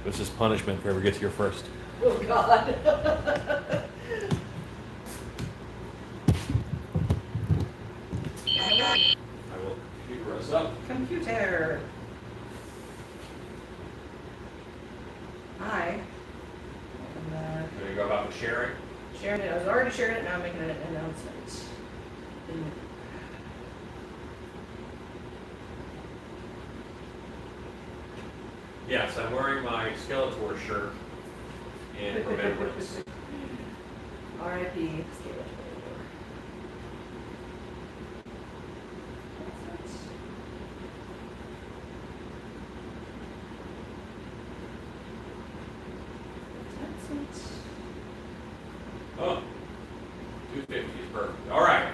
This is punishment if whoever gets here first. Oh, God. I will computer us up. Computer. Hi. There you go about the sharing. Sharing it. I was already sharing it. Now I'm making an announcement. Yes, I'm wearing my Skeletor shirt in remembrance. R.I.P. Skeletor. Oh, 250 is perfect. All right,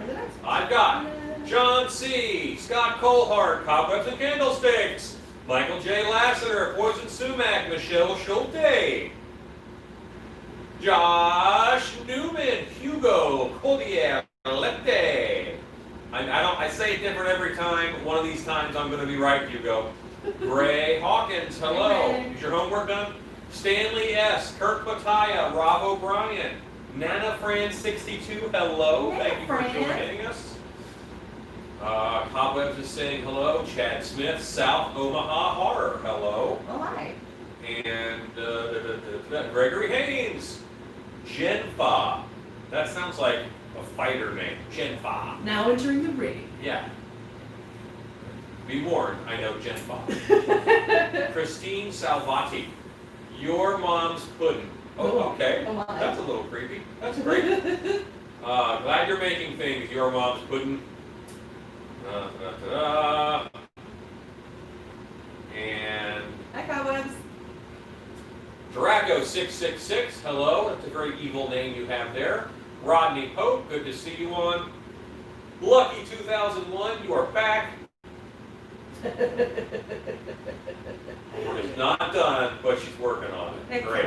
I've got John C., Scott Colhart, Cobwebs and Candlesticks, Michael J. Lassiter, Poison Sumac, Michelle Schulte, Josh Newman, Hugo Collier Lette. I say it different every time. One of these times I'm going to be right, Hugo. Gray Hawkins, hello. Is your homework done? Stanley S., Kurt Pataya, Rob O'Brien, Nana Fran 62, hello. Thank you for joining us. Cobwebs is saying hello. Chad Smith, South Omaha Horror, hello. Oh, hi. And Gregory Haynes, Genfa. That sounds like a fighter name, Genfa. Now entering the ring. Yeah. Be warned, I know Genfa. Christine Salvati, Your Mom's Pudding. Oh, okay. Oh, that's a little creepy. That's great. Glad you're making things, Your Mom's Pudding. And Hi, Cobwebs. Drago666, hello. That's a very evil name you have there. Rodney Pope, good to see you on. Lucky 2001, you are back. Work is not done, but she's working on it. Great.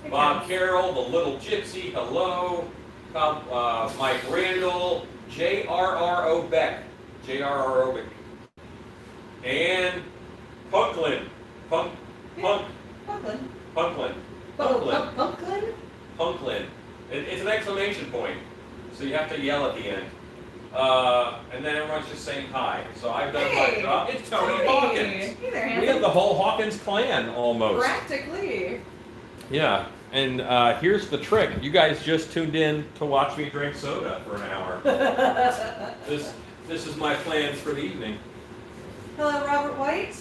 Bob Carroll, the Little Gypsy, hello. Mike Randall, J.R.R. Beck. J.R.R. Beck. And Punklin. Punklin. It's an exclamation point, so you have to yell at the end. And then everyone's just saying hi. So I've done my job. It's Tony Hawkins. Hey there, handsome. We have the whole Hawkins clan almost. Practically. Yeah, and here's the trick. You guys just tuned in to watch me drink soda for an hour. This is my plans for the evening. Hello, Robert White.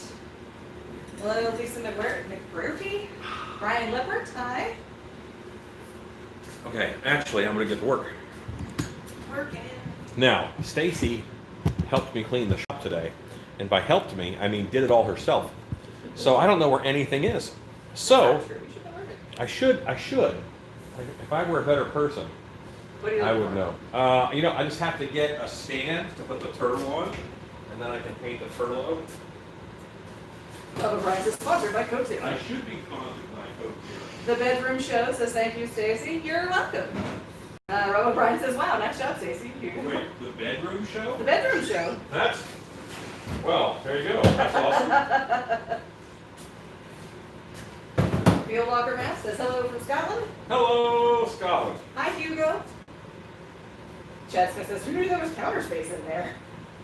Hello, Lisa McBurphy. Brian Lippert, hi. Okay, actually, I'm going to get to work. Working. Now, Stacy helped me clean the shop today. And by helped me, I mean did it all herself. So I don't know where anything is. So, I should. If I were a better person, I would know. I just have to get a stand to put the turtle on, and then I can paint the turtle over. Robert Brian is sponsored by Coke Zero. I should be sponsored by Coke Zero. The Bedroom Show says thank you, Stacy. You're welcome. Robert Brian says, wow, nice job, Stacy. Wait, the Bedroom Show? The Bedroom Show. Well, there you go. That's awesome. Field Walker Matt says hello from Scotland. Hello, Scotland. Hi, Hugo. Chad Smith says, who knew there was counter space in there?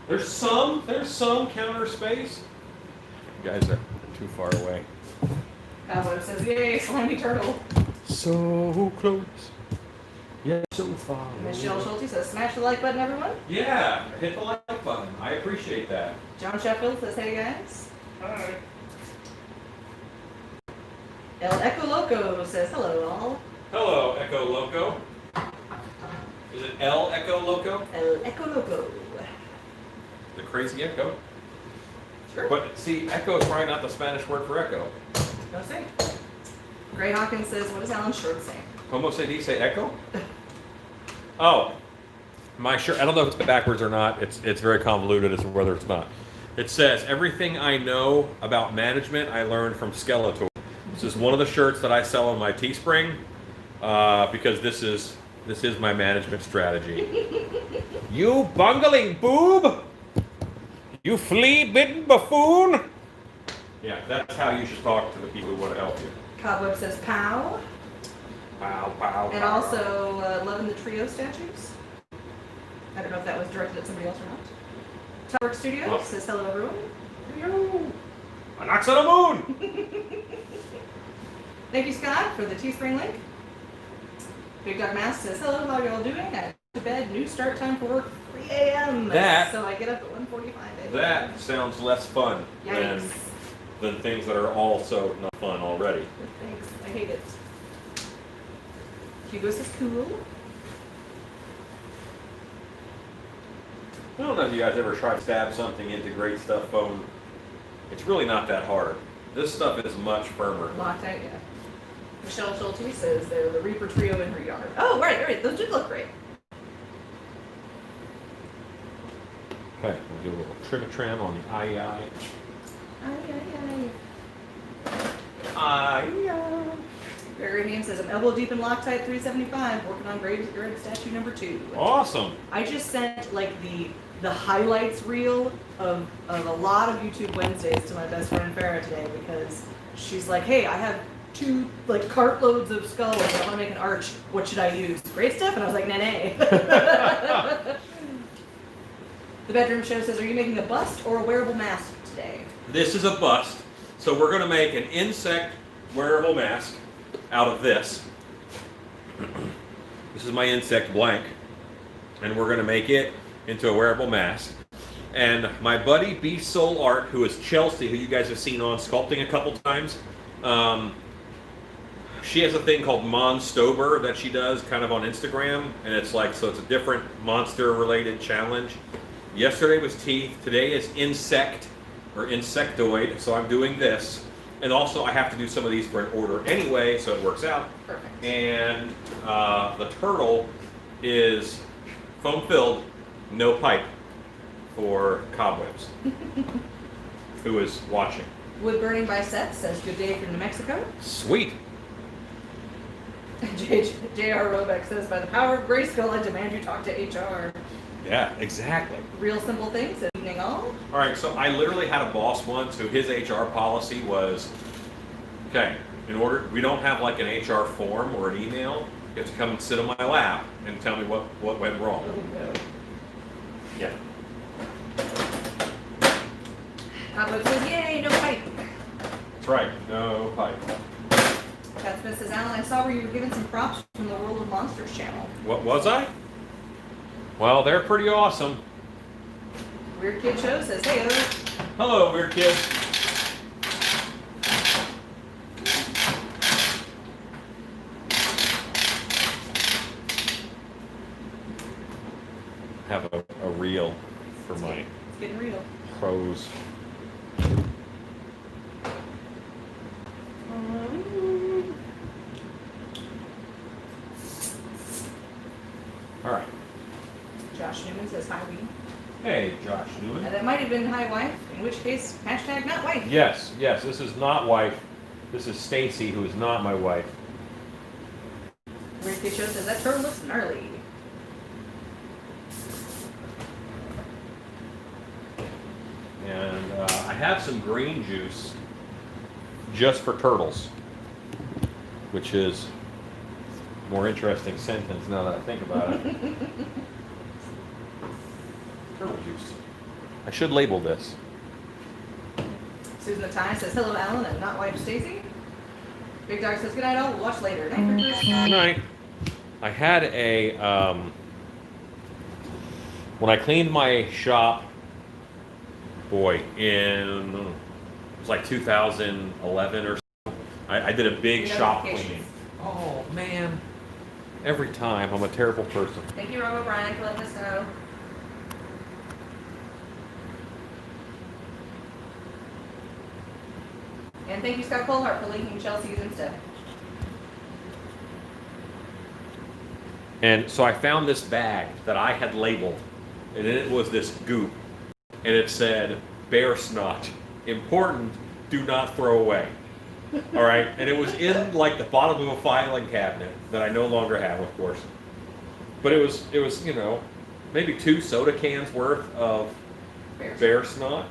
There's some counter space. You guys are too far away. Cowboy says, yay, slimy turtle. So close. Yeah, so far. Michelle Schulte says, smash the like button, everyone. Yeah, hit the like button. I appreciate that. John Sheffield says, hey, guys. Hi. El Echo Loco says, hello, all. Hello, Echo Loco. Is it El Echo Loco? El Echo Loco. The crazy echo? Sure. But see, echo is probably not the Spanish word for echo. No say. Gray Hawkins says, what does Alan's shirt say? Como se dice echo? Oh, my shirt. I don't know if it's backwards or not. It's very convoluted as to whether it's not. It says, everything I know about management I learned from Skeletor. This is one of the shirts that I sell on my Teespring because this is my management strategy. You bungling boob! You flea-bitten buffoon! Yeah, that's how you should talk to the people who want to help you. Cobweb says pow. Pow, pow, And pow. also loving the trio statues. I don't know if that was directed at somebody else or not. Tower Studios Oh. says hello everyone. Yo. A knocks on the moon. Thank you, Scott, for the Teespring link. Big Dog Mask says hello, how are y'all doing? I to bed, new start time for work, 3 a.m. That- So I get up at 1:45 a.m. That sounds less fun Yikes. than things that are also not fun already. Thanks, I hate it. Hugo says cool. I don't know if you guys ever try to stab something into great stuff foam. It's really not that hard. This stuff is much firmer. Loctite, yeah. Michelle Schulte says they're the Reaper trio in her yard. Oh, right, those did look great. Okay, we'll do a little trim on the IEI. Barry Hames says I'm elbow deep in Loctite 375, working on grade statue number 2. Awesome. I just sent like the highlights reel of a lot of YouTube Wednesdays to my best friend Farah today because she's like, hey, I have 2 like cartloads of skulls. I want to make an arch. What should I use? Great stuff. And I was like, nay. The Bedroom Show says, are you making a bust or a wearable mask today? This is a bust. So we're going to make an insect wearable mask out of this. This is my insect blank. And we're going to make it into a wearable mask. And my buddy B Soul Art, who is Chelsea, who you guys have seen on Sculpting a couple times, she has a thing called Monstober that she does kind of on Instagram. And it's like, so it's a different monster related challenge. Yesterday was teeth. Today is insect or insectoid. So I'm doing this. And also I have to do some of these for an order anyway, so it works out. Perfect. And the turtle is foam filled, no pipe for Cobwebs. Who is watching? Wood Burning by Seth says, good day from New Mexico. Sweet. J.R. Robeck says, by the power of Grayskull, I demand you talk to HR. Yeah, exactly. Real Simple Things says, evening all. All right, so I literally had a boss once who his HR policy was, okay, we don't have like an HR form or an email. You have to come and sit on my lap and tell me what went wrong. Yeah. Cobweb says, yay, no pipe. That's right, no pipe. Cat Smith says, Alan, I saw where you were given some props from the World of Monsters channel. What was I? Well, they're pretty awesome. Weird Kid Show says, hey, Hello, weird kid. Have a reel for my it's getting real. pros. All right. Josh Newman says, hi, we. Hey, Josh Newman. That might have been hi, wife, in which case, hashtag not wife. Yes, this is not wife. This is Stacy, who is not my wife. Weird Kid Show says, that turtle looks gnarly. And I have some green juice just for turtles, which is a more interesting sentence now that I think about it. Turtle juice. I should label this. Susan the Tie says, hello, Alan, and not wife Stacy. Big Dog says, good night, all. We'll watch later. Night, Chris. Good night. I had a, when I cleaned my shop, boy, it was like 2011 or so, I did a big shop cleaning. Oh, man. Every time, I'm a terrible person. Thank you, Rob O'Brien, for letting us know. And thank you, Scott Colhart, for linking Chelsea's Insta. And so I found this bag that I had labeled, and it was this goop, and it said, bear snot, important, do not throw away. All right, and it was in like the bottom of a filing cabinet that I no longer have, of course. But it was maybe 2 soda cans worth of bear snot.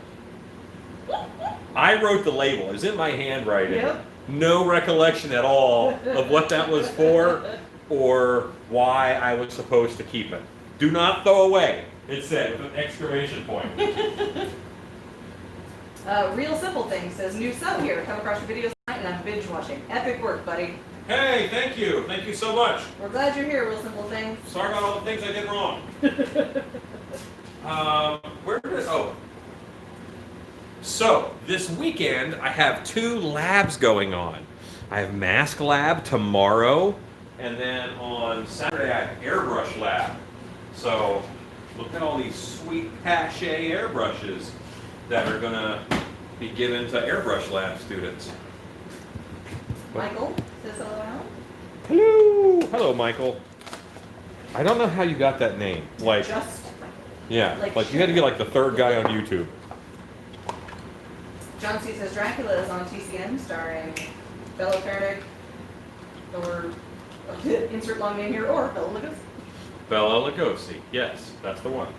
I wrote the label. It was in my handwriting. Yep. no recollection at all of what that was for or why I was supposed to keep it. Do not throw away, it said with an exclamation point. Real Simple Thing says, new sub here. Come across your videos tonight and I'm binge watching. Epic work, buddy. Hey, thank you. Thank you so much. We're glad you're here, Real Simple Thing. Sorry about all the things I did wrong. Where did it? Oh. So, this weekend, I have 2 labs going on. I have Mask Lab tomorrow, and then on Saturday, I have Airbrush Lab. So, look at all these sweet Pache airbrushes that are going to be given to Airbrush Lab students. Michael says hello, Alan. Hello! Hello, Michael. I don't know how you got that name. Like, Just yeah, like like you had to be like the 3rd guy on YouTube. John C. says Dracula is on TCM, starring Bela Farick, or insert long name here, or Bela Lugosi. Bela Lugosi. Yes, that's the one.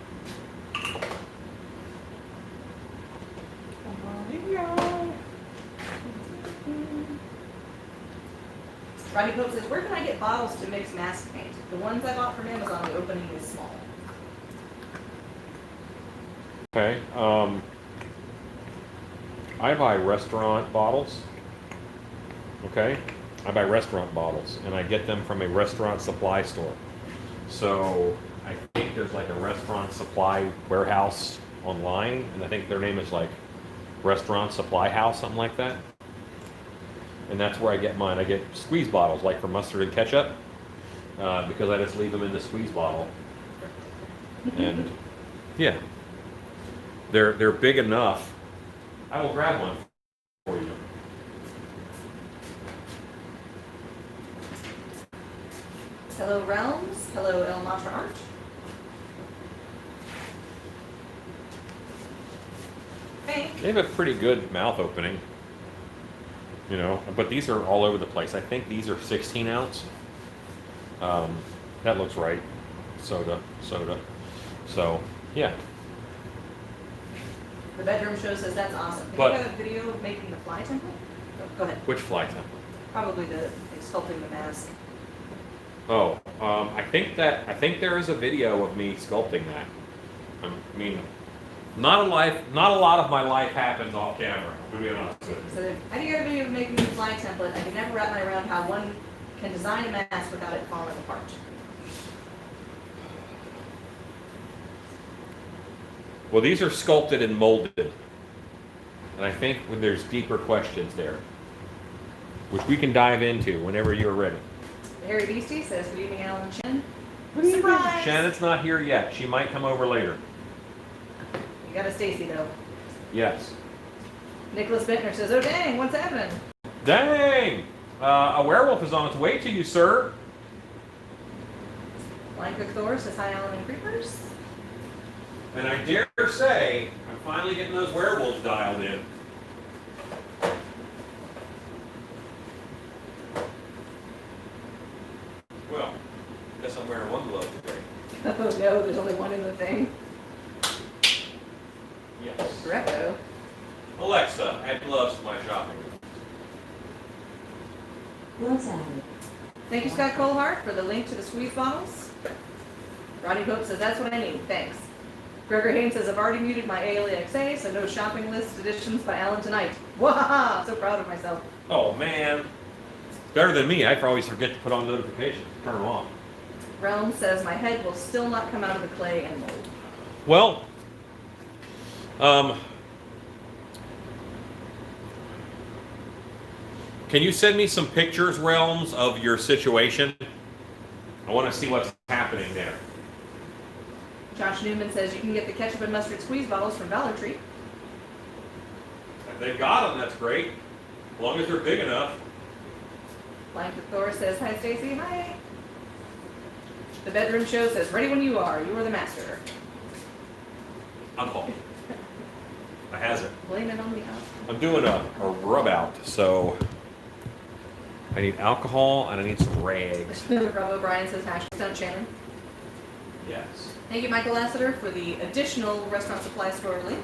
Rodney Pope says, where can I get bottles to mix mask paint? The ones I bought from Amazon, the opening is small. Okay. I buy restaurant bottles. Okay? I buy restaurant bottles, and I get them from a restaurant supply store. So I think there's like a restaurant supply warehouse online, and I think their name is like Restaurant Supply House, something like that. And that's where I get mine. I get squeeze bottles, like for mustard and ketchup, because I just leave them in the squeeze bottle. And yeah, they're big enough. I will grab one for you. Hello, Realms. Hello, El Matra Art. Hey. They have a pretty good mouth opening, you know, but these are all over the place. I think these are 16 ounce. That looks right. Soda. So, yeah. The bedroom show says that's awesome. Can But- you have a video of making the fly template? Oh, go ahead. Which fly template? Probably the sculpting the mask. Oh, I think there is a video of me sculpting that. I mean, not a lot of my life happens off camera, to be honest with you. So how do you get a video of making the fly template? I can never wrap my around how one can design a mask without it falling apart. Well, these are sculpted and molded. And I think there's deeper questions there, which we can dive into whenever you're ready. The Hairy Beastie says, good evening, Alan and Shannon. Surprise! Shannon's not here yet. She might come over later. You got a Stacy, though. Yes. Nicholas Bittner says, oh dang, what's happening? Dang! A werewolf is on its way to you, sir. Blind Cook Thor says, hi, Alan and Creepers. And I dare say, I'm finally getting those werewolves dialed in. Well, guess I'm wearing one glove today. Oh no, there's only one in the thing. Yes. Correcto. Alexa, add gloves to my shopping list. Thank you, Scott Colehart, for the link to the squeeze bottles. Rodney Pope says, that's what I need, thanks. Gregor Haynes says, I've already muted my ALEXA, so no shopping list editions by Alan tonight. Wahaha! So proud of myself. Oh man. Better than me. I always forget to put on notifications. Turn them off. Realm says, my head will still not come out of the clay and mold. Well, can you send me some pictures, Realms, of your situation? I want to see what's happening there. Josh Newman says, you can get the ketchup and mustard squeeze bottles from Dollar Tree. If they've got them, that's great. As long as they're big enough. Blank Thor says, hi Stacy, hi. The Bedroom Show says, ready when you are the master. Alcohol. I has it. Blame it on the alcohol. I'm doing a rub out, so I need alcohol and I need some rags. Rob O'Brien says, #stunt Shannon. Yes. Thank you, Michael Lassiter, for the additional restaurant supply store link.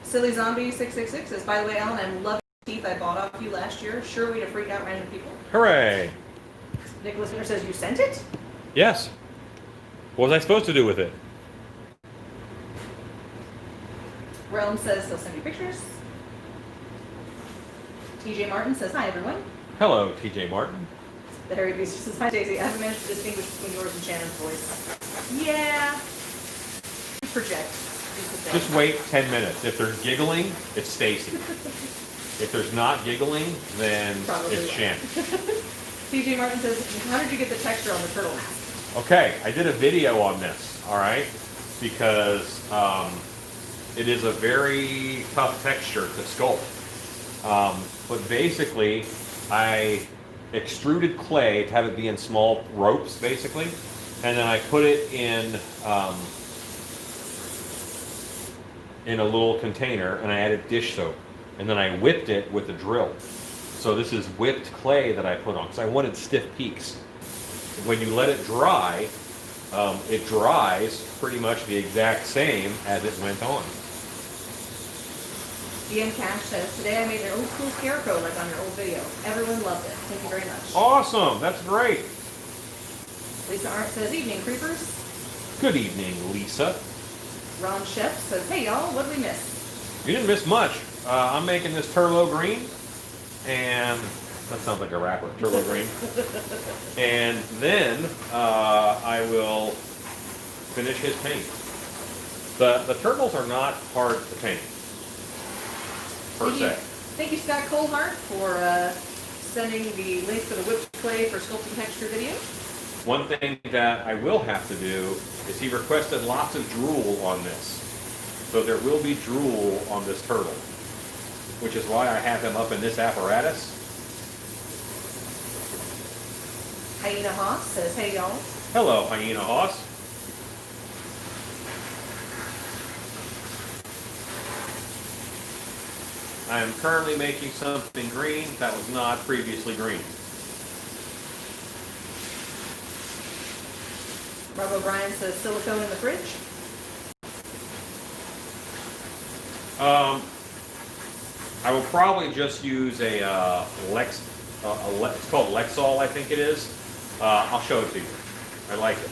Silly Zombie 666 says, by the way, Alan, I'm loving teeth I bought off you last year. Sure way to freak out random people. Hooray! Nicholas Winter says, you sent it? Yes. What was I supposed to do with it? Realm says he'll send you pictures. TJ Martin says, hi everyone. Hello, TJ Martin. The Harry Beast says, hi Daisy. I haven't managed to distinguish between yours and Shannon's voice. Yeah. You project. Just wait 10 minutes. If there's giggling, it's Stacy. If there's not giggling, then Probably it's Shannon. TJ Martin says, how did you get the texture on the turtle mask? Okay, I did a video on this, all right, because it is a very tough texture to sculpt. But basically, I extruded clay to have it be in small ropes, basically, and then I put it in a little container, and I added dish soap, and then I whipped it with a drill. So this is whipped clay that I put on, because I wanted stiff peaks. When you let it dry, it dries pretty much the exact same as it went on. DM Cash says, today I made an old school scarecrow like on your old video. Everyone loved it. Thank you very much. Awesome, that's great. Lisa Arndt says, evening creepers. Good evening, Lisa. Ron Shep says, hey y'all, what did we miss? You didn't miss much. I'm making this Turlo Green, and that sounds like a rapper, Turlo Green. And then I will finish his paint. The turtles are not hard to paint, per se. Thank you, Scott Colehart, for sending the link for the whipped clay for sculpting texture video. One thing that I will have to do is he requested lots of drool on this. So there will be drool on this turtle, which is why I have him up in this apparatus. Hyena Haas says, hey y'all. Hello, Hyena Haas. I am currently making something green that was not previously green. Rob O'Brien says, silicone in the fridge. I will probably just use a it's called Lexol, I think it is. I'll show it to you. I like it.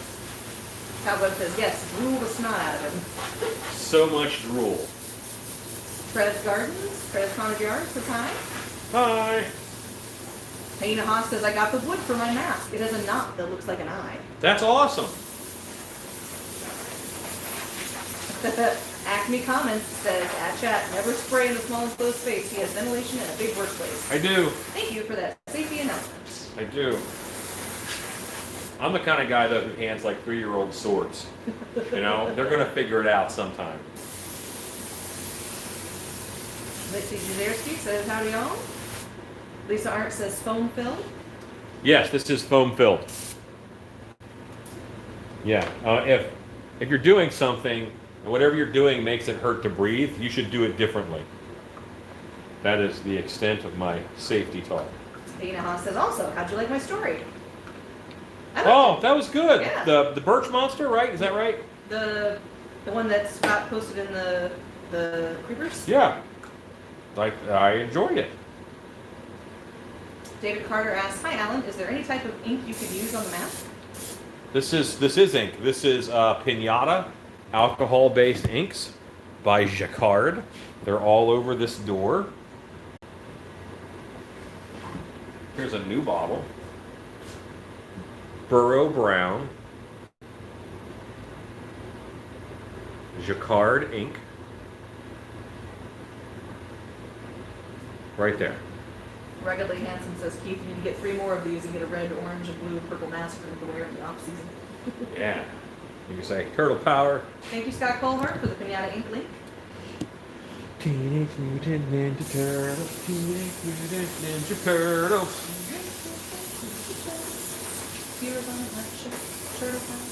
Cowboy says, yes, drool the snot out of him. So much drool. Fred's Gardens, Fred's Cottage Yard says hi. Hi. Hyena Haas says, I got the wood for my mask. It has a knot that looks like an eye. That's awesome. Acme Comments says, at chat, never spray in the small enclosed space. He has ventilation and a big workspace. I do. Thank you for that safety announcement. I do. I'm the kind of guy, though, who hands like 3-year-old swords. You know, they're going to figure it out sometime. Lexi Jazerski says, howdy y'all. Lisa Arndt says, foam filled. Yes, this is foam filled. Yeah, if you're doing something, and whatever you're doing makes it hurt to breathe, you should do it differently. That is the extent of my safety talk. Dana Haas says, also, how'd you like my story? Oh, that was good. Yeah. The birch monster, right? Is that right? The one that Scott posted in the creepers? Yeah. I enjoyed it. David Carter asks, hi Alan, is there any type of ink you could use on the mask? This is ink. This is Pinata alcohol-based inks by Jacquard. They're all over this door. Here's a new bottle. Burrow Brown. Jacquard ink. Right there. Ruggedly Handsome says, Keith, you need to get 3 more of these and get a red, orange, and blue, and purple mask for them to wear in the off-season. Yeah. You can say turtle power. Thank you, Scott Colehart, for the Pinata ink link. Teenage Mutant Ninja Turtles. Teenage Mutant Ninja Turtles. Here's on that turtle power.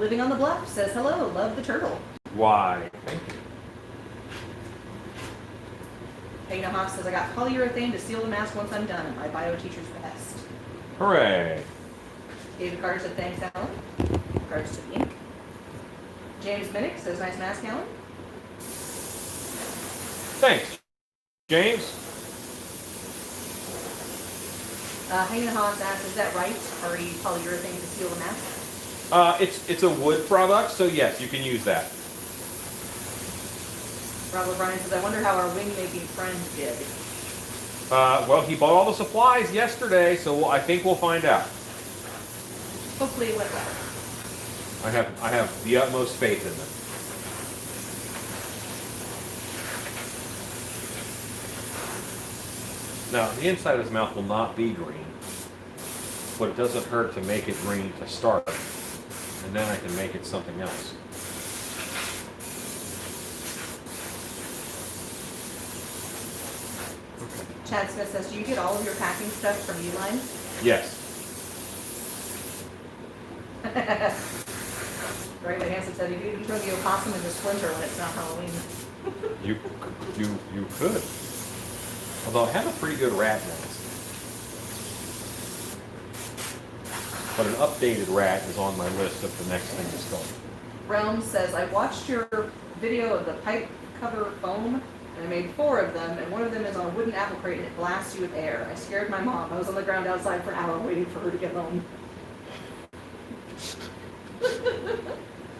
Living on the Bluff says, hello, love the turtle. Why? Thank you. Pegna Haas says, I got polyurethane to seal the mask once I'm done. My bio teacher's best. Hooray. David Carter said, thanks, Alan. Regards to the ink. James Minnick says, nice mask, Alan. Thanks, James. Hayden Hans asks, is that right? Are you polyurethane to seal the mask? It's a wood product, so yes, you can use that. Robert Bryan says, I wonder how our wing making friend did. Well, he bought all the supplies yesterday, so I think we'll find out. Hopefully it went well. I have the utmost faith in them. Now, the inside of his mouth will not be green, but it doesn't hurt to make it green to start, and then I can make it something else. Chad Smith says, do you get all of your packing stuff from Uline? Yes. Right, but Hanson said, you can even throw the opossum in the splinter when it's not Halloween. You could. Although I have a pretty good rat nest. But an updated rat is on my list of the next thing to start. Realm says, I watched your video of the pipe cover foam, and I made 4 of them, and one of them is on a wooden apple crate, and it blasts you with air. I scared my mom. I was on the ground outside for an hour waiting for her to get home.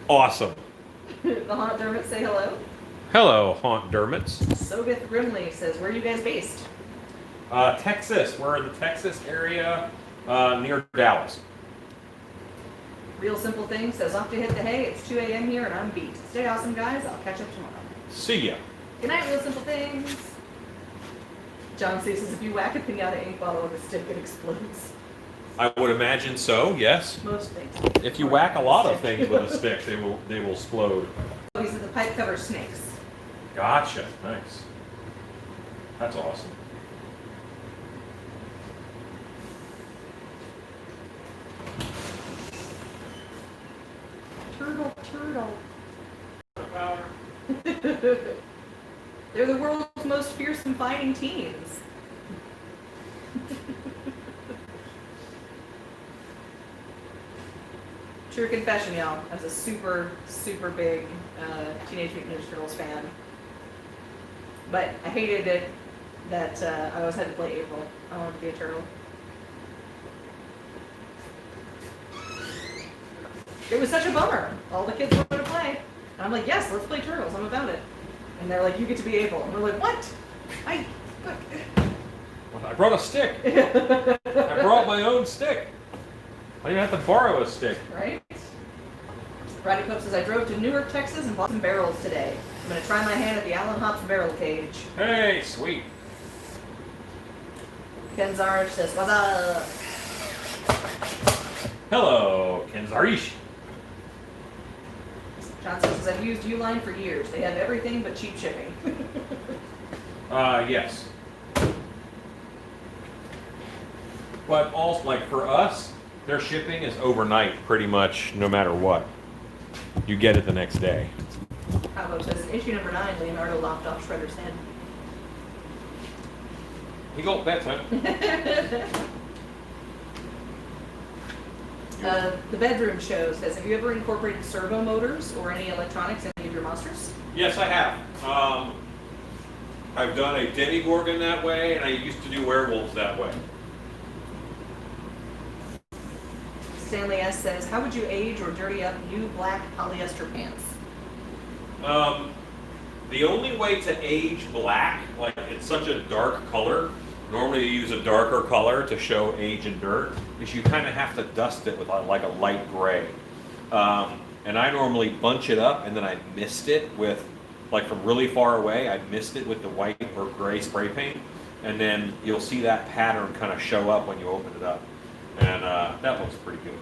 Awesome. The Haunt Dermot say hello. Hello, Haunt Dermots. Sogith Grimley says, where are you guys based? Texas. We're in the Texas area near Dallas. Real Simple Thing says, off to hit the hay. It's 2 a.m. here, and I'm beat. Stay awesome, guys. I'll catch up tomorrow. See ya. Good night, Real Simple Things. John C says, if you whack a pinata ink bottle with a stick, it explodes. I would imagine so, yes. Most things. If you whack a lot of things with a stick, they will explode. He says, the pipe covers snakes. Gotcha. Nice. That's awesome. Turtle. They're the world's most fearsome fighting teens. True confession, y'all. I was a super, super big Teenage Mutant Ninja Turtles fan. But I hated it that I always had to play April. I wanted to be a turtle. It was such a bummer. All the kids wanted to play. And I'm like, yes, let's play Turtles. I'm about it. And they're like, you get to be April. And we're like, what? I brought a stick. I brought my own stick. I didn't have to borrow a stick. Right? Rodney Pope says, I drove to Newark, Texas and bought some barrels today. I'm going to try my hand at the Allen Hops barrel cage. Hey, sweet. Ken Zarish says, what's up? Hello, Kenzarish. Johnson says, I've used Uline for years. They have everything but cheap shipping. Yes. But also, like for us, their shipping is overnight pretty much no matter what. You get it the next day. Cabo says, in issue number 9, Leonardo lopped off Shredder's head. He got better. The bedroom show says, have you ever incorporated servo motors or any electronics in any of your monsters? Yes, I have. I've done a Demigorgon that way, and I used to do werewolves that way. Stanley S. says, how would you age or dirty up new black polyester pants? The only way to age black, like it's such a dark color, normally you use a darker color to show age and dirt, is you kind of have to dust it with like a light gray. And I normally bunch it up and then I mist it with, like from really far away, I mist it with the white or gray spray paint, and then you'll see that pattern kind of show up when you open it up. And that looks pretty good.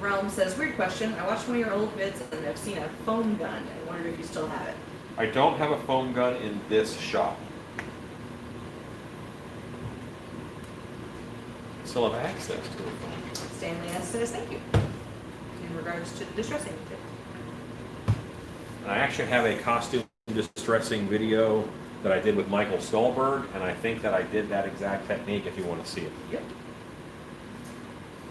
Realm says, weird question. I watched one of your old vids and I've seen a foam gun. I wondered if you still have it. I don't have a foam gun in this shop. Still have access to a foam gun. Stanley S. says, thank you. In regards to the distressing tip. And I actually have a costume distressing video that I did with Michael Stolberg, and I think that I did that exact technique if you want to see it. Yep.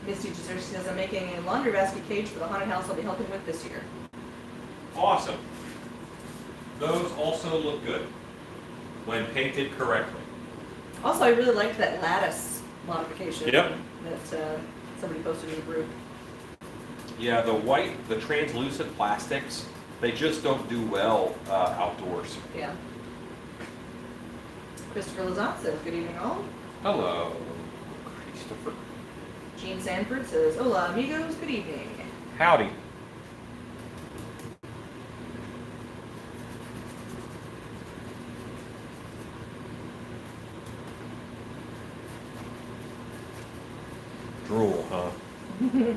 His teacher says, I'm making a laundry basket cage for the haunted house I'll be helping with this year. Awesome. Those also look good when painted correctly. Also, I really liked that lattice modification Yep. that somebody posted in the group. Yeah, the translucent plastics, they just don't do well outdoors. Yeah. Christopher Lazat says, good evening all. Hello, Christopher. Gene Sanford says, hola amigos, good evening. Howdy. Drool, huh?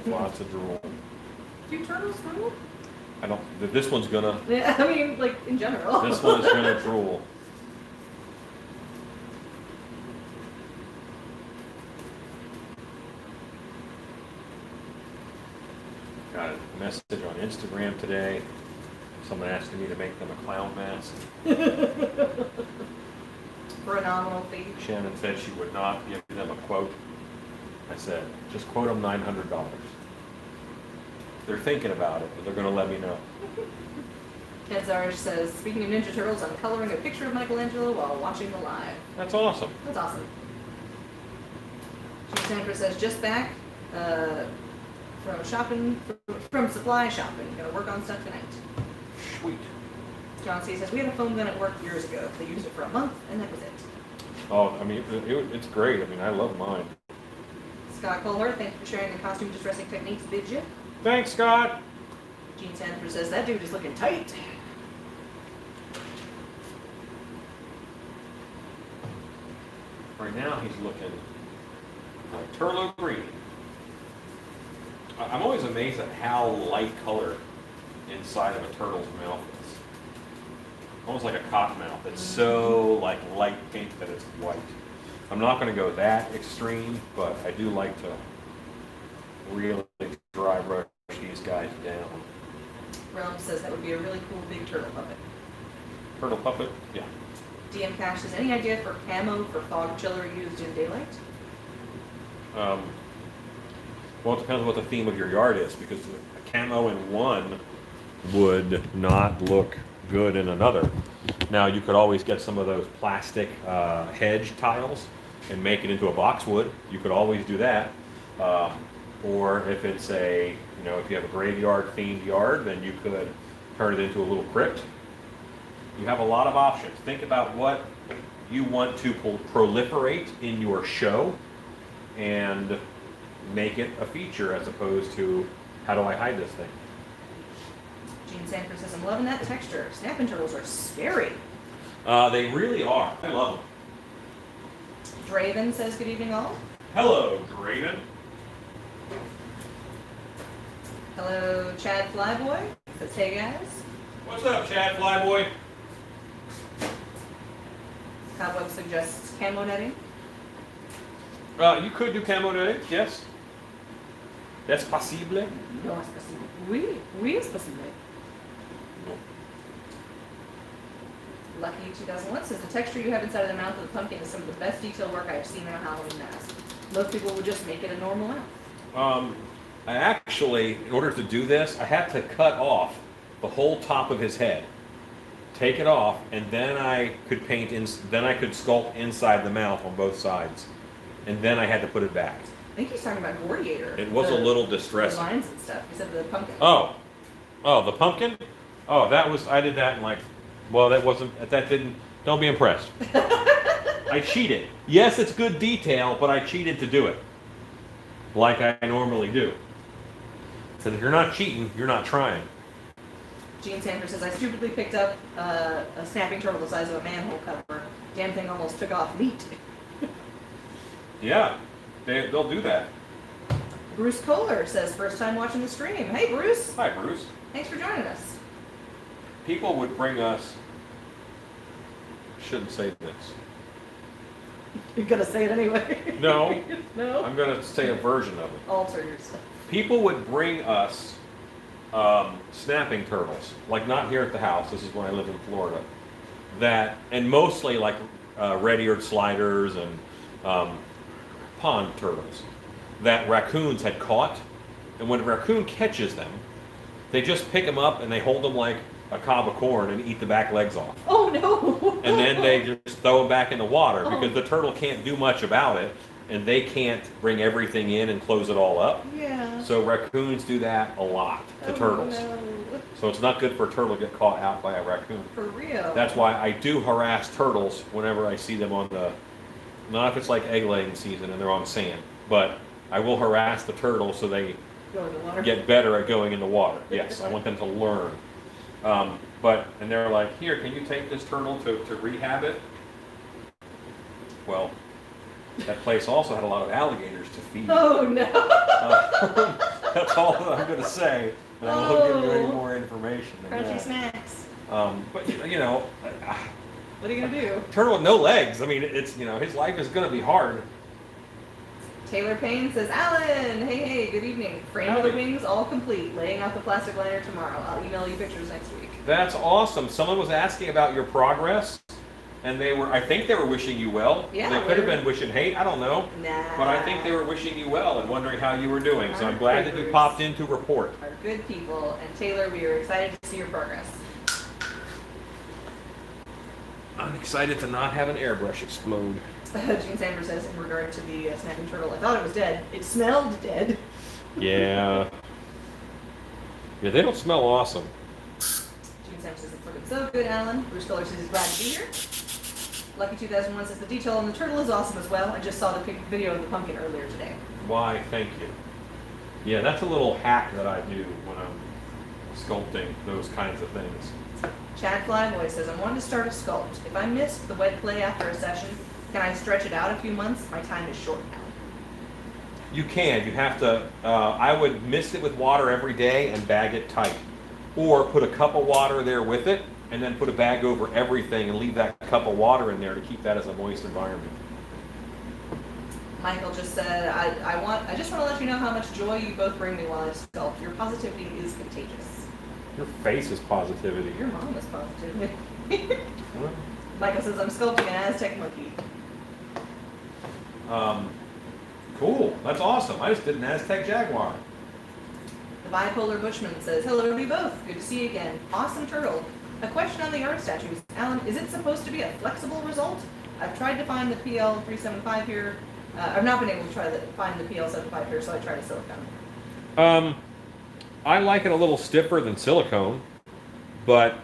Lots of drool. Do turtles drool? I don't. This one's gonna. Yeah, I mean, like, in general. This one is gonna drool. Got a message on Instagram today. Someone asking me to make them a clown mask. For a nominal fee. Shannon said she would not give them a quote. I said, just quote them $900. They're thinking about it, but they're going to let me know. Ted Zarish says, speaking of Ninja Turtles, I'm coloring a picture of Michelangelo while watching the live. That's awesome. That's awesome. Gene Sanford says, just back from shopping, from supply shopping. Gonna work on stuff tonight. Sweet. John C. says, we had a foam gun at work years ago. They used it for a month, and that was it. Oh, I mean, it's great. I mean, I love mine. Scott Kohler, thank you for sharing the costume distressing techniques, did you? Thanks, Scott. Gene Sanford says, that dude is looking tight. Right now, he's looking like turtle green. I'm always amazed at how light color inside of a turtle's mouth is. Almost like a cotton mouth. It's so like light pink that it's white. I'm not going to go that extreme, but I do like to really dry brush these guys down. Realm says that would be a really cool big turtle puppet. Turtle puppet, yeah. DM Cash says, any idea for camo for fog chiller used in daylight? Well, it depends on what the theme of your yard is, because a camo in one would not look good in another. Now, you could always get some of those plastic hedge tiles and make it into a boxwood. You could always do that. Or if it's if you have a graveyard themed yard, then you could turn it into a little crypt. You have a lot of options. Think about what you want to proliferate in your show and make it a feature as opposed to, how do I hide this thing? Gene Sanford says, I'm loving that texture. Snapping turtles are scary. They really are. I love them. Draven says, good evening all. Hello, Draven. Hello, Chad Flyboy. Says, hey guys. What's up, Chad Flyboy? Cobweb suggests camo netting. You could do camo netting, yes. That's possible. No, es posible. Oui, es posible. Lucky 2001 says, the texture you have inside of the mouth of the pumpkin is some of the best detail work I've seen in a Halloween mask. Most people would just make it a normal mouth. I actually, in order to do this, I had to cut off the whole top of his head, take it off, and then I could then I could sculpt inside the mouth on both sides, and then I had to put it back. I think he's talking about Gordiator. It was a little The distressing. lines and stuff. He said the pumpkin. Oh, the pumpkin? Oh, I did that in don't be impressed. I cheated. Yes, it's good detail, but I cheated to do it. Like I normally do. So if you're not cheating, you're not trying. Gene Sanders says, I stupidly picked up a snapping turtle the size of a manhole cover. Damn thing almost took off meat. Yeah, they'll do that. Bruce Kohler says, first time watching the stream. Hey, Bruce. Hi, Bruce. Thanks for joining us. People would bring us, shouldn't say this. You're going to say it anyway. No. No? I'm going to say a version of it. Alter yourself. People would bring us snapping turtles, like not here at the house, this is when I lived in Florida, and mostly like red-eared sliders and pond turtles. that raccoons had caught. And when a raccoon catches them, they just pick them up and they hold them like a cob of corn and eat the back legs off. Oh no! And then they just throw them back in the water because the turtle can't do much about it, and they can't bring everything in and close it all up. Yeah. So raccoons do that a lot to turtles. No. So it's not good for a turtle to get caught out by a raccoon. For real. That's why I do harass turtles whenever I see them on the, not if it's like egg laying season and they're on sand, but I will harass the turtles so they Go in the water. get better at going in the water. Yes, I want them to learn. And they're like, here, can you take this turtle to rehab it? Well, that place also had a lot of alligators to feed. Oh no! That's all that I'm going to say. And I won't give you any more information than Crunchy that. snacks. But you know, What are you gonna do? turtle with no legs. I mean, it's, you know, his life is going to be hard. Taylor Payne says, Alan, hey, good evening. Frame of the wings all complete. Laying out the plastic liner tomorrow. I'll email you pictures next week. That's awesome. Someone was asking about your progress, and I think they were wishing you well. Yeah, They could have been wishing hate. I don't know. Nah. But I think they were wishing you well and wondering how you were doing. So Our I'm glad that you creepers popped in to report. Are good people. And Taylor, we are excited to see your progress. I'm excited to not have an airbrush explode. Gene Sanders says, in regard to the snapping turtle, I thought it was dead. It smelled dead. Yeah. Yeah, they don't smell awesome. Gene Sanders says, it's looking so good, Alan. Bruce Fuller says he's glad to be here. Lucky 2001 says, the detail on the turtle is awesome as well. I just saw the video of the pumpkin earlier today. Why, thank you. Yeah, that's a little hack that I do when I'm sculpting those kinds of things. Chad Flyboy says, I wanted to start a sculpt. If I missed the wet clay after a session, can I stretch it out a few months? My time is short now. You can. You have to, I would mist it with water every day and bag it tight. Or put a cup of water there with it, and then put a bag over everything and leave that cup of water in there to keep that as a moist environment. Michael just said, I just want to let you know how much joy you both bring me while I sculpt. Your positivity is contagious. Your face is positivity. Your mom is positivity. Michael says, I'm sculpting an Aztec monkey. Cool. That's awesome. I just did an Aztec Jaguar. The bipolar Bushman says, hello to you both. Good to see you again. Awesome turtle. A question on the art statues. Alan, is it supposed to be a flexible result? I've tried to find the PL375 here. I've not been able to find the PL75 here, so I tried a silicone. I like it a little stiffer than silicone, but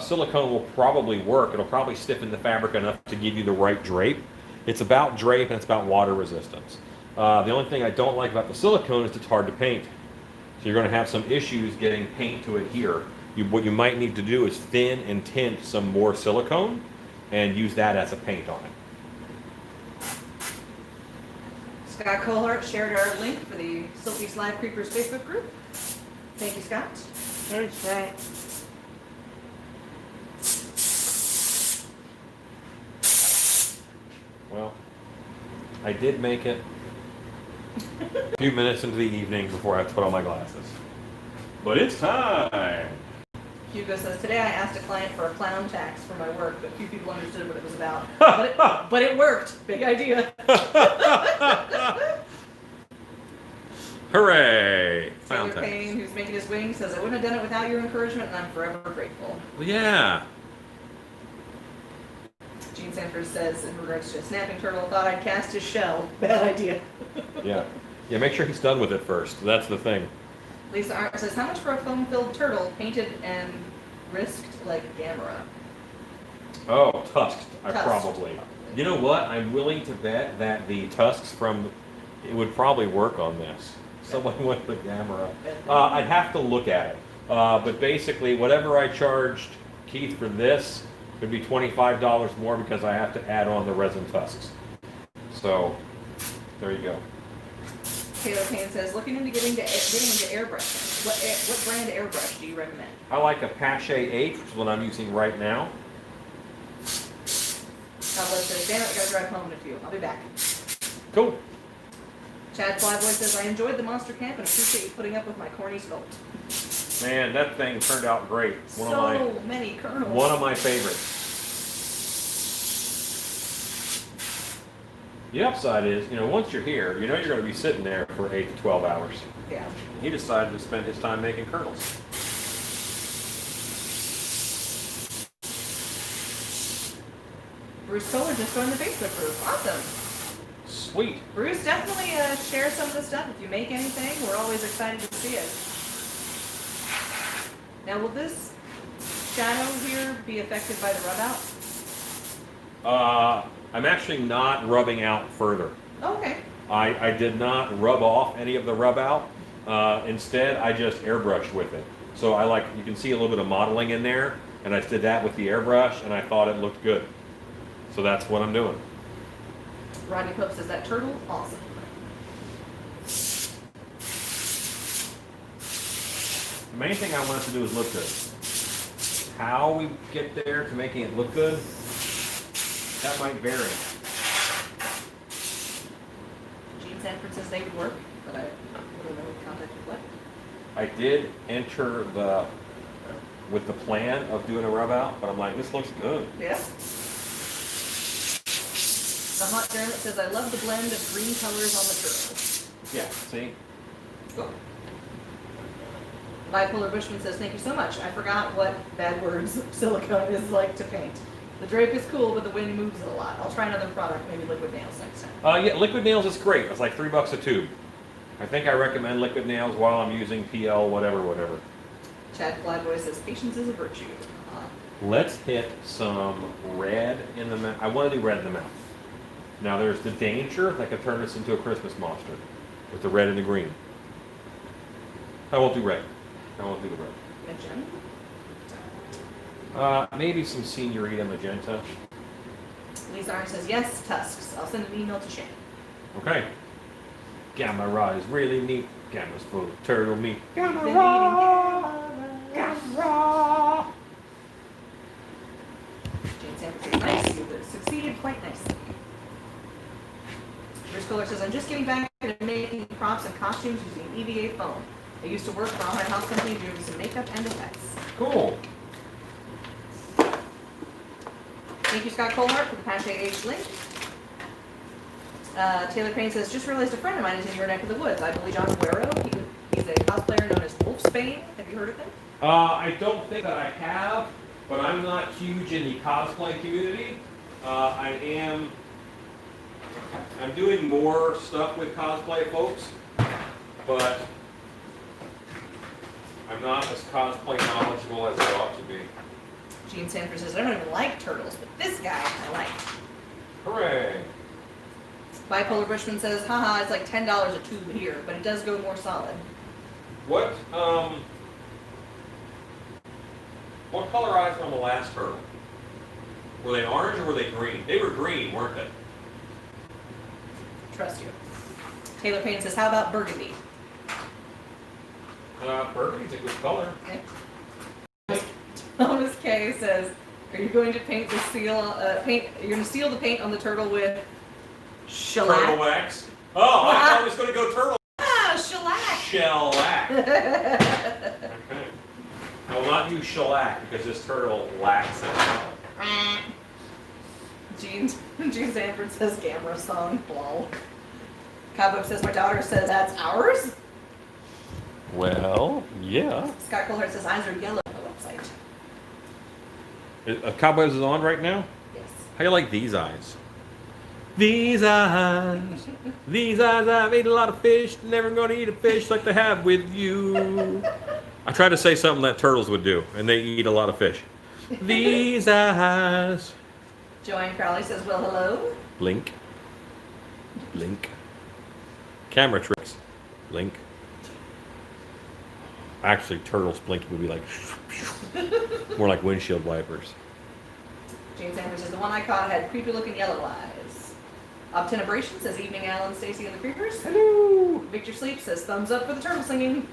silicone will probably work. It'll probably stiffen the fabric enough to give you the right drape. It's about drape and it's about water resistance. The only thing I don't like about the silicone is it's hard to paint. So you're going to have some issues getting paint to adhere. What you might need to do is thin and tint some more silicone and use that as a paint on it. Scott Colhart shared our link for the Silky Slide Creepers Facebook group. Thank you, Scott. Thanks, Scott. Well, I did make it a few minutes into the evening before I have to put on my glasses. But it's time! Hugo says, today I asked a client for a clown tax for my work, but few people understood what it was about. but it worked. Big idea. Hooray! Taylor Payne, who's making his wings, says, I wouldn't have done it without your encouragement, and I'm forever grateful. Well, yeah. Gene Sanford says, in regards to a snapping turtle, thought I'd cast his shell. Bad idea. Yeah. Yeah, make sure he's done with it first. That's the thing. Lisa Arndt says, how much for a foam-filled turtle painted and risked like Gamera? Oh, tusked. Tusked. Probably. You know what? I'm willing to bet that the tusks from it would probably work on this. Someone went with the camera. I'd have to look at it. But basically, whatever I charged Keith for this would be $25 more because I have to add on the resin tusks. So, there you go. Taylor Payne says, looking into getting into airbrushing. What brand airbrush do you recommend? I like a Pache 8, which is what I'm using right now. Pablo says, damn it, I gotta drive home in a few. I'll be back. Cool. Chad Flyboy says, I enjoyed the monster camp and appreciate you putting up with my corny sculpt. Man, that thing turned out great. Many kernels. One of my favorites. The upside is, once you're here, you're going to be sitting there for 8 to 12 hours. Yeah. He decided to spend his time making kernels. Bruce Kohler just joined the Facebook group. Awesome. Sweet. Bruce, definitely share some of the stuff. If you make anything, we're always excited to see it. Now, will this shadow here be affected by the rub out? I'm actually not rubbing out further. Oh, okay. I did not rub off any of the rub out. Instead, I just airbrushed with it. So you can see a little bit of modeling in there, and I did that with the airbrush, and I thought it looked good. So that's what I'm doing. Rodney Pope says that turtle, awesome. The main thing I want it to do is look good. How we get there to making it look good, that might vary. Gene Sanford says they would work, but I don't know what contact with what. I did enter with the plan of doing a rub out, but I'm like, this looks good. Yeah. The Hot Dermot says, I love the blend of green colors on the turtle. Yeah, see? Cool. Bipolar Bushman says, thank you so much. I forgot what bad words silicone is like to paint. The drape is cool, but the wind moves it a lot. I'll try another product, maybe liquid nails next time. Yeah, liquid nails is great. It's like $3 a tube. I think I recommend liquid nails while I'm using PL, whatever. Chad Flyboy says, patience is a virtue. Let's hit some red in the mouth. I want to do red in the mouth. Now there's the danger that could turn this into a Christmas monster with the red and the green. I won't do red. I won't do the red. Magenta? Maybe some Senorita magenta. Lisa Arn says, yes, tusks. I'll send an email to Shane. Okay. Gamma Raw is really neat. Gamma's full of turtle meat. Gamma Been Raw! Gamma Raw! Jane Sanford says, nice. You succeeded quite nicely. Bruce Kohler says, I'm just getting back to making props and costumes using EVA foam. I used to work for a haunted house company doing some makeup and effects. Cool. Thank you, Scott Colhart, for the Pache Age link. Taylor Crane says, just realized a friend of mine is in your neck of the woods. I believe John Guerrero. He's a cosplayer known as Wolfsbane. Have you heard of him? I don't think that I have, but I'm not huge in the cosplay community. I'm doing more stuff with cosplay folks, but I'm not as cosplay knowledgeable as I ought to be. Gene Sanford says, I don't even like turtles, but this guy I like. Hooray! Bipolar Bushman says, haha, it's like $10 a tube here, but it does go more solid. What color eyes were on the last turtle? Were they orange or were they green? They were green, weren't they? Trust you. Taylor Payne says, how about burgundy? Burgundy's a good color. Okay. Thomas K says, are you going to paint the seal, you're going to seal the paint on the turtle with shellac? Turtle wax. Oh, I thought I was going to go turtle. Ah, shellac. Shellac. Okay. I will not use shellac because this turtle lacks it. Gene Sanford says, Gamera song, lol. Cobweb says, my daughter says, that's ours? Well, yeah. Scott Colhart says, eyes are yellow on the website. Cobwebs is on right now? Yes. How you like these eyes? These eyes, I've ate a lot of fish, never gonna eat a fish like they have with you. I tried to say something that turtles would do, and they eat a lot of fish. These eyes. Joanne Crowley says, well, hello. Blink. Blink. Camera tricks. Blink. Actually, turtles blinking would be like, more like windshield wipers. James Sanders says, the one I caught had creepy looking yellow eyes. Obtenebration says, evening, Alan, Stacy, and the Creepers. Hello. Victor Sleep says, thumbs up for the turtle singing.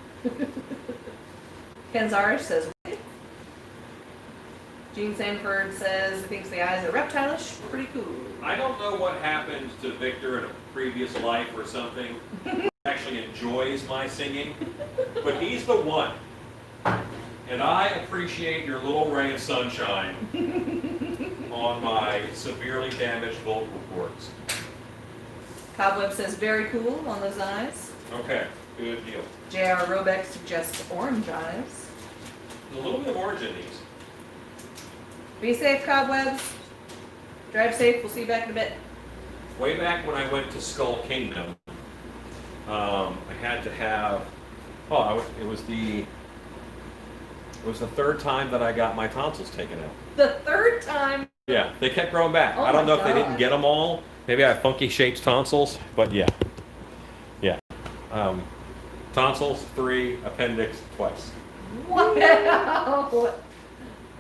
Ken Zarish says, what? Gene Sanford says, he thinks the eyes are reptilish. Pretty cool. I don't know what happened to Victor in a previous life or something. He actually enjoys my singing, but he's the one. And I appreciate your little ray of sunshine on my severely damaged vocal cords. Cobweb says very cool on those eyes. Okay, good deal. J.R. Robeck suggests orange eyes. There's a little bit of orange in these. Be safe, Cobwebs. Drive safe. We'll see you back in a bit. Way back when I went to Skull Kingdom, I had to have. It was the third time that I got my tonsils taken out. The third time. Yeah, they kept growing back. Oh I don't know my if they didn't God. get them all. Maybe I have funky shaped tonsils, but yeah. Yeah. Tonsils, 3, appendix, twice. Wow.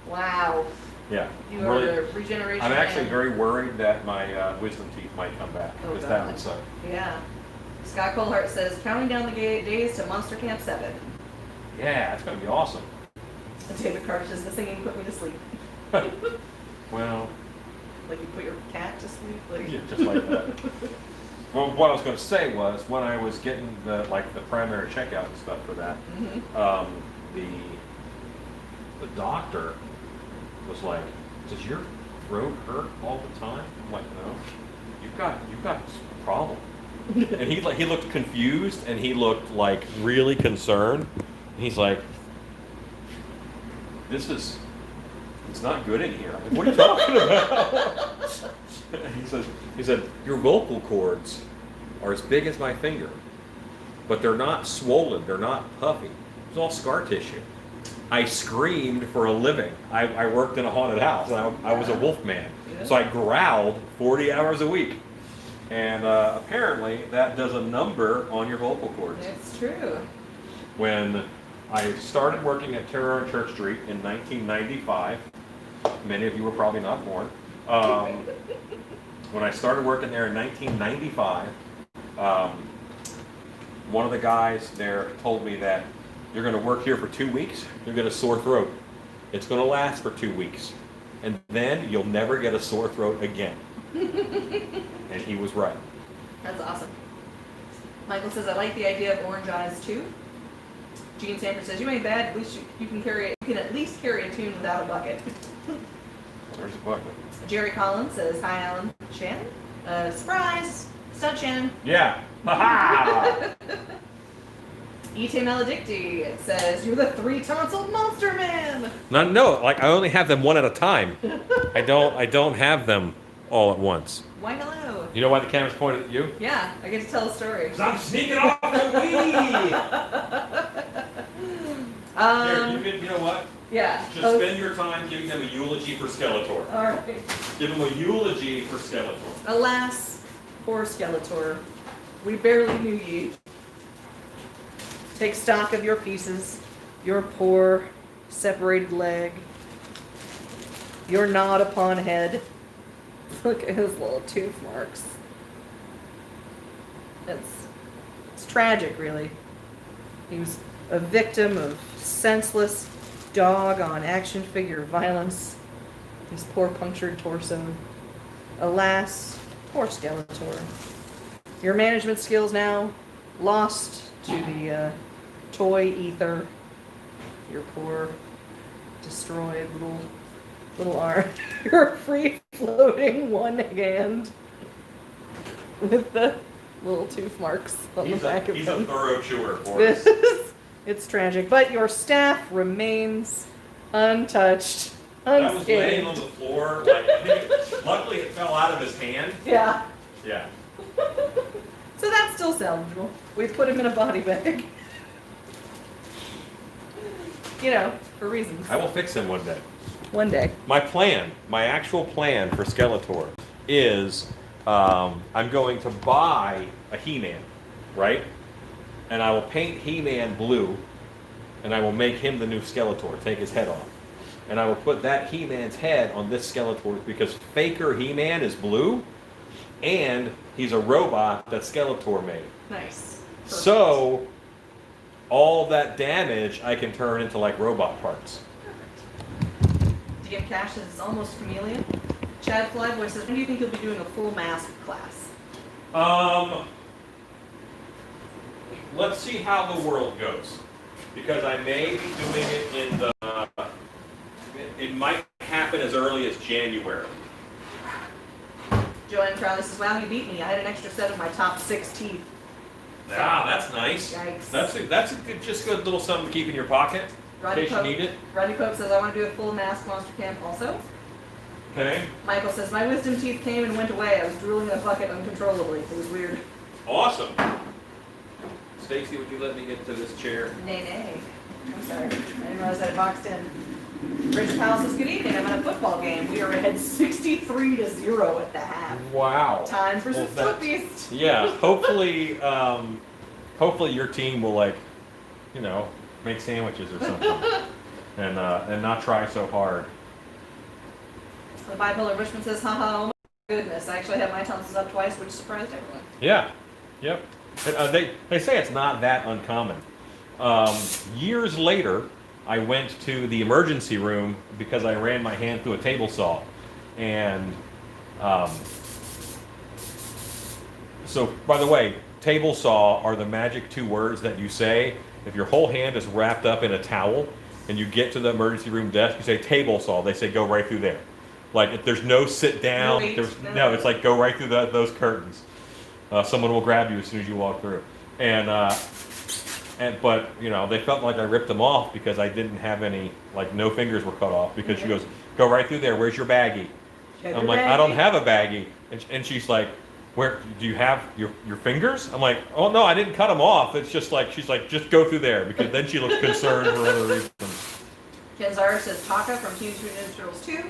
Wow. Yeah. You I'm are really- the regeneration. I'm actually man. very worried that my wisdom teeth might come back, Oh, because that God. would suck. Yeah. Scott Colhart says, counting down the days to Monster Camp 7. Yeah, it's going to be awesome. And David Carter says, the singing put me to sleep. Well, Like you put your cat to sleep? Like... yeah, just like that. Well, what I was going to say was, when I was getting the primary checkout and stuff for that, the doctor was like, "Does your throat hurt all the time?" I'm like, "No, you've got a problem." And he looked confused, and he looked like really concerned. And he's like, it's not good in here. I'm like, what are you talking about? he said, your vocal cords are as big as my finger, but they're not swollen, they're not puffy. It's all scar tissue. I screamed for a living. I worked in a haunted house, and I was a wolf man. Yeah. So I growled 40 hours a week. And apparently that does a number on your vocal cords. It's true. When I started working at Terror on Church Street in 1995, many of you were probably not born. When I started working there in 1995, one of the guys there told me that you're going to work here for 2 weeks, you're going to sore throat. It's going to last for 2 weeks. And then you'll never get a sore throat again. And he was right. That's awesome. Michael says, I like the idea of orange eyes too. Gene Sanford says, you ain't bad, at least you can at least carry a tune without a bucket. Where's the bucket? Jerry Collins says, hi Alan. Shannon? Surprise! Stunt Shannon. Yeah. Ha-ha! E.T. Maledicti says, you're the 3-tonsil monster man! No, like I only have them one at a time. I don't have them all at once. Why hello? You know why the camera's pointed at you? Yeah, I get to tell a story. 'Cause I'm sneaking off the Here, you know what? Yeah. Just spend your time giving them a eulogy for Skeletor. All right. Give them a eulogy for Skeletor. Alas, poor Skeletor, we barely knew ye. Take stock of your pieces, your poor separated leg, your gnawed upon head. Look at his little tooth marks. It's tragic, really. He was a victim of senseless dog on action figure violence. His poor punctured torso. Alas, poor Skeletor. Your management skills now lost to the toy ether. Your poor, destroyed little arm. Your free floating one hand with the little tooth marks on the back of He's them. a thorough chewer for us. It's tragic, but your staff remains untouched, That was laying on unscathed. the floor. Like, I think luckily it fell out of his hand. Yeah. Yeah. So that's still salvageable. We put him in a body bag. You know, for reasons. I will fix him one day. One day. My actual plan for Skeletor is I'm going to buy a He-Man, right? And I will paint He-Man blue, and I will make him the new Skeletor, take his head off. And I will put that He-Man's head on this Skeletor because Faker He-Man is blue, and he's a robot that Skeletor made. Nice. Perfect. So all that damage I can turn into like robot parts. DM Cash says it's almost chameleon. Chad Flyboy says, when do you think you'll be doing a full mask class? Let's see how the world goes, because I may be doing it in the. It might happen as early as January. Joanne Crowley says, wow, you beat me. I had an extra set of my top 6 teeth. Ah, that's nice. Yikes. That's a good, just good little something to keep in your pocket in case you need it. Rodney Pope says, I want to do a full mask monster camp also. Okay. Michael says, my wisdom teeth came and went away. I was drooling in a bucket uncontrollably. It was weird. Awesome. Stacy, would you let me get to this chair? Nay. I'm sorry. I didn't realize that it boxed in. Rich Powell says, good evening. I'm at a football game. We are ahead 63-0 at the half. Wow. Time for some foot beast. Yeah. Hopefully, hopefully your team will make sandwiches or something, and not try so hard. The bipolar Richmond says, haha, oh my goodness. I actually had my tonsils up twice, which surprised everyone. Yeah. Yep. They say it's not that uncommon. Years later, I went to the emergency room because I ran my hand through a table saw. And so, by the way, table saw are the magic 2 words that you say if your whole hand is wrapped up in a towel and you get to the emergency room desk, you say table saw. They say go right through there. Like if there's no sit down, no, it's like go right through those curtains. Someone will grab you as soon as you walk through. But they felt like I ripped them off because I didn't have any, like no fingers were cut off because she goes, go right through there. Where's your baggie? I'm like, I don't have a baggie. And she's like, where do you have your fingers? I'm like, oh no, I didn't cut them off. It's just like, she's like, just go through there because then she looks concerned for other reasons. Kenzara says Taka from Teenage Mutant Ninja Turtles 2.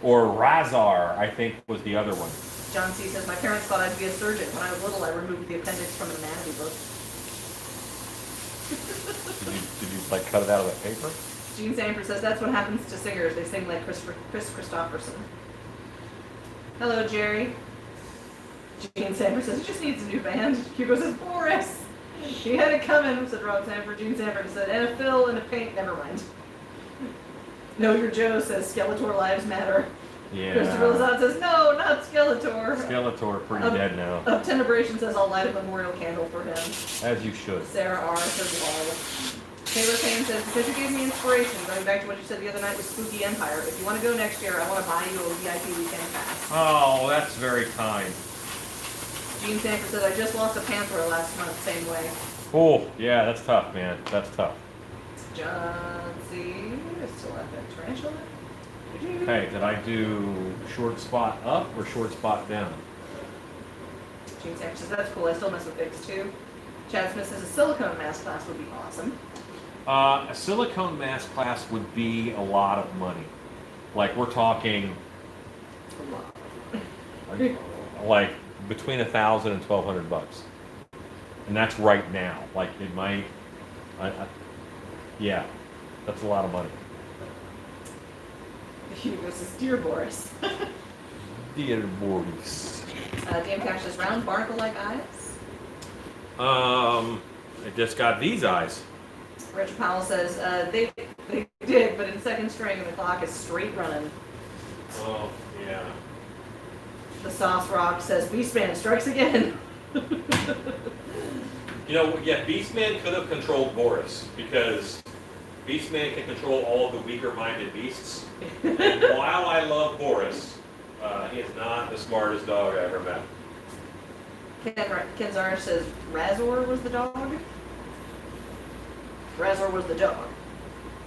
Or Razar, I think was the other one. John C. says, my parents thought I'd be a surgeon. When I was little, I removed the appendix from an anatomy book. Did you like cut it out of the paper? Gene Samper says, that's what happens to singers. They sing like Chris Christopherson. Hello, Jerry. Gene Samper says, he just needs a new band. Hugo says, Boris. He had it coming, said Rob Samper. Gene Samper said, and a fill and a paint. Never mind. Know Your Joe says, Skeletor lives matter. Yeah. Christopher Lazat says, no, not Skeletor. Skeletor, pretty dead now. Tenebration says, I'll light a memorial candle for him. As you should. Sarah R. says, love. Taylor Payne says, because you gave me inspiration, going back to what you said the other night with Spooky Empire, if you want to go next year, I want to buy you a VIP weekend pass. Oh, that's very kind. Gene Sanford says, I just lost a panther last month, same way. Oh, yeah, that's tough, man. That's tough. John C. Still at that tarantula. Hey, did I do short spot up or short spot down? Gene Sanford says, that's cool. I still mess with Vicks too. Chad Smith says, a silicone mask class would be awesome. A silicone mask class would be a lot of money. Like, we're talking like between $1,000 and $1,200. And that's right now. Like, it might, yeah, that's a lot of money. Hugo says, dear Boris. Dear Boris. Dan Cash says, round barnacle-like eyes. I just got these eyes. Rich Powell says, they did, but in second string and the clock is straight running. Oh, yeah. The Sauce Rock says, Beastman strikes again. You know, yeah, Beastman could have controlled Boris, because Beastman can control all of the weaker-minded beasts. And while I love Boris, he is not the smartest dog I ever met. Ken Zara says, Razor was the dog? Razor was the dog.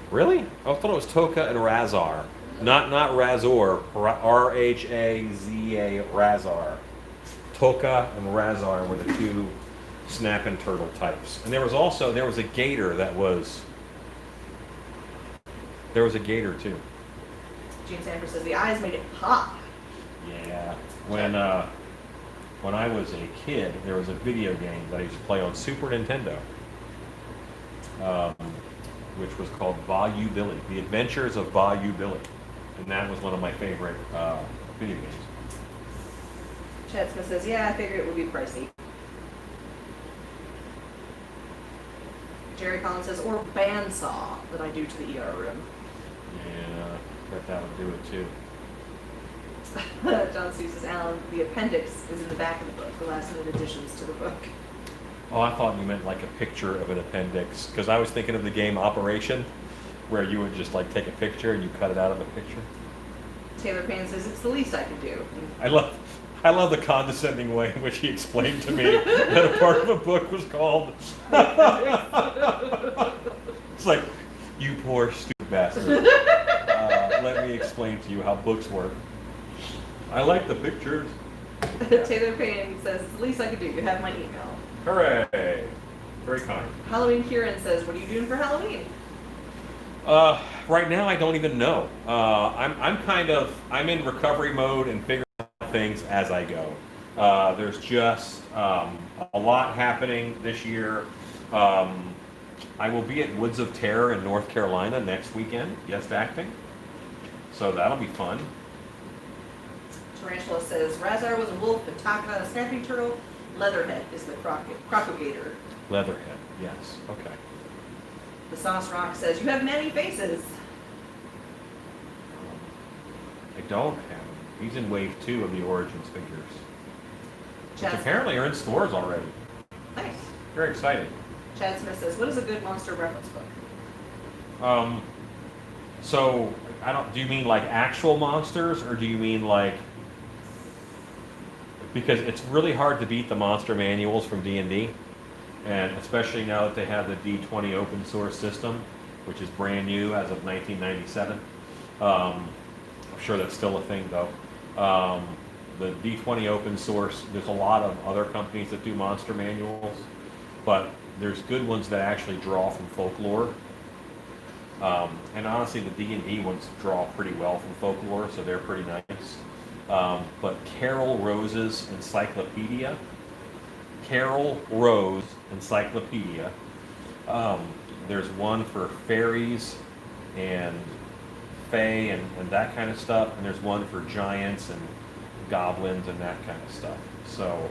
Really? I thought it was Toka and Razar. Not Razor, R-H-A-Z-A, Razar. Toka and Razar were the two snapping turtle types. And there was a gator that was, there was a gator too. Gene Sanford says, the eyes made it pop. Yeah. When I was a kid, there was a video game that I used to play on Super Nintendo, which was called Bayou Billy, The Adventures of Bayou Billy. And that was one of my favorite video games. Chad Smith says, yeah, I figured it would be pricey. Jerry Collins says, or bandsaw that I do to the ER room. Yeah, I bet that would do it too. John C. says, Alan, the appendix is in the back of the book, the last minute additions to the book. Oh, I thought you meant like a picture of an appendix, because I was thinking of the game Operation, where you would just like take a picture and you cut it out of a picture. Taylor Payne says, it's the least I could do. I love I love the condescending way in which he explained to me that a part of a book was called. It's like, you poor stupid bastard. Let me explain to you how books work. I like the pictures. Taylor Payne says, it's the least I could do. You have my email. Hooray. Very kind. Halloween Kieran says, what are you doing for Halloween? Right now, I don't even know. I'm in recovery mode and figuring out things as I go. There's just a lot happening this year. I will be at Woods of Terror in North Carolina next weekend, guest acting. So that'll be fun. Tarantula says, Razar was a wolf and Taka a snapping turtle. Leatherhead is the crocodile. Leatherhead, yes. Okay. The Sauce Rock says, you have many faces. I don't have him. He's in wave 2 of the Origins figures. Which Chad, apparently are in stores already. nice. Very exciting. Chad Smith says, what is a good monster reference book? So do you mean like actual monsters, or do you mean like, because it's really hard to beat the monster manuals from D&D, and especially now that they have the D20 open source system, which is brand new as of 1997. I'm sure that's still a thing though. The D20 open source, there's a lot of other companies that do monster manuals, but there's good ones that actually draw from folklore. And honestly, the D&D ones draw pretty well from folklore, so they're pretty nice. But Carol Rose's Encyclopedia, Carol Rose Encyclopedia, there's one for fairies and fae and that kind of stuff, and there's one for giants and goblins and that kind of stuff. So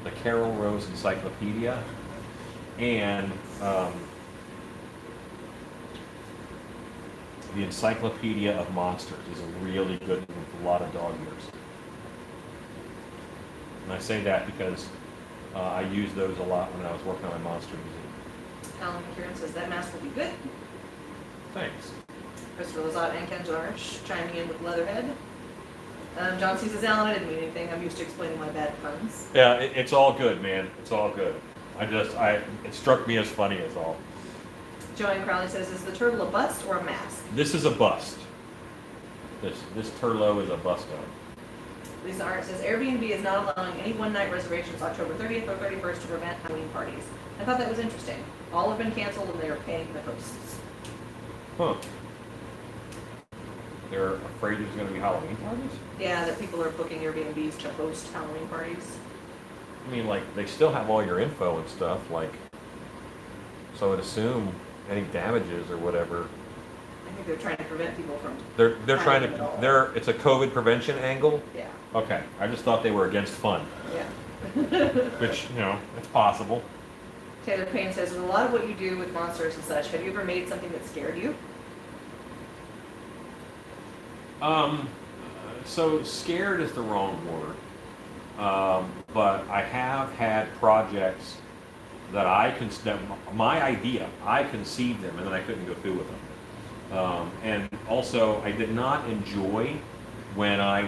the Carol Rose Encyclopedia and the Encyclopedia of Monsters is a really good one with a lot of dog ears. And I say that because I used those a lot when I was working on my Monster Museum. Alan Kieran says, that mask will be good. Thanks. Christopher Lazat and Ken Jarch chiming in with Leatherhead. John C says, Alan, I didn't mean anything. I'm used to explaining my bad puns. Yeah, it's all good, man. It's all good. It struck me as funny as all. Joanne Crowley says, is the turtle a bust or a mask? This is a bust. This Turlo is a busto. Lisa Art says, Airbnb is not allowing any one-night reservations October 30th or 31st to prevent Halloween parties. I thought that was interesting. All have been canceled and they are paying the hosts. Huh. They're afraid there's going to be Halloween parties? Yeah, that people are booking Airbnbs to host Halloween parties. I mean, like, they still have all your info and stuff, like, so I'd assume any damages or whatever. I think they're trying to prevent people from... They're trying to, it's a COVID prevention angle? Yeah. Okay, I just thought they were against fun. Yeah. Which, it's possible. Taylor Payne says, with a lot of what you do with monsters and such, have you ever made something that scared you? So scared is the wrong word. But I have had projects that my idea, I conceived them and then I couldn't go through with them. And also I did not enjoy when I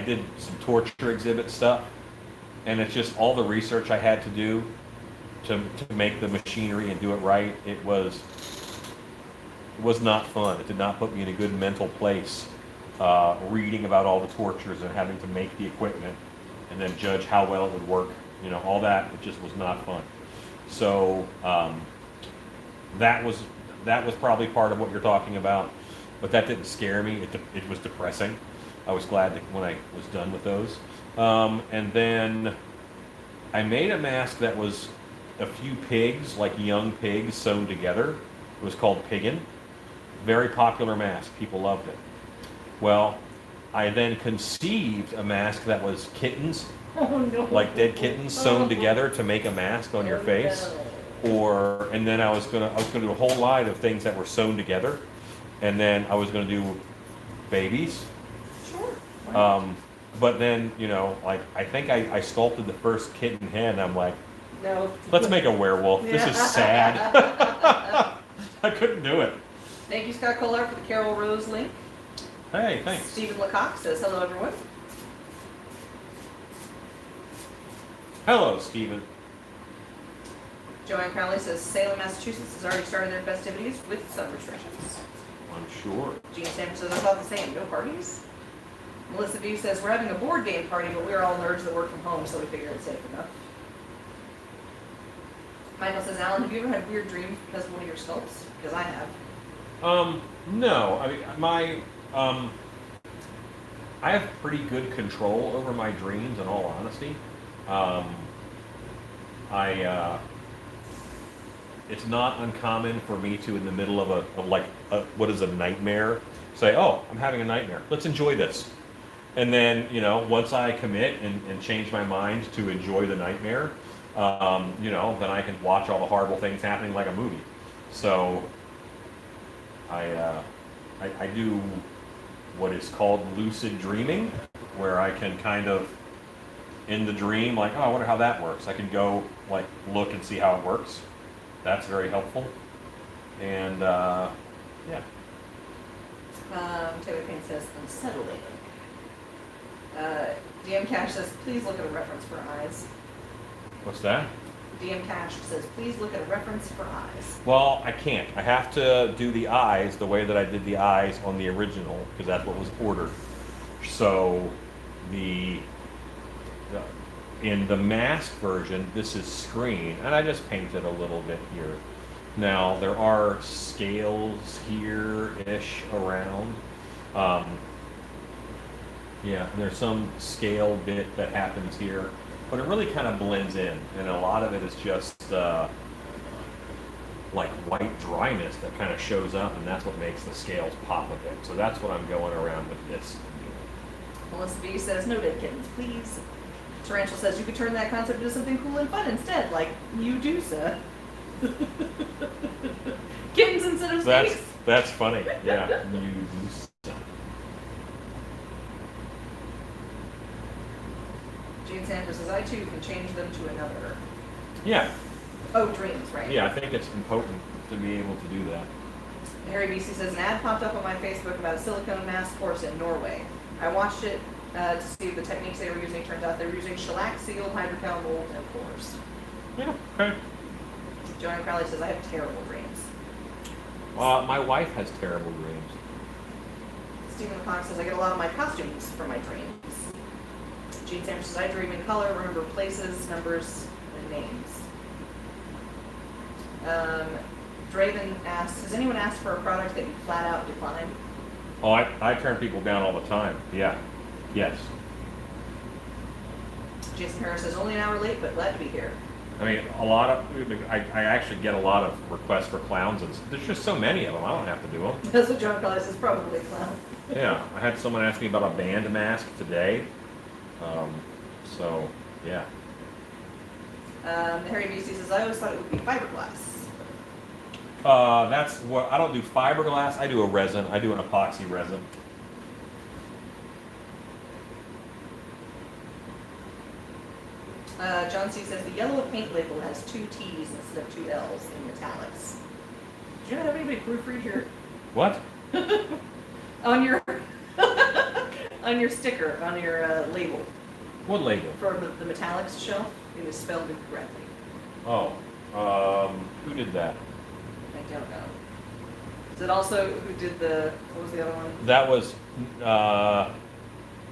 did some torture exhibit stuff, and it's just all the research I had to do to make the machinery and do it right. It was not fun. It did not put me in a good mental place, reading about all the tortures and having to make the equipment and then judge how well it would work. All that, it just was not fun. So that was probably part of what you're talking about, but that didn't scare me. It was depressing. I was glad when I was done with those. And then I made a mask that was a few pigs, like young pigs sewn together. It was called Piggin. Very popular mask. People loved it. Well, I then conceived a mask that was kittens, like dead kittens sewn together to make a mask on your face. And then I was gonna do a whole line of things that were sewn together, and then I was gonna do babies. Sure. But then, I think I sculpted the first kitten head, and I'm like, No. let's make a werewolf. This is sad. I couldn't do it. Thank you, Scott Collard, for the Carol Rose link. Hey, thanks. Stephen Lecoq says, hello, everyone. Hello, Stephen. Joanne Crowley says Salem, Massachusetts has already started their festivities with some restrictions. I'm sure. Gene Sanders says I thought the same. No parties. Melissa V says we're having a board game party, but we're all nerds that work from home, so we figure it's safe enough. Michael says, Alan, have you ever had weird dreams because of one of your sculpts? Because I have. No. I mean, I have pretty good control over my dreams, in all honesty. It's not uncommon for me to, in the middle of what is a nightmare, say, oh, I'm having a nightmare. Let's enjoy this. And then, once I commit and change my mind to enjoy the nightmare, then I can watch all the horrible things happening like a movie. So I do what is called lucid dreaming, where I can kind of, in the dream, like, oh, I wonder how that works. I can go, look and see how it works. That's very helpful. And, yeah. Taylor Payne says, unsettling. DM Cash says, please look at a reference for eyes. What's that? DM Cash says, please look at a reference for eyes. Well, I can't. I have to do the eyes the way that I did the eyes on the original, because that's what was ordered. So, in the mask version, this is screen, and I just painted a little bit here. Now, there are scales here-ish around. Yeah, and there's some scale bit that happens here, but it really kind of blends in, and a lot of it is just like white dryness that kind of shows up, and that's what makes the scales pop a bit. So that's what I'm going around with this. Melissa B says, no dead kittens, please. Tarantula says, you could turn that concept into something cool and fun instead, like you do, sir. Kittens instead of snakes. That's funny, yeah. You do. Gene Sanders says, I too can change them to another. Yeah. Oh, dreams, right? Yeah, I think it's important to be able to do that. Harry BC says, an ad popped up on my Facebook about a silicone mask course in Norway. I watched it to see the techniques they were using. Turns out they were using shellac, seal, hydrocal mold, and pores. Yeah, okay. Joanne Crowley says, I have terrible dreams. My wife has terrible dreams. Stephen McConnell says, I get a lot of my costumes from my dreams. Gene Sanders says, I dream in color, remember places, numbers, and names. Draven asks, has anyone asked for a product that you flat out decline? Oh, I turn people down all the time. Yeah. Yes. Jason Harris says, only an hour late, but glad to be here. I mean, I actually get a lot of requests for clowns, and there's just so many of them, I don't have to do them. That's what John Collins says, probably clown. Yeah, I had someone ask me about a band mask today. So, yeah. Harry BC says, I always thought it would be fiberglass. That's what, I don't do fiberglass, I do a resin. I do an epoxy resin. John C. says, the yellow paint label has 2 T's instead of 2 L's in metallics. Do you not have anybody proofread your... What? on your... on your sticker, on your label. What label? For the metallics shelf, it was spelled incorrectly. Oh, who did that? I don't know. Is it also who did the, what was the other one? That was,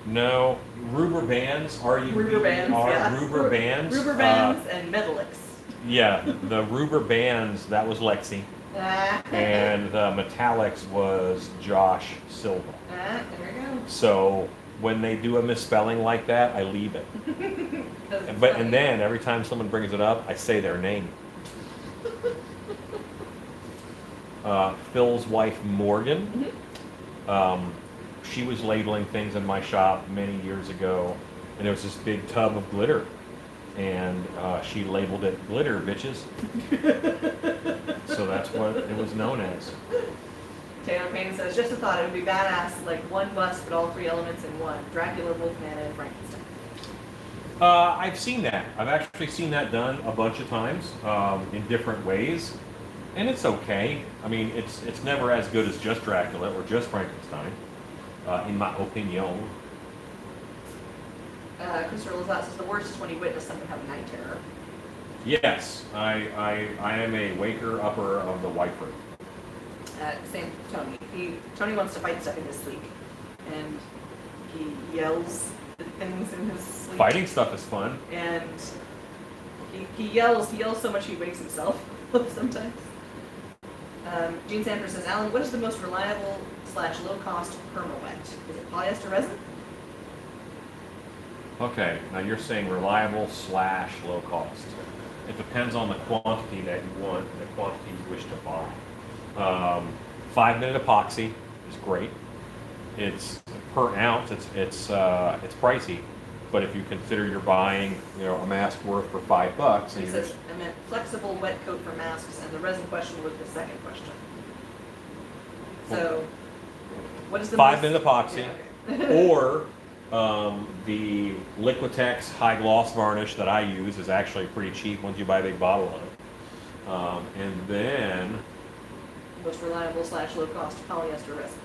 no, Ruber Bands, Ruber Bands, yeah. Ruber Bands. Ruber Bands and Metallics. Yeah, the Ruber Bands, that was Lexi. And the Metallics was Josh Silva. There we go. So when they do a misspelling like that, I leave it. And then every time someone brings it up, I say their name. Phil's wife Morgan, she was labeling things in my shop many years ago, and there was this big tub of glitter, and she labeled it glitter, bitches. So that's what it was known as. Taylor Payne says, just a thought, it would be badass, like one bust, but all 3 elements in one. Dracula, Wolfman, and Frankenstein. I've seen that. I've actually seen that done a bunch of times in different ways, and it's okay. I mean, it's never as good as just Dracula or just Frankenstein, in my opinion. Christopher Lazat says the worst is when you witness something have night terror. Yes, I am a waker upper of the wiper. Same Tony. Tony wants to fight stuff in his sleep, and he yells at things in his sleep. Fighting stuff is fun. And he yells so much he wakes himself sometimes. Gene Sanders says, Alan, what is the most reliable / low-cost perma-wet? Is it polyester resin? Okay, now you're saying reliable / low cost. It depends on the quantity that you want and the quantity you wish to buy. 5-minute epoxy is great. It's per ounce. It's pricey, but if you consider you're buying, a mask worth for $5, He says, I meant flexible wet coat for masks, and the resin question was the second question. So, what is the 5-minute epoxy, Yeah, okay. or the Liquitex high gloss varnish that I use is actually pretty cheap once you buy a big bottle of it. And then Most reliable / low cost polyester resin.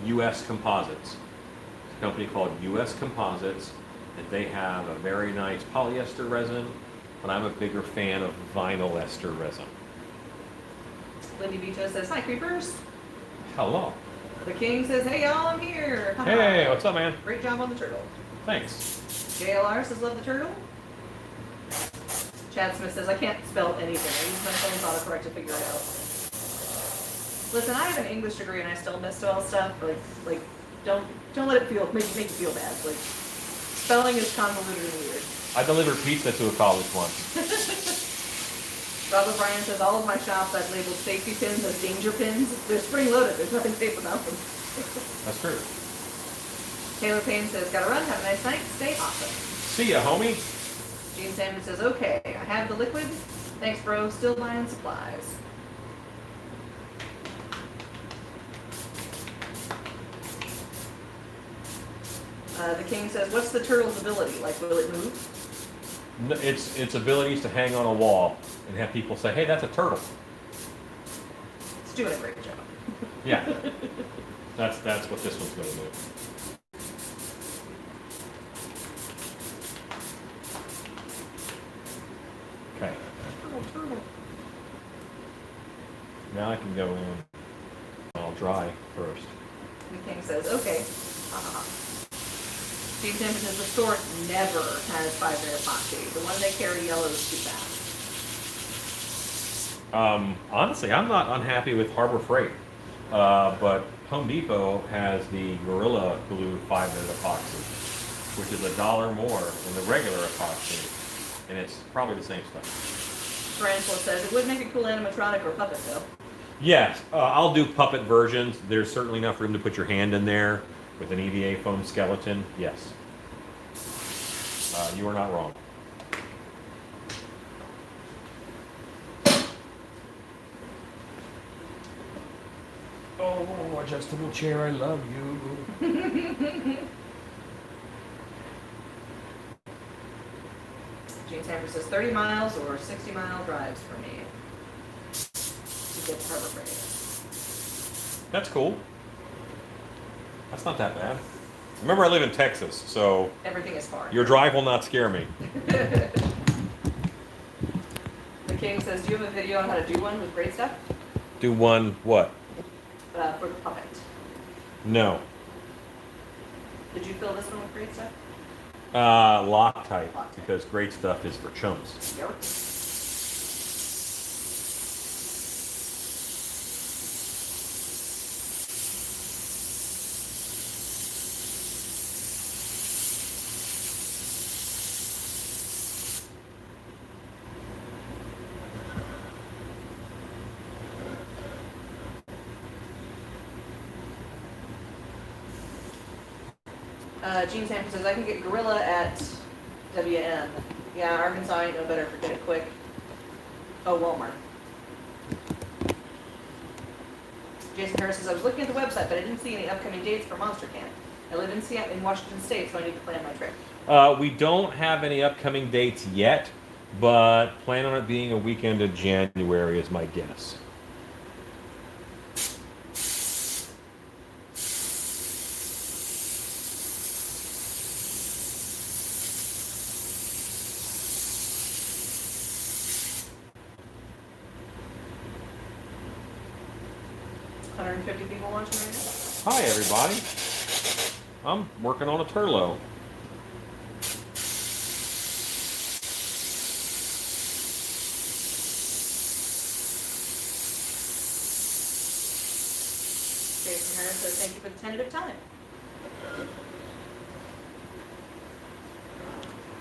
U.S. Composites. It's a company called U.S. Composites, and they have a very nice polyester resin, but I'm a bigger fan of vinyl ester resin. Lindy Vito says, hi creepers. Hello. The King says, hey y'all, I'm here. Hey, what's up, man? Great job on the turtle. Thanks. JLR says, love the turtle. Chad Smith says, I can't spell anything. I use my phone's autocorrect to figure it out. Listen, I have an English degree and I still misspell stuff. Like, don't let it make you feel bad. Like, spelling is convoluted and weird. I delivered pizza to a college once. Rob O'Brien says, all of my shops I've labeled safety pins as danger pins. They're spring loaded. There's nothing safe about them. That's true. Taylor Payne says, gotta run. Have a nice night. Stay awesome. See ya, homie. Gene Sanders says, okay, I have the liquid. Thanks, bro. Still buying supplies. The King says, what's the turtle's ability? Like, will it move? Its abilities to hang on a wall and have people say, hey, that's a turtle. It's doing a great job. Yeah. That's what this one's going to do. Okay. Turtle. Now I can go in. I'll dry first. The King says, okay. Steve Timpson says the store never has 5-minute epoxy. The one they carry yellow is too fast. Honestly, I'm not unhappy with Harbor Freight, but Home Depot has the Gorilla Glue 5-minute epoxy, which is $1 more than the regular epoxy, and it's probably the same stuff. Tarantula says it would make a cool animatronic or puppet though. Yes, I'll do puppet versions. There's certainly enough room to put your hand in there with an EVA foam skeleton. Yes, you are not wrong. Oh, adjustable chair, I love you. Gene Sanders says 30 miles or 60-mile drives for me to get to Harbor Freight. That's cool. That's not that bad. Remember, I live in Texas, so Everything is far. your drive will not scare me. The King says, do you have a video on how to do one with great stuff? Do one what? For the puppet. No. Did you fill this one with great stuff? Loctite, because great stuff is for chumps. Yep. Gene Sanford says, I can get Gorilla at WM. Yeah, Arkansas ain't no better for get it quick. Oh, Walmart. Jason Harris says, I was looking at the website, but I didn't see any upcoming dates for Monster Camp. I live in Washington State, so I need to plan my trip. We don't have any upcoming dates yet, but plan on it being a weekend of January is my guess. 150 people watching right now. Hi, everybody. I'm working on a Turlo. Jason Harris says, thank you for the tentative time.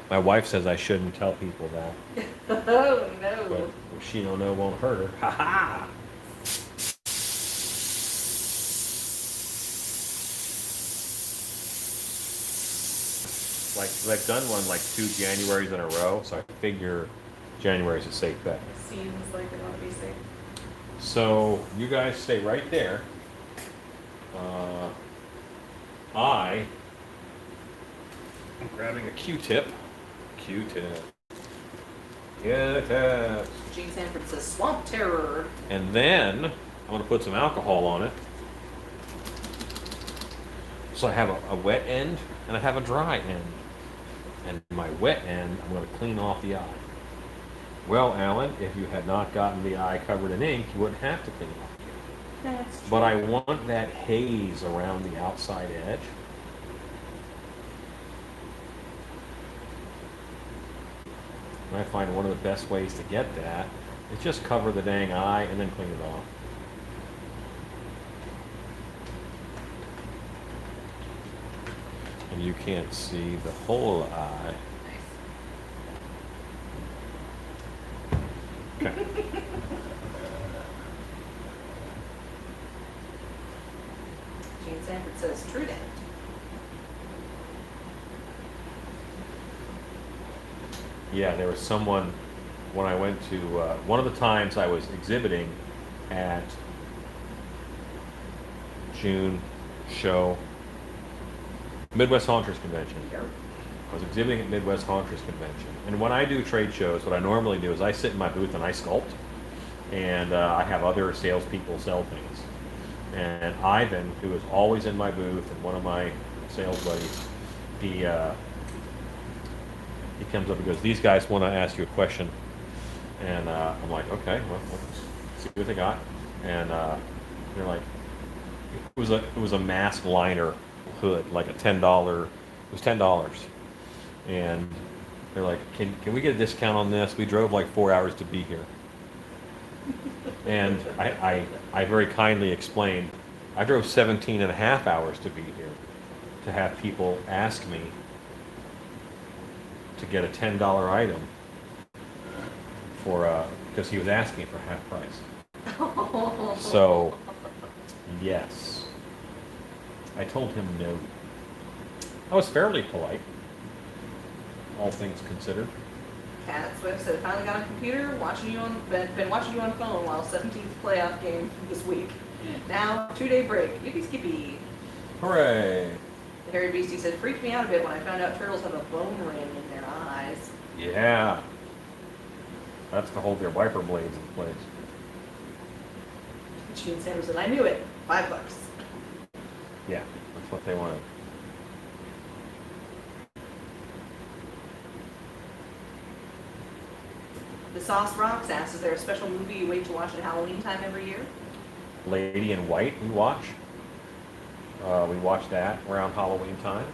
My wife says I shouldn't tell people that. Oh, no. But if she don't know, it won't hurt her. Ha ha! Like, 'cause I've done one like 2 Januaries in a row, so I figure January's a safe bet. Seems like they want to be safe. So you guys stay right there. I'm grabbing a Q-tip. Q-tip. Q-tip. Gene Sanford says, swamp terror. And then I'm going to put some alcohol on it. So I have a wet end and I have a dry end. And my wet end, I'm going to clean off the eye. Well, Alan, if you had not gotten the eye covered in ink, you wouldn't have to clean off the eye. That's true. But I want that haze around the outside edge. And I find one of the best ways to get that is just cover the dang eye and then clean it off. And you can't see the whole eye. Okay. Gene Sanford says, true that. Yeah, there was someone, when I went to, one of the times I was exhibiting at June show, Midwest Haunters Convention. I was exhibiting at Midwest Haunters Convention. And when I do trade shows, what I normally do is I sit in my booth and I sculpt. And I have other salespeople sell things. And Ivan, who is always in my booth, and one of my sales buddies, he comes up and goes, these guys want to ask you a question. And I'm like, okay, well, let's see what they got. And they're like, it was a mask liner hood, like a $10, it was $10. And they're like, can we get a discount on this? We drove like 4 hours to be here. And I very kindly explained, I drove 17 and a half hours to be here, to have people ask me to get a $10 item for, because he was asking for half price. So, yes. I told him no. I was fairly polite, all things considered. Cat Swift said, finally got a computer, been watching you on phone while 17th playoff game this week. Now, 2-day break. Yippee skippy. Hooray! The Hairy Beastie said, freaked me out a bit when I found out turtles have a bone ring in their eyes. Yeah. That's to hold their wiper blades in place. Gene Sanders said, I knew it. $5. Yeah, that's what they wanted. The Sauce Rocks asks, is there a special movie you wait to watch at Halloween time every year? Lady in White, we watch. We watch that around Halloween time.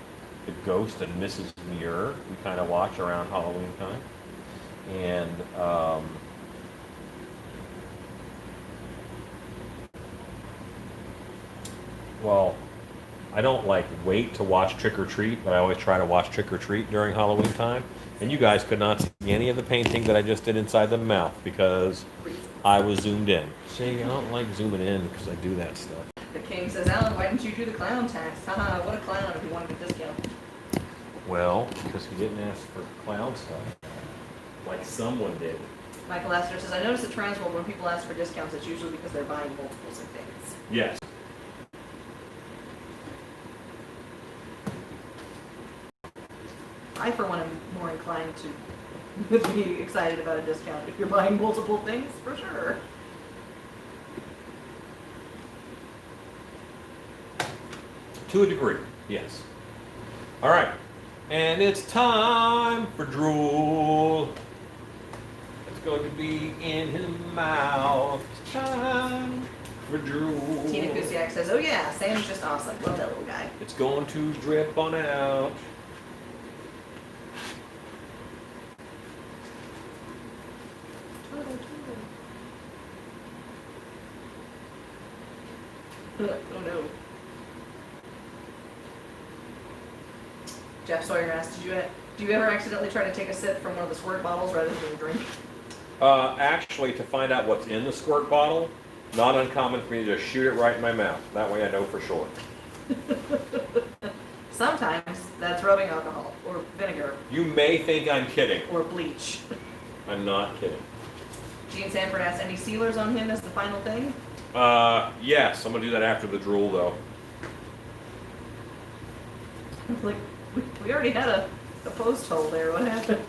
The Ghost and Mrs. Muir, we kind of watch around Halloween time. And well, I don't like wait to watch Trick or Treat, but I always try to watch Trick or Treat during Halloween time. And you guys could not see any of the painting that I just did inside the mouth because I was zoomed in. See, I don't like zooming in because I do that stuff. The King says, Alan, why didn't you do the clown tax? Haha, what a clown if you wanted a discount. Well, because he didn't ask for clown stuff, like someone did. Michael Astor says, I noticed at Transworld when people ask for discounts, it's usually because they're buying multiples of things. Yes. I, for one, am more inclined to be excited about a discount if you're buying multiple things, for sure. To a degree, yes. All right. And it's time for drool. It's going to be in his mouth. It's time for drool. Tina Kusiak says, oh yeah, Sam's just awesome. Love that little guy. It's going to drip on out. Oh no. Jeff Sawyer asked, do you ever accidentally try to take a sip from one of the squirt bottles rather than a drink? Actually, to find out what's in the squirt bottle, not uncommon for me to just shoot it right in my mouth. That way I know for sure. Sometimes that's rubbing alcohol or vinegar You may think I'm kidding. or bleach. I'm not kidding. Gene Sanford asked, any sealers on him as the final thing? Yes, I'm gonna do that after the drool though. Like, we already had a post hole there. What happened?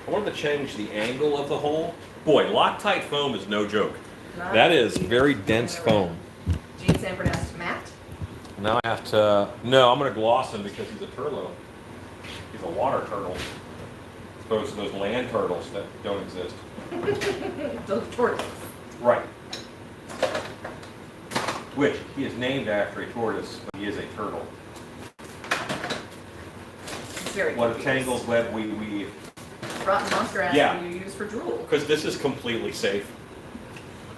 I wanted to change the angle of the hole. Boy, Loctite foam is no joke. Not That is easy. very dense foam. Gene Sanford asked, Matt? Now I have to, no, I'm gonna gloss him because he's a turtle. He's a water turtle. As opposed to those land turtles that don't exist. Those tortoises. Right. Which, he is named after a tortoise, but he is a turtle. It's very What a confused. tangled web we weave. Rotten Monster asked, Yeah. what do you use for drool? Because this is completely safe.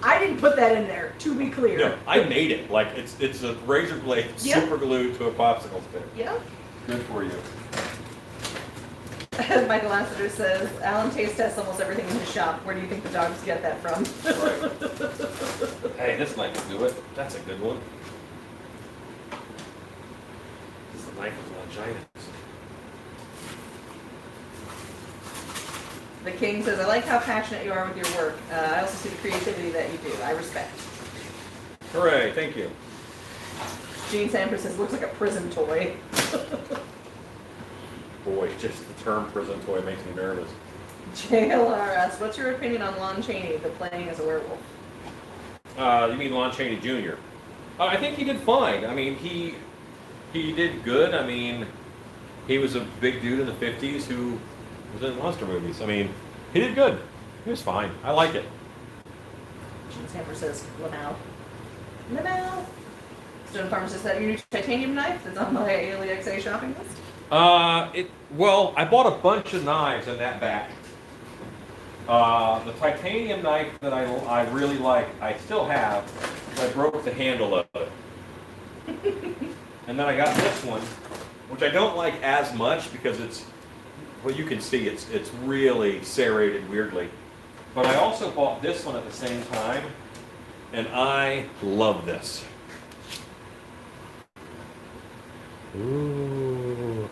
I didn't put that in there, to be clear. No, I made it. Like, it's a razor blade Yeah. super glued to a popsicle stick. Yeah. Good for you. Michael Lassiter says, Alan taste tests almost everything in his shop. Where do you think the dogs get that from? Right. Hey, this knife will do it. That's a good one. This is a knife with longinus. The King says, I like how passionate you are with your work. I also see the creativity that you do. I respect. Hooray, thank you. Gene Sanford says, looks like a prison toy. Boy, just the term prison toy makes me nervous. JLR asks, what's your opinion on Lon Chaney, the playing as a werewolf? You mean Lon Chaney Jr.? I think he did fine. I mean, he did good. I mean, he was a big dude in the 50s who was in monster movies. I mean, he did good. He was fine. I like it. Gene Sanford says, Lamau. Lamau. Stone Farmer says, that your new titanium knife that's on my AliExa shopping list? Well, I bought a bunch of knives in that batch. The titanium knife that I really like, I still have, but I broke the handle of it. And then I got this one, which I don't like as much because it's, well, you can see it's really serrated weirdly. But I also bought this one at the same time, and I love this. Ooh,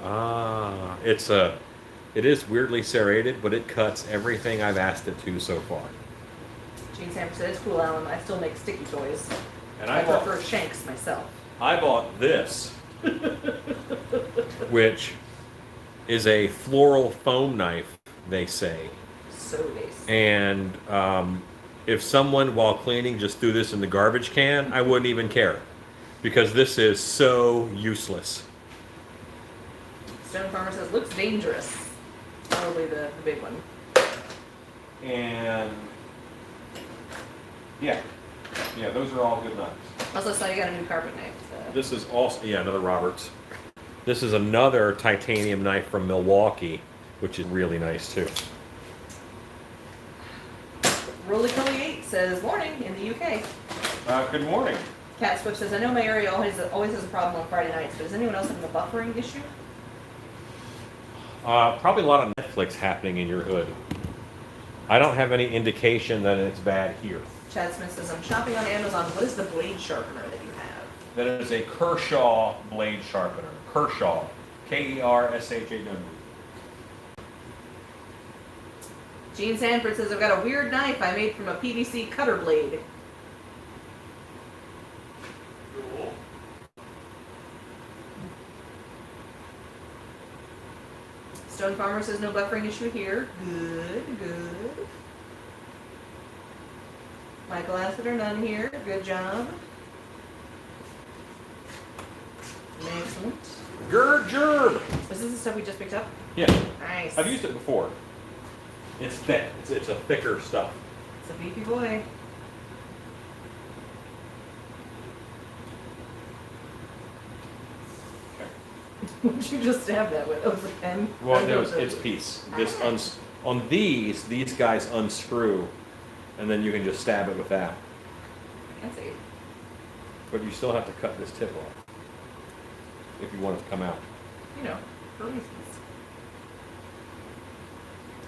it is weirdly serrated, but it cuts everything I've asked it to so far. Gene Sanford says, it's cool, Alan. I still make sticky toys. And I I prefer shanks myself. bought this, which is a floral foam knife, they say. So nice. And if someone, while cleaning, just threw this in the garbage can, I wouldn't even care. Because this is so useless. Stone Farmer says, looks dangerous. Probably the big one. And yeah, those are all good knives. Also saw you got a new carpet knife. So. This is also, another Roberts. This is another titanium knife from Milwaukee, which is really nice too. Roly Colly 8 says, morning in the UK. Good morning. Cat Swift says, I know my area always has a problem on Friday nights, but is anyone else having a buffering issue? Probably a lot of Netflix happening in your hood. I don't have any indication that it's bad here. Chad Smith says, I'm shopping on Amazon. What is the blade sharpener that you have? That is a Kershaw blade sharpener. Kershaw. Kershaw. Gene Sanford says, I've got a weird knife I made from a PVC cutter blade. Stone Farmer says, no buffering issue here. Good, good. Michael Lassiter, none here. Good job. Excellent. Gerb. Is this the stuff we just picked up? Yeah. Nice. I've used it before. It's thick. It's a thicker stuff. It's a beefy boy. What'd you just stab that with? Oh, it's a pen? Well, no, it's piece. This on these guys unscrew, and then you can just stab it with that. I can't see. But you still have to cut this tip off if you want it to come out. You know, for reasons.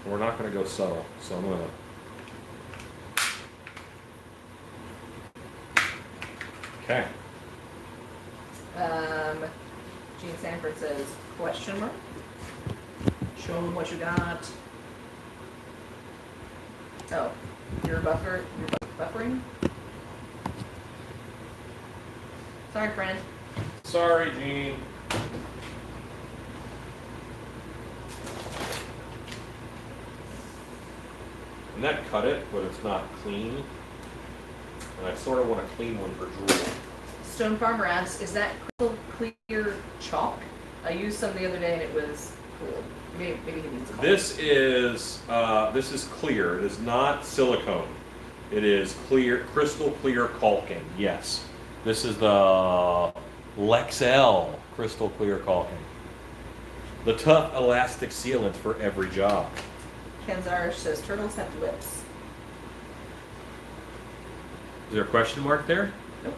We're not going to go subtle, so I'm going to... Okay. Gene Sanford says, question mark? Show them what you got. Oh, you're buffering? Sorry, friend. Sorry, Gene. And that cut it, but it's not clean. And I sort of want a clean one for drool. Stone Farmer asks, is that crystal clear chalk? I used some the other day and it was cool. Maybe he needs chalk. This is clear. It is not silicone. It is clear, crystal clear caulking. Yes. This is the Lexel crystal clear caulking. The tough elastic sealant for every job. Kenzar says turtles have lips. Is there a question mark there? Nope.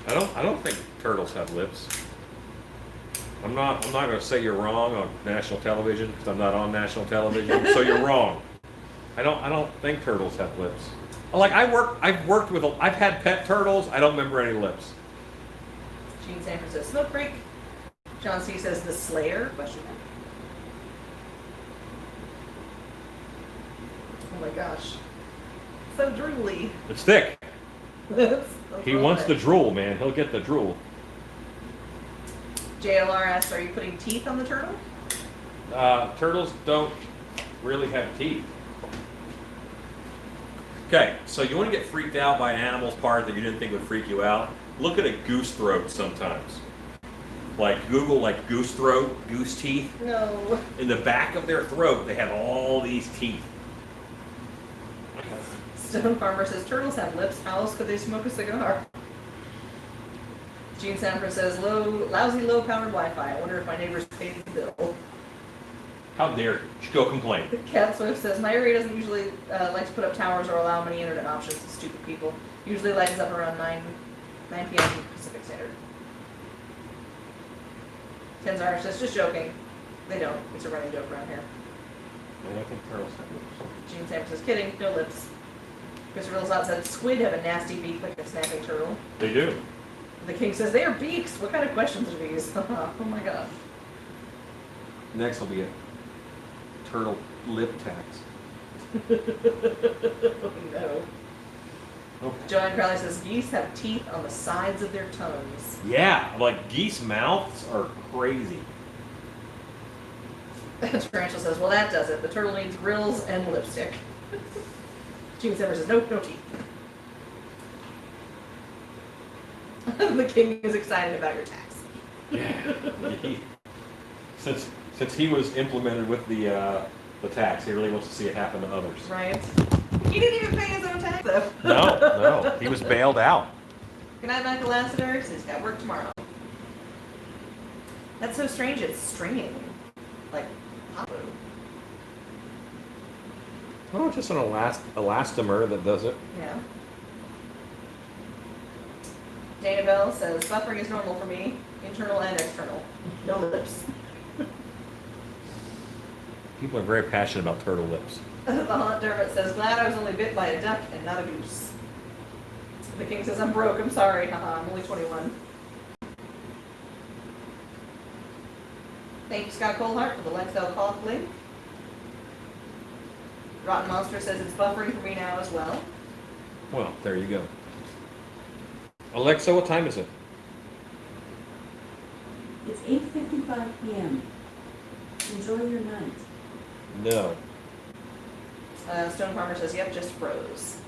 I don't think turtles have lips. I'm not going to say you're wrong on national television because I'm not on national television. So you're wrong. I don't think turtles have lips. Like I've had pet turtles. I don't remember any lips. Gene Sanford says smoke break. John C says the Slayer? Question mark. Oh my gosh. So drooly. It's thick. That's He wants the drool, man. He'll get the drool. JLR asks, are you putting teeth on the turtle? Turtles don't really have teeth. Okay, so you want to get freaked out by an animal's part that you didn't think would freak you out? Look at a goose throat sometimes. Like Google like goose throat, goose teeth. No. In the back of their throat, they have all these teeth. Stone Farmer says turtles have lips. How else could they smoke a cigar? Gene Sanford says lousy low-powered Wi-Fi. I wonder if my neighbors paid the bill. How dare you? Should go complain. Cat Swift says my area doesn't usually like to put up towers or allow many internet options to stupid people. Usually lights up around 9 p.m. Pacific Standard. Kenzar says just joking. They don't. It's a running joke around here. I think turtles have lips. Gene Sanford says kidding. No lips. Christopher Lizot said squid have a nasty beak like a snapping turtle. They do. The King says they are beaks. What kind of questions are these? Oh my god. Next will be a turtle lip tax. Oh no. Okay. Joanne Crowley says geese have teeth on the sides of their tongues. Yeah, like geese mouths are crazy. Tarantula says, well that does it. The turtle needs grills and lipstick. Gene Simmer says, nope, no teeth. The King is excited about your tax. Yeah. Since he was implemented with the tax, he really wants to see it happen to others. Right? He didn't even pay his own tax though. No, he was bailed out. Good night, Michael Lassiter. Says he's got work tomorrow. That's so strange. It's stringing, like Papu. Oh, just an elastomer that does it. Yeah. Dana Bell says buffering is normal for me, internal and external. No lips. People are very passionate about turtle lips. The Haunt Dermot says glad I was only bit by a duck and not a goose. The King says I'm broke. I'm sorry. Haha, I'm only 21. Thank you, Scott Colehart, for the Lexel Caulk link. Rotten Monster says it's buffering for me now as well. Well, there you go. Alexa, what time is it? It's 8:55 p.m. Enjoy your night. No. Stone Farmer says, yep, just froze.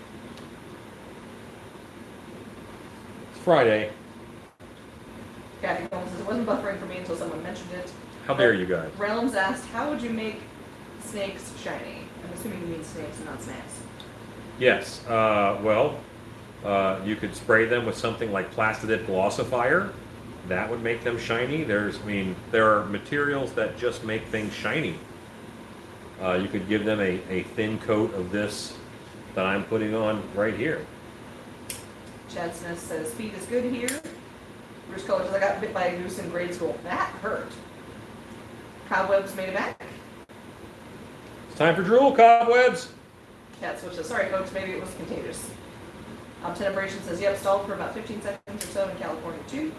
It's Friday. Kathy Coleman says it wasn't buffering for me until someone mentioned it. How dare you guys? Realms asked, how would you make snakes shiny? I'm assuming you mean snakes and not snacks. Yes. You could spray them with something like Plastidip Glossifier. That would make them shiny. There are materials that just make things shiny. You could give them a thin coat of this that I'm putting on right here. Chad Smith says, feet is good here. Bruce Color says, I got bit by a goose in grade school. That hurt. Cobwebs made it back. It's time for drool, cobwebs. Cat Switch says, sorry folks, maybe it was contagious. Tenebration says, yep, stalled for about 15 seconds or so in California too.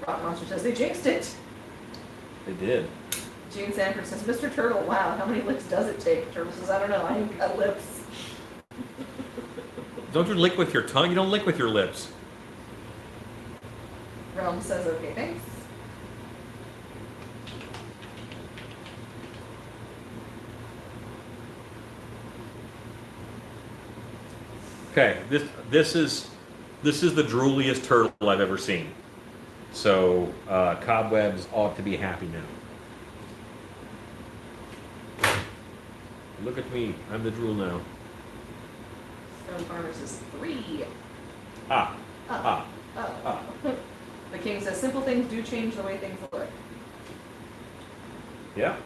Rock Monster says, they jinxed it. They did. Gene Sanford says, Mr. Turtle, wow, how many licks does it take? Turtle says, I don't know, I ain't got lips. Don't you lick with your tongue? You don't lick with your lips. Realm says, okay, thanks. Okay, this is the drooliest turtle I've ever seen. So cobwebs ought to be happy now. Look at me, I'm the drool now. Stone Farmer says, 3. Ah, Oh. ah, Oh. ah. The King says, simple things do change the way things look. Yeah.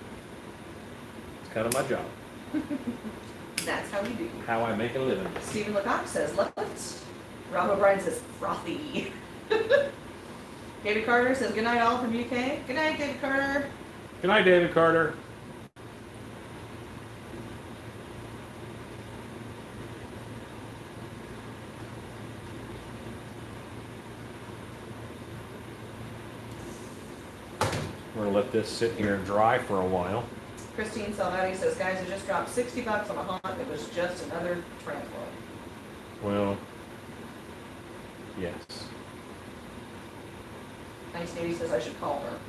It's kind of my job. That's how we do. How I make a living. Stephen Lecoq says, love it. Rob O'Brien says, frothy. David Carter says, good night all from UK. Good night, David Carter. Good night, David Carter. We're gonna let this sit here and dry for a while. Christine Salvati says, guys, I just dropped $60 on a haunt. It was just another transfer. Well, yes. 1980 says I should call her.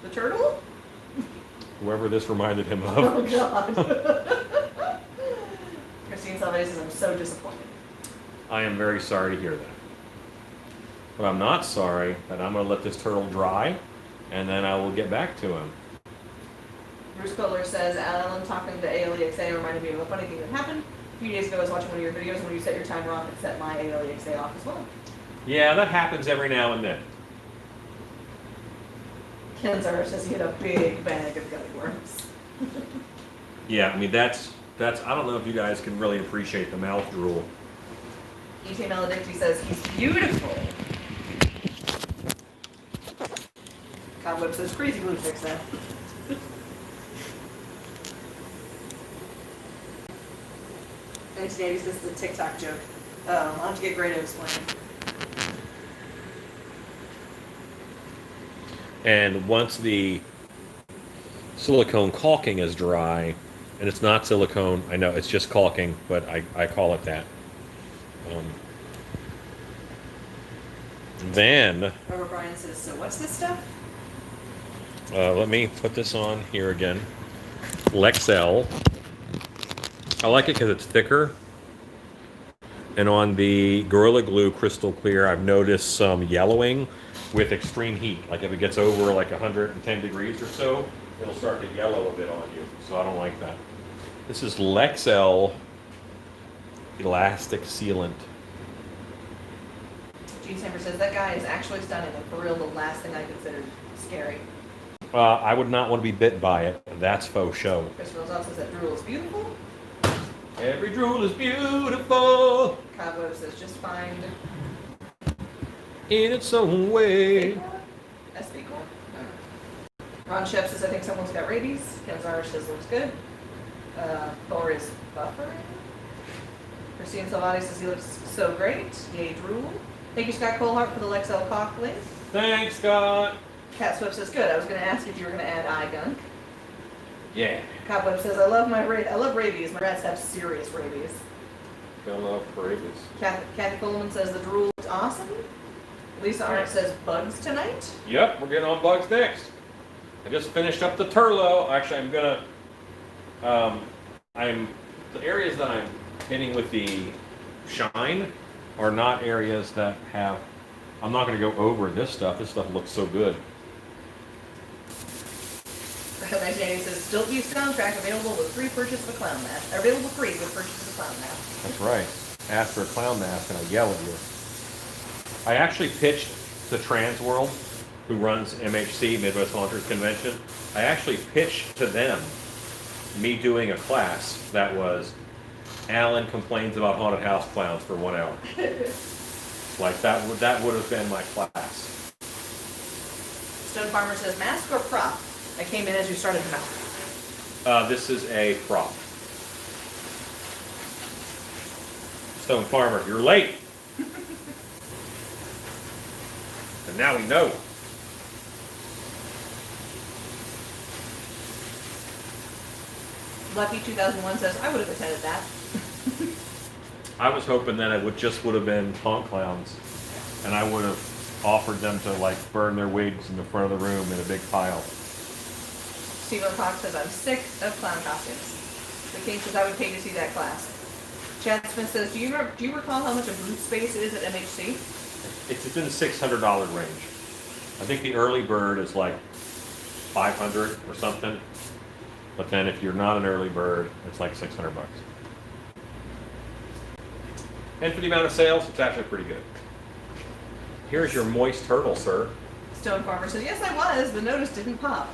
The turtle? Whoever this reminded him of. Oh, God. Christine Salvati says, I'm so disappointed. I am very sorry to hear that. But I'm not sorry that I'm going to let this turtle dry, and then I will get back to him. Bruce Kohler says, Alan talking to ALEXA reminded me of a funny thing that happened. A few days ago I was watching one of your videos when you set your timer off and set my ALEXA off as well. Yeah, that happens every now and then. Ken Zara says he had a big bag of gummy worms. Yeah, I mean, that's I don't know if you guys can really appreciate the mouth drool. E.T. Maledicti says he's beautiful. Cobweb says crazy glue fix that. And today this is a TikTok joke. I'll have to get Gray to explain. And once the silicone caulking is dry, and it's not silicone, I know it's just caulking, but I call it that. Then, Robert Bryan says, so what's this stuff? let me put this on here again. Lexel. I like it because it's thicker. And on the Gorilla Glue Crystal Clear, I've noticed some yellowing with extreme heat. Like if it gets over like 110 degrees or so, it'll start to yellow a bit on you. So I don't like that. This is Lexel Elastic Sealant. Gene Samper says, that guy is actually stunning, and for real, the last thing I considered scary. I would not want to be bit by it. That's faux show. Chris Rosal says that drool is beautiful. Every drool is beautiful Cobweb says, just find in its own way. SB Corp. Ron Shep says, I think someone's got rabies. Ken Zara says, looks good. Thor is buffering. Christine Salvati says, he looks so great. Yay, drool. Thank you, Scott Colehart, for the Lexel cock link. Thanks, Scott. Cat Swift says, good. I was going to ask if you were going to add eye gunk. Yeah. Cobweb says, I love rabies. My rats have serious rabies. Gonna love rabies. Kathy Coleman says, the drool looks awesome. Lisa Arndt says, bugs tonight. Yep, we're getting on bugs next. I just finished up the Turlo. Actually, I'm gonna, the areas that I'm hitting with the shine are not areas that have, I'm not gonna go over this stuff. This stuff looks so good. Echo 1980 says, Stiltview soundtrack available with free purchase of a clown mask. Or available free with purchase of a clown mask. That's right. Ask for a clown mask and I yell at you. I actually pitched to Trans World, who runs MHC, Midwest Haunters Convention. I actually pitched to them me doing a class that was Alan complains about haunted house clowns for 1 hour. Like that would have been my class. Stone Farmer says, mask or prop? I came in as you started the mouth. This is a prop. Stone Farmer, you're late. And now we know. Lucky 2001 says, I would have attended that. I was hoping that it would have been haunt clowns, and I would have offered them to like burn their wigs in the front of the room in a big pile. Steve Fox says, I'm sick of clown costumes. The King says, I would pay to see that class. Chad Smith says, do you recall how much a booth space is at MHC? It's in the $600 range. I think the early bird is like $500 or something. But then if you're not an early bird, it's like $600. And for the amount of sales, it's actually pretty good. Here's your moist turtle, sir. Stone Farmer says, yes, I was. The notice didn't pop.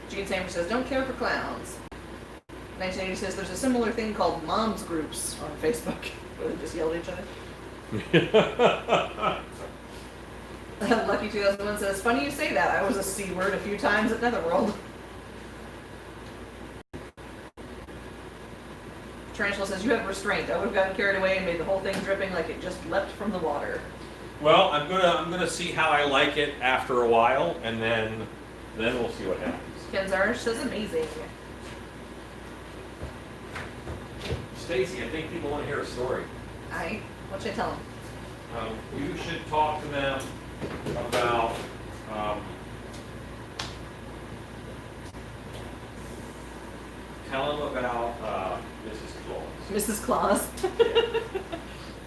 Gene Sanders says, don't care for clowns. 1980 says, there's a similar thing called moms groups on Facebook, where they just yell at each other. Lucky 2001 says, funny you say that. I was a C word a few times at Netherworld. Tarantula says, you have restraint. I would have gotten carried away and made the whole thing dripping like it just leapt from the water. Well, I'm gonna see how I like it after a while, and then we'll see what happens. Ken Zarnish says, amazing. Stacy, I think people want to hear a story. What should I tell them? You should talk to them about tell them about Mrs. Claus. Mrs. Claus.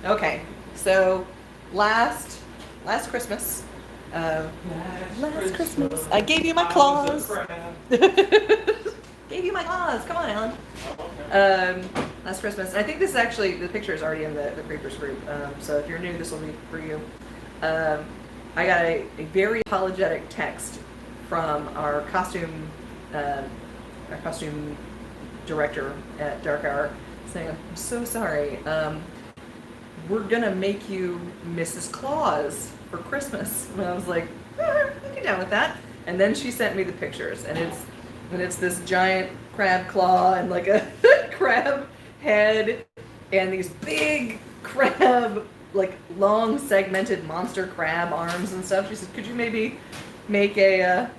Okay, so last Christmas, last Christmas, I gave you my claws. Gave you my claws. Come on, Alan. Last Christmas, and I think this is actually, the picture is already in the Creepers group. So if you're new, this will be for you. I got a very apologetic text from our costume director at Dark Hour saying, I'm so sorry. We're gonna make you Mrs. Claus for Christmas. And I was like, I'd be down with that. And then she sent me the pictures, and it's this giant crab claw and like a crab head and these big crab, like long segmented monster crab arms and stuff. She said, could you maybe make a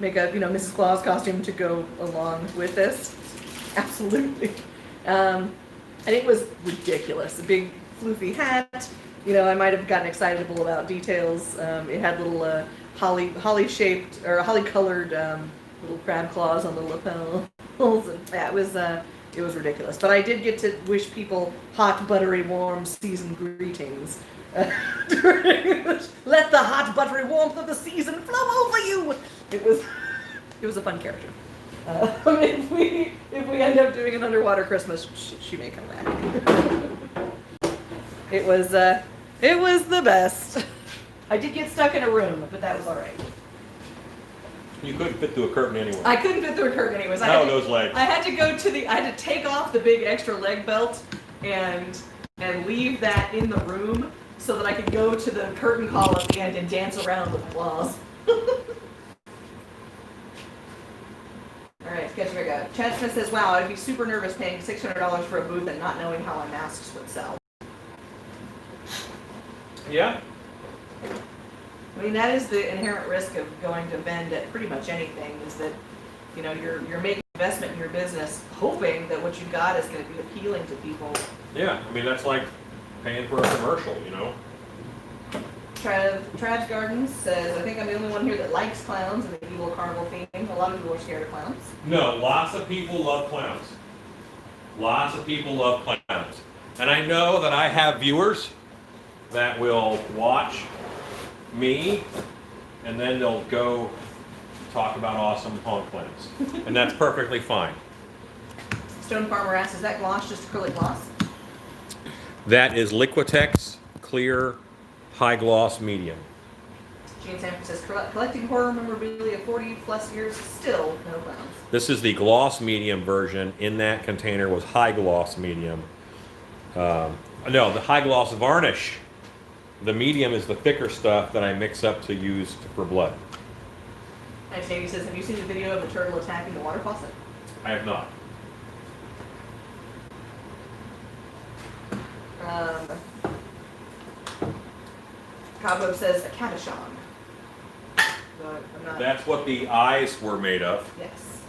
Mrs. Claus costume to go along with this? Absolutely. And it was ridiculous. A big floofy hat. I might have gotten excitable about details. It had little holly shaped or holly colored little crab claws on the lapels, and yeah, it was ridiculous. But I did get to wish people hot, buttery, warm season greetings. Let the hot, buttery warmth of the season flow over you. It was a fun character. If we end up doing an underwater Christmas, she may come back. It was the best. I did get stuck in a room, but that was all right. You couldn't fit through a curtain anyway. I couldn't fit through a curtain anyways. Those legs. I had to I had to take off the big extra leg belt and leave that in the room so that I could go to the curtain call at the end and dance around with claws. All right, sketch figure out. Chad Smith says, wow, I'd be super nervous paying $600 for a booth and not knowing how my masks would sell. Yeah. I mean, that is the inherent risk of going to vend at pretty much anything, is that, you're making an investment in your business hoping that what you got is going to be appealing to people. Yeah, I mean, that's like paying for a commercial, Trav Gardens says, I think I'm the only one here that likes clowns and the evil carnival theme. A lot of people are scared of clowns. No, lots of people love clowns. Lots of people love clowns. And I know that I have viewers that will watch me and then they'll go talk about awesome haunt clowns. And that's perfectly fine. Stone Farmer asks, is that gloss just acrylic gloss? That is Liquitex Clear High Gloss Medium. Gene Sanford says, collecting horror memorabilia 40 plus years, still no clowns. This is the gloss medium version. In that container was high gloss medium. No, the high gloss varnish. The medium is the thicker stuff that I mix up to use for blood. And Davey says, have you seen the video of the turtle attacking the water faucet? I have not. Cobweb says, a cabochon. No, I'm not. That's what the eyes were made of. Yes.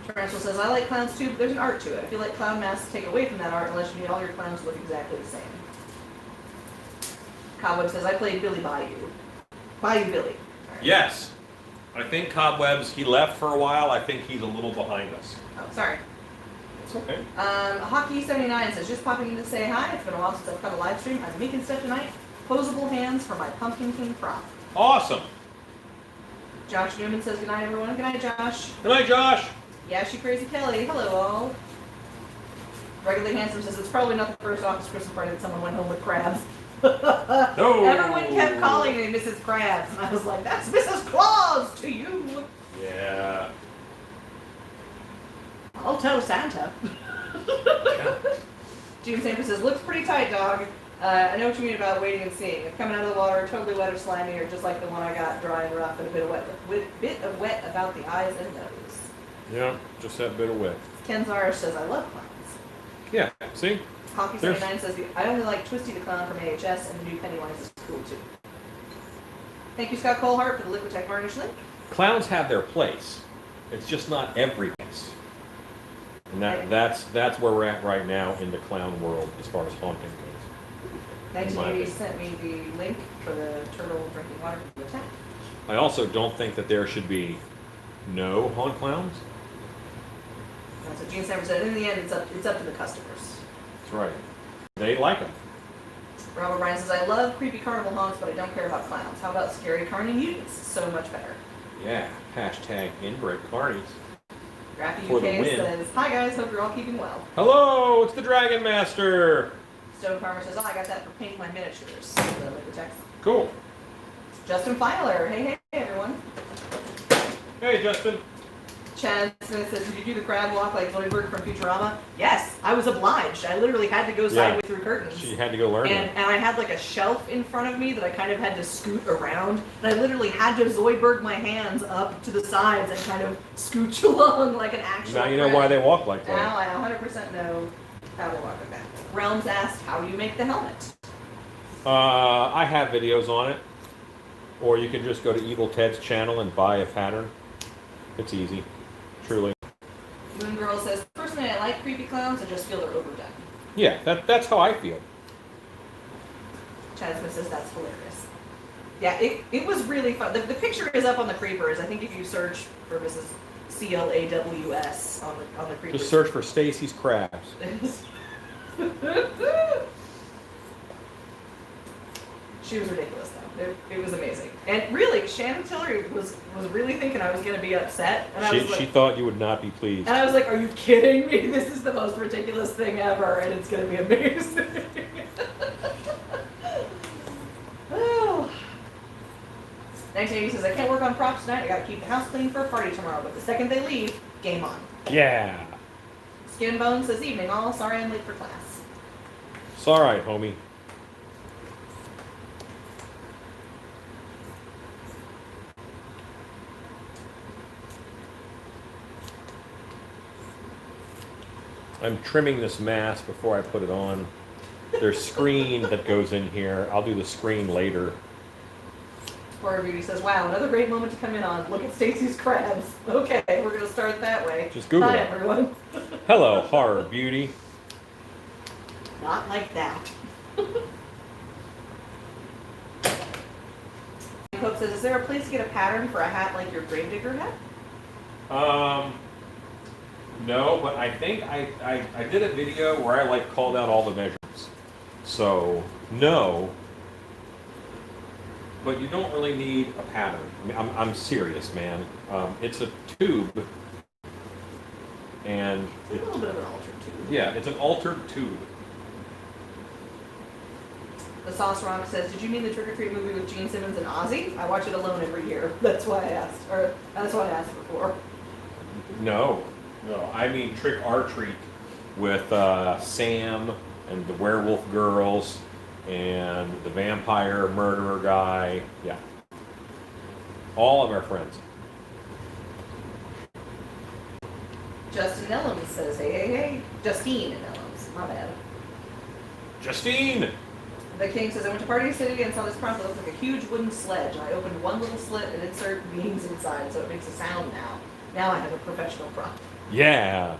Tarantula says, I like clowns too, but there's an art to it. I feel like clown masks take away from that art unless you need all your clowns to look exactly the same. Cobweb says, I played Billy Bayou. Bayou Billy. Right. Yes. I think Cobwebs, he left for a while. I think he's a little behind us. Oh, sorry. It's okay. Hockey79 says, just popping in to say hi. It's been a while since I've cut a live stream. I'm making stuff tonight. Posable hands for my Pumpkin King prop. Awesome. Josh Newman says, good night, everyone. Good night, Josh. Good night, Josh. Yeah, she crazy Kelly. Hello, all. Regularly Handsome says, it's probably not the first office Christmas party that someone went home with crabs. No. Everyone kept calling me Mrs. Krabs, and I was like, that's Mrs. Claus to you. Yeah. I'll tell Santa. June Sanford says, looks pretty tight, dog. I know what you mean about waiting and seeing. If coming out of the water, totally wet or slimy, or just like the one I got, dry and rough, and a bit of wet about the eyes and nose. Yeah, just that bit of wet. Ken Zarish says, I love clowns. Yeah, see? Hockey79 says, I only like Twisty the Clown from AHS, and the new Pennywise is cool too. Thank you, Scott Colehart, for the Liquitex varnish link. Clowns have their place. It's just not every place. And that's where we're at right now in the clown world as far as haunting goes. 1980 sent me the link for the turtle drinking water from the tank. I also don't think that there should be no haunt clowns. So Gene Sanford said, in the end, it's up to the customers. That's right. They like them. Robert Bryan says, I love creepy carnival haunts, but I don't care about clowns. How about scary carny mutants? So much better. Yeah. Hashtag inbred carnies. Rappy For the UK win. says, hi guys, hope you're all keeping well. Hello, it's the Dragon Master. Stone Farmer says, oh, I got that for painting my miniatures. The Liquitex. Cool. Justin Filer, hey everyone. Hey, Justin. Chad Smith says, did you do the crab walk like Zoidberg from Futurama? Yes, I was obliged. I literally had to go sideways through curtains. She had to go learn And I had like a shelf in front of me that I kind of had to scoot around. And I literally had to Zoidberg my hands up to the sides and kind of scooch along like an actual Now you know crab. why they walk like that. Now I 100% know how to walk like that. Realms asked, how do you make the helmet? I have videos on it. Or you can just go to Evil Ted's channel and buy a pattern. It's easy. Truly. Moon Girl says, personally I like creepy clowns, I just feel they're overdone. Yeah, that's how I feel. Chad Smith says, that's hilarious. Yeah, it was really fun. The picture is up on the Creepers. I think if you search for Mrs. CLAWS on the Creepers. Just search for Stacy's Crabs. She was ridiculous though. It was amazing. And really, Shannon Tillery was really thinking I was going to be upset. And I was like, She thought you would not be pleased. and I was like, are you kidding me? This is the most ridiculous thing ever, and it's going to be amazing. Oh. 1980 says, I can't work on props tonight. I got to keep the house clean for a party tomorrow. But the second they leave, game on. Yeah. Skin Bone says, evening all. Sorry I'm late for class. It's all right, homie. I'm trimming this mask before I put it on. There's screen that goes in here. I'll do the screen later. Horror Beauty says, wow, another great moment to come in on. Look at Stacy's crabs. Okay, we're going to start that way. Just Google Hi, it. everyone. Hello, Horror Beauty. Not like that. Hope says, is there a place to get a pattern for a hat like your Gravedigger hat? No, but I think I did a video where I called out all the measurements. So no, but you don't really need a pattern. I mean, I'm serious, man. It's a tube, and It's a little bit of an altered tube. yeah, it's an altered tube. The Sauce Rock says, "Did you mean the Trick or Treat movie with Gene Simmons and Ozzy? I watch it alone every year. That's why I asked, or that's what I asked before." No, I mean Trick or Treat with Sam and the Werewolf Girls and the Vampire Murderer guy. Yeah, all of our friends. Justin Ellums says, "Hey. Justine Ellums, my bad." Justine. The King says, "I went to Party City and saw this prompt that looked like a huge wooden sledge. I opened one little slit and insert beans inside, so it makes a sound now. Now I have a professional prompt." Yeah,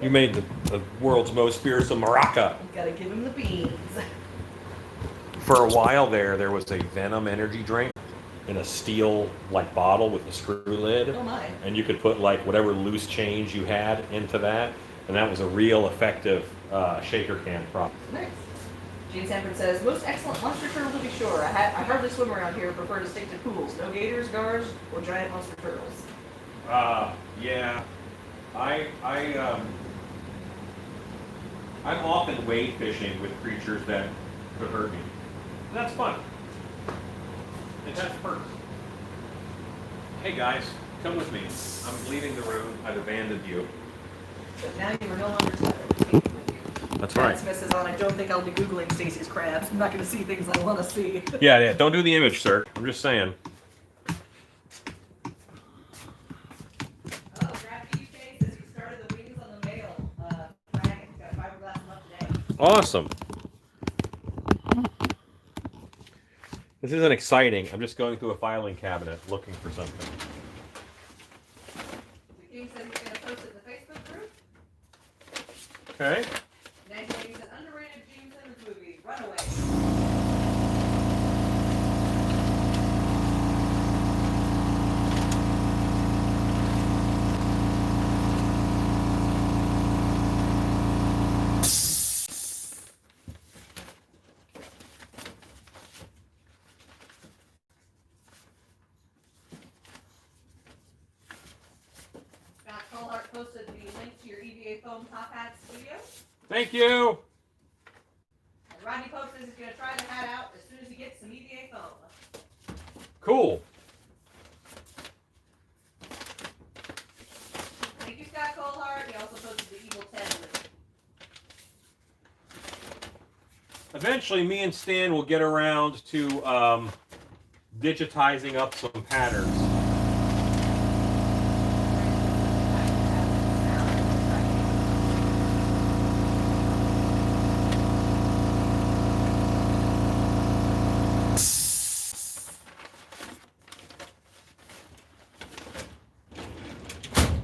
you made the world's most fearsome maraca. You gotta give him the beans. For a while there was a Venom energy drink in a steel like bottle with a screw lid, Oh my. and you could put like whatever loose change you had into that, and that was a real effective shaker can prop. Nice. Gene Sanford says, "Most excellent monster turtle to be sure. I hardly swim around here. Prefer to stick to pools. No gators, gars, or giant monster turtles." Yeah, I'm often wade fishing with creatures that could hurt me. That's fun. It has perks. Hey guys, come with me. I'm leaving the room. I've abandoned you. But now you are no longer tethered. That's Matt right. Smith says, "I don't think I'll be Googling Stacy's crabs. I'm not going to see things I want to see." Yeah. Don't do the image, sir. I'm just saying. Oh, Crafty UK says he started the Wings on the Mail. Friday. He's got a fiberglass one today. Awesome. This isn't exciting. I'm just going through a filing cabinet looking for something. The King says he's going to post it in the Facebook group. Okay. 1980 says, "Underrated Gene Simmons movie, Runaway." Scott Colhart posted the link to your EVA foam top hat studio. Thank you. And Rodney Pope says he's going to try the hat out as soon as he gets some EVA foam. Cool. Thank you, Scott Colhart. He also posted the Evil 10 link. Eventually, me and Stan will get around to digitizing up some patterns.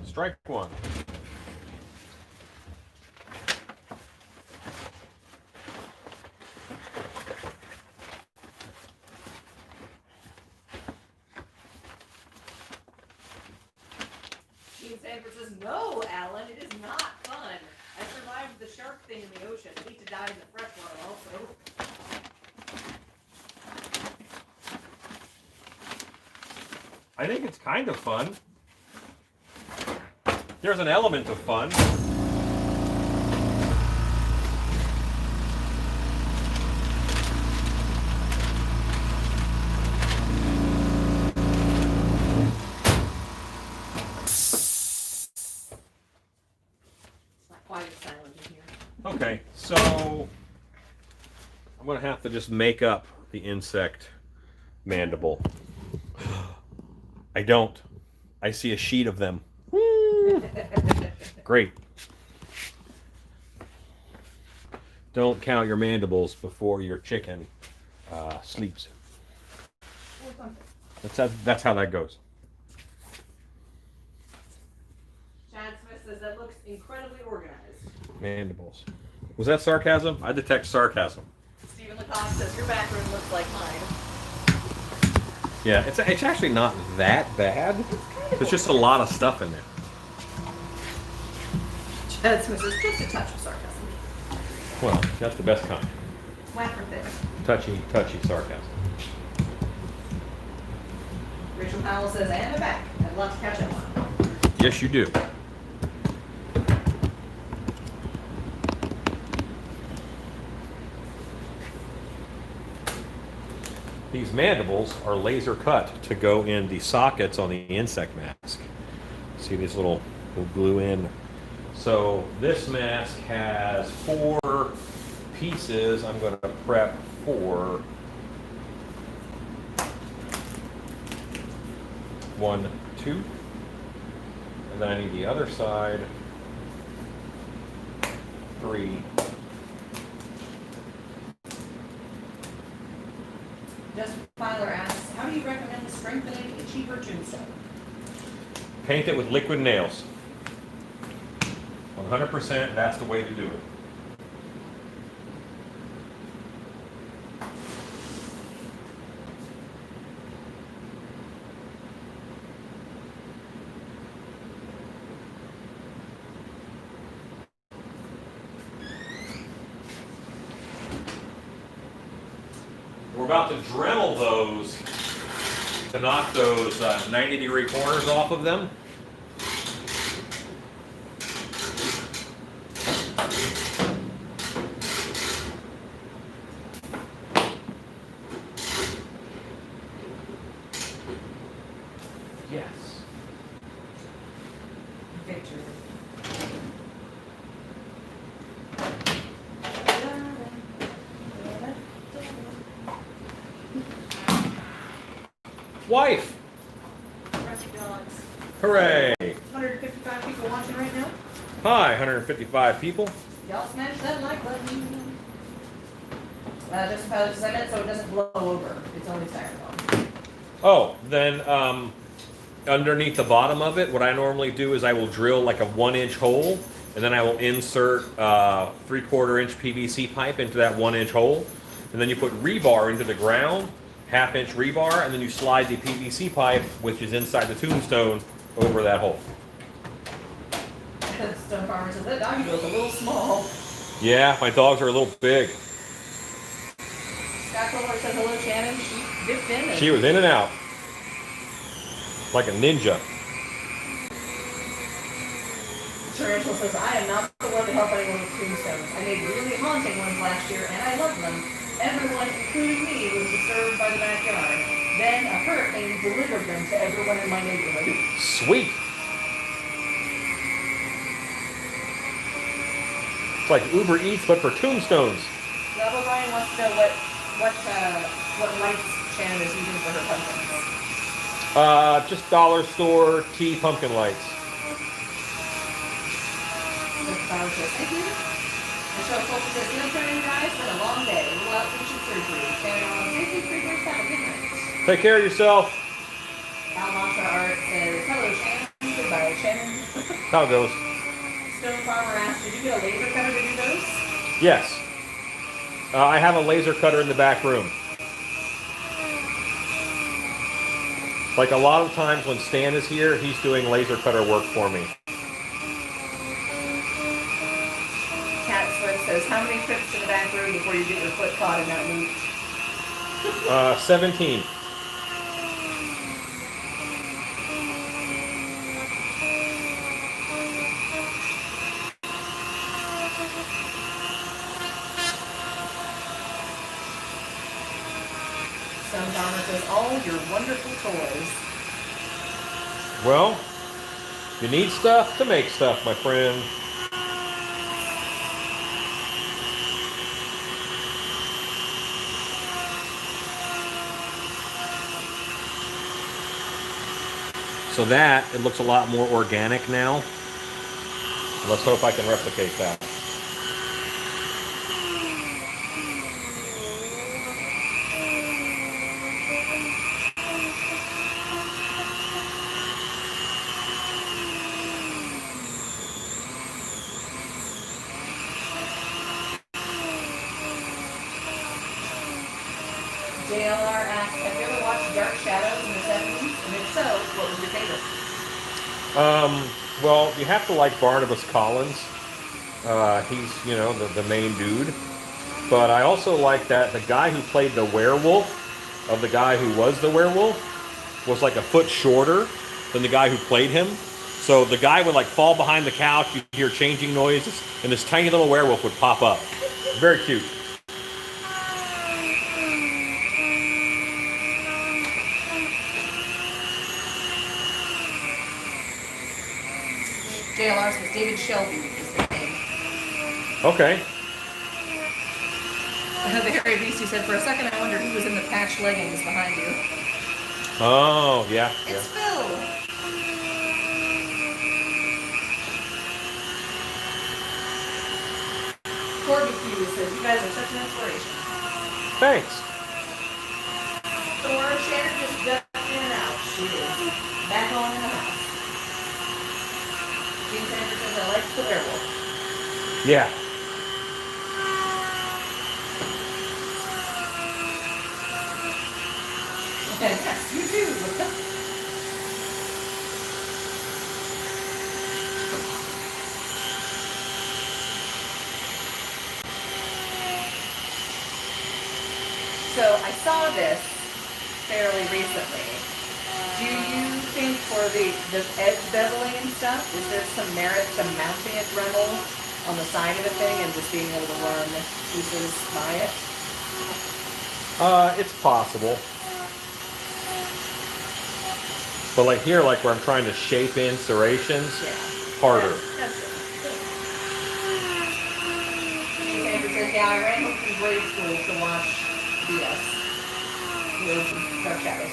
Strike one. Gene Sanford says, "No, Alan, it is not fun. I survived the shark thing in the ocean. I need to die in the freshwater also." I think it's kind of fun. There's an element of fun. It's not quite as silent in here. Okay, so I'm gonna have to just make up the insect mandible. I don't. I see a sheet of them. Great. Don't count your mandibles before your chicken sleeps. That's how that goes. Chad Smith says, "That looks incredibly organized." Mandibles. Was that sarcasm? I detect sarcasm. Stephen Lecoq says, "Your back room looks like mine." Yeah, it's actually not that bad. There's just a lot of stuff in there. Chad Smith says, "Just a touch of sarcasm." Well, that's the best kind. Wacker thing. Touchy sarcasm. Rachel Powell says, and I'm back. I have a lot to catch up on. Yes, you do. These mandibles are laser cut to go in the sockets on the insect mask. See these little glue in. So this mask has 4 pieces. I'm going to prep 4. 1, 2. And then I need the other side. 3. Justin Filer asks, how do you recommend strengthening a cheaper tombstone? Paint it with liquid nails. 100%, that's the way to do it. We're about to Dremel those to knock those 90-degree corners off of them. Yes. Victory. Wife! Rusty dogs. Hooray! 155 people watching right now. Hi, 155 people. Y'all smash that like button. Just about as I meant so it doesn't blow over. It's only styrofoam. Oh, then underneath the bottom of it, what I normally do is I will drill like a 1-inch hole, and then I will insert 3/4-inch PVC pipe into that 1-inch hole, and then you put rebar into the ground, 1/2-inch rebar, and then you slide the PVC pipe, which is inside the tombstone, over that hole. Stone Farmer says that doggy bill's a little small. Yeah, my dogs are a little big. Scott Kohler says hello, Shannon. She dipped in. And She was in and out, like a ninja. Tarantula says, I am not the one to help anyone with tombstones. I made really haunting ones last year, and I love them. Everyone, including me, was disturbed by the backyard. Then a hurricane delivered them to everyone in my neighborhood. Sweet. It's like Uber Eats, but for tombstones. Double Ryan wants to know what lights Shannon is using for her pumpkins. Just dollar store tea pumpkin lights. Thank you. Michelle Colton says, good afternoon, guys. It's been a long day. A little outpatient surgery. Shannon on safety, 3 have a good night. Take care of yourself. Al Mantra Art says, hello, Shannon. Goodbye, Shannon. How it goes. Stone Farmer asked, did you get a laser cutter to do those? Yes. I have a laser cutter in the back room. Like a lot of times when Stan is here, he's doing laser cutter work for me. Cat Slim says, how many trips to the back room before you get your foot caught in that loop? 17. Stone Farmer says, all your wonderful toys. Well, you need stuff to make stuff, my friend. So that, it looks a lot more organic now. Let's hope I can replicate that. JLR asks, have you ever watched Dark Shadows in the 70s? And if so, what was your favorite? Well, you have to like Barnabas Collins. He's, you know, the main dude. But I also like that the guy who played the werewolf of the guy who was the werewolf. was like a foot shorter than the guy who played him. So the guy would like fall behind the couch, you'd hear changing noises, and this tiny little werewolf would pop up. Very cute. JLR says David Shelby is the name. Okay. The Hairy Beastie said, for a second I wondered who was in the patched leggings behind you. Oh, yeah. It's Phil. Corby Q says, you guys are such an inspiration. Thanks. Laura Shannon just ducked in and out. She is back on in the house. Gene Sanders says, I like the werewolf. Yeah. And yes, you too. So I saw this fairly recently. Do you think for the edge beveling and stuff, is there some merit to mounting it Dremel on the side of the thing and just being able to run pieces by it? It's possible. But like here, like where I'm trying to shape in serrations, harder. That's it. Andrew says, yeah, I ran home from grade school to watch BS. Dark Shadows.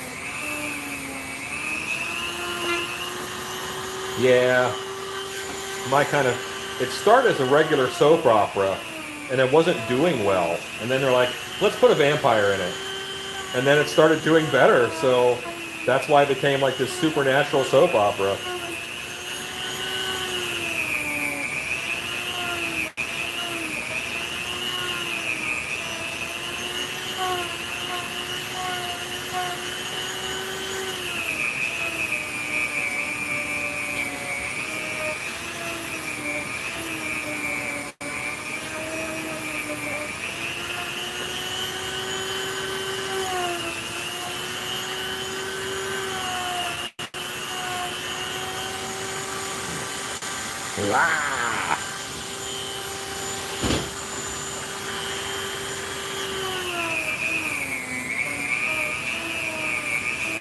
Yeah. It started as a regular soap opera, and it wasn't doing well. And then they're like, let's put a vampire in it. And then it started doing better, so that's why it became like this supernatural soap opera. Ah!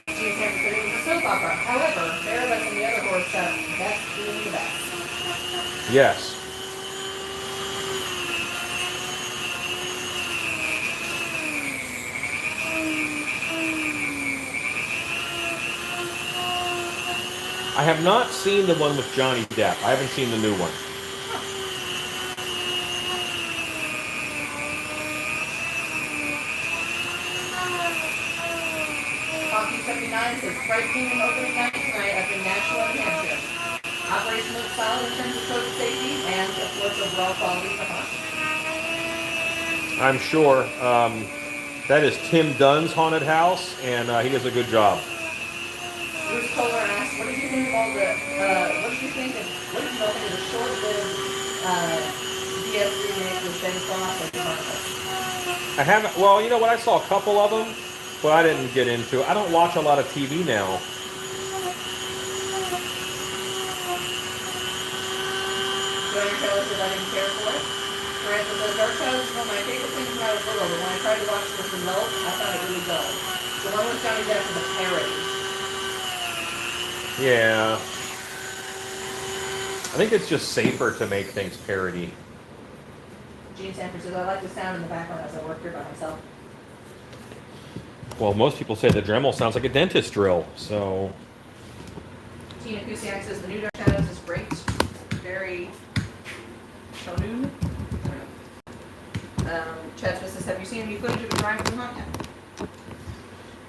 Gene Sanders said it was a soap opera. However, Paradise and the other horror stuff, that's doing the best. Yes. I have not seen the one with Johnny Depp. I haven't seen the new one. Coffee 79 says, Fright Kingdom opening night tonight up in Nashville, New Hampshire. Operation looks solid in terms of code safety and what's overall quality for haunting. I'm sure. That is Tim Dunn's haunted house, and he does a good job. Bruce Kohler asked, what did you think of all the, what did you think of the short-lived DS remake with Ben Cross and Marcus? I haven't. Well, you know what? I saw a couple of them, but I didn't get into it. I don't watch a lot of TV now. Joey Taylor says I didn't care for it. Miranda says Dark Shadows is one of my favorite things when I was little, but when I tried to watch this remote, I found it really dull. The one with Johnny Depp is a parody. Yeah. I think it's just safer to make things parody. Gene Sanford says I like the sound in the background as I work here by myself. Well, most people say the Dremel sounds like a dentist drill, so... Tina Kusiak says the new Dark Shadows is great. Very shonen. Chad Smith says, have you seen any footage of the drive from Hunt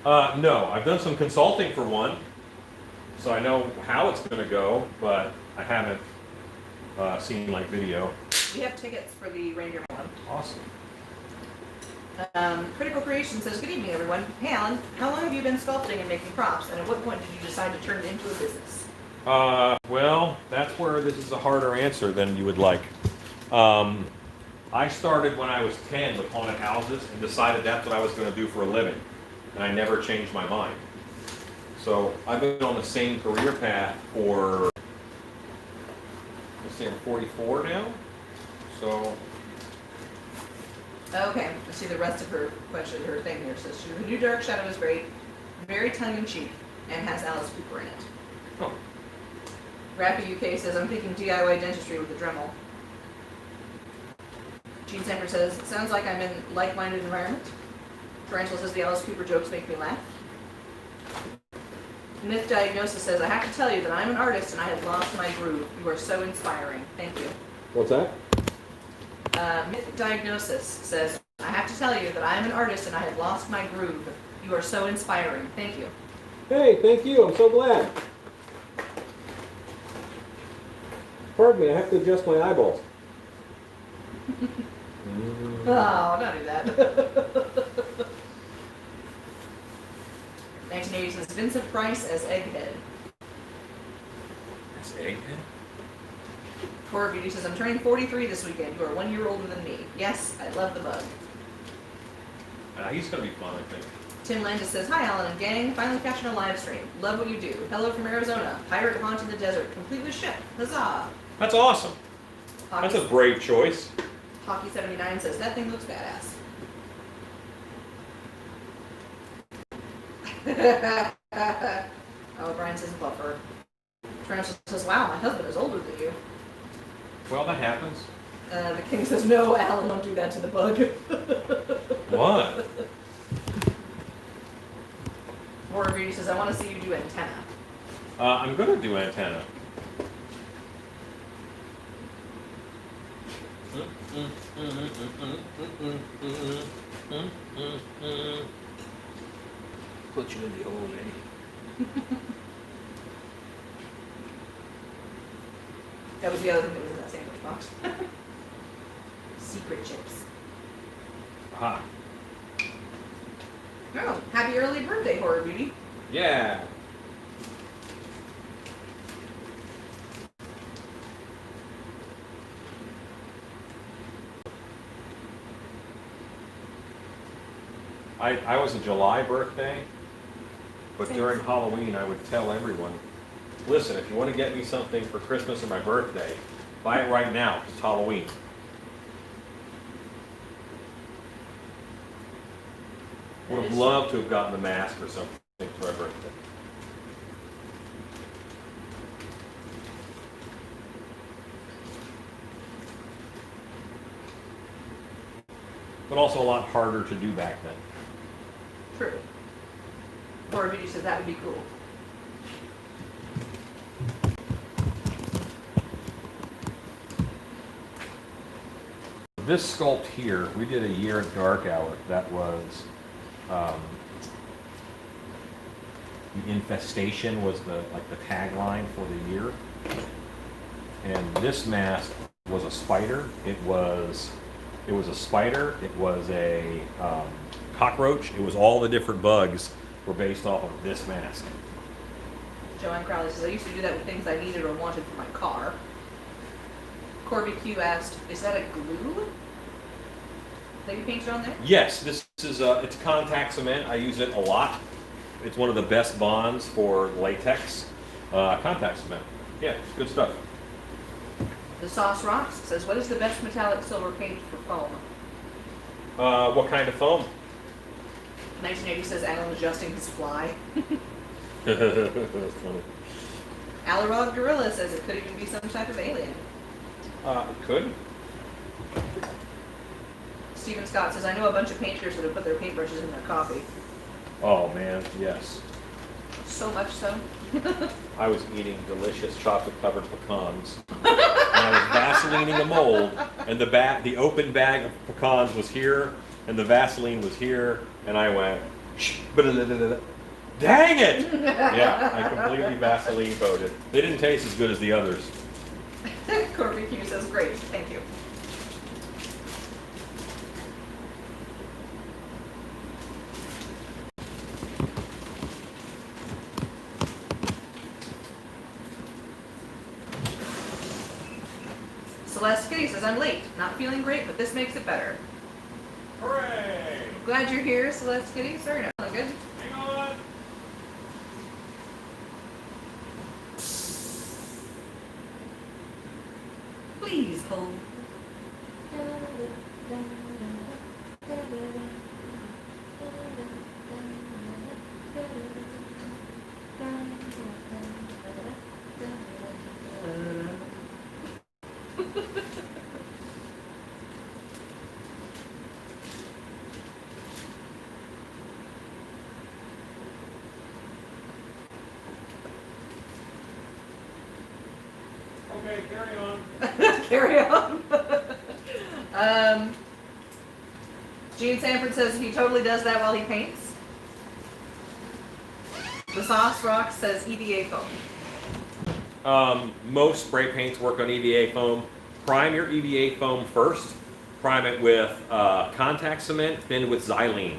yet? No. I've done some consulting for one, so I know how it's going to go, but I haven't seen, like, video. We have tickets for the reindeer one. Awesome. Critical Creation says, good evening, everyone. Hey, Alan, how long have you been sculpting and making props, and at what point did you decide to turn it into a business? Well, that's where this is a harder answer than you would like. I started when I was 10 with haunted houses and decided that's what I was going to do for a living, and I never changed my mind. So I've been on the same career path for, let's say I'm 44 now. So Okay, let's see the rest of her question, her thing here. Says, the new Dark Shadow is great, very tongue-in-cheek, and has Alice Cooper in it. oh, Rappy UK says, I'm thinking DIY dentistry with the Dremel. Gene Semper says, it sounds like I'm in like-minded environment. Tarantula says, the Alice Cooper jokes make me laugh. Myth Diagnosis says, I have to tell you that I'm an artist and I have lost my groove. You are so inspiring. Thank you. what's that? Myth Diagnosis says, I have to tell you that I am an artist and I have lost my groove. You are so inspiring. Thank you. Hey, thank you. I'm so glad. Pardon me, I have to adjust my eyeballs. Oh, don't do that. 1980 says, Vincent Price as Egghead. That's Egghead? Cora Beauty says, I'm turning 43 this weekend. You are 1 year older than me. Yes, I love the bug. He's going to be fun, I think. Tim Landis says, hi Alan and gang, finally catching a live stream. Love what you do. Hello from Arizona. Pirate haunt in the desert, complete with ship. Huzzah. That's awesome. That's a brave choice. Hockey79 says, that thing looks badass. Oh, Brian says, buffer. Tarantula says, wow, my husband is older than you. Well, that happens. The king says, no, Alan, don't do that to the bug. What? Laura Beauty says, I want to see you do antenna. I'm going to do antenna. Put you in the hole, lady. That was the other thing that was in that sandwich box. Secret chips. Aha. Oh, happy early birthday, Horror Beauty. Yeah. I was a July birthday, but during Halloween I would tell everyone, listen, if you want to get me something for Christmas or my birthday, buy it right now, 'cause it's Halloween. Would have loved to have gotten the mask or something for my birthday. But also a lot harder to do back then. True. Horror Beauty says that would be cool. This sculpt here, we did a year at Dark Hour. That was the infestation was the tagline for the year. And this mask was a spider. It was a spider. It was a cockroach. It was all the different bugs were based off of this mask. Joanne Crowley says, I used to do that with things I needed or wanted for my car. Corby Q asked, is that a glue that you painted on there? Yes, this is it's contact cement. I use it a lot. It's one of the best bonds for latex. Contact cement. Yeah, good stuff. The Sauce Rocks says, what is the best metallic silver paint for foam? What kind of foam? 1980 says, Alan adjusting his fly. That's funny. Alarog Gorilla says it could even be some type of alien. It could. Stephen Scott says, I know a bunch of painters that have put their paintbrushes in their coffee. Oh man, yes. So much so. I was eating delicious chocolate-covered pecans, and I was Vaselining a mold, and the open bag of pecans was here, and the Vaseline was here, and I went, dang it! Yeah, I completely Vaseline coated. They didn't taste as good as the others. Corby Q says, great, thank you. Celeste Kitty says, I'm late. Not feeling great, but this makes it better. Hooray! Glad you're here, Celeste Kitty. Sorry, not good. Hang on! Okay, carry on. Carry on. Gene Sanford says he totally does that while he paints. The Sauce Rock says EVA foam. Most spray paints work on EVA foam. Prime your EVA foam first. Prime it with contact cement thinned with xylene.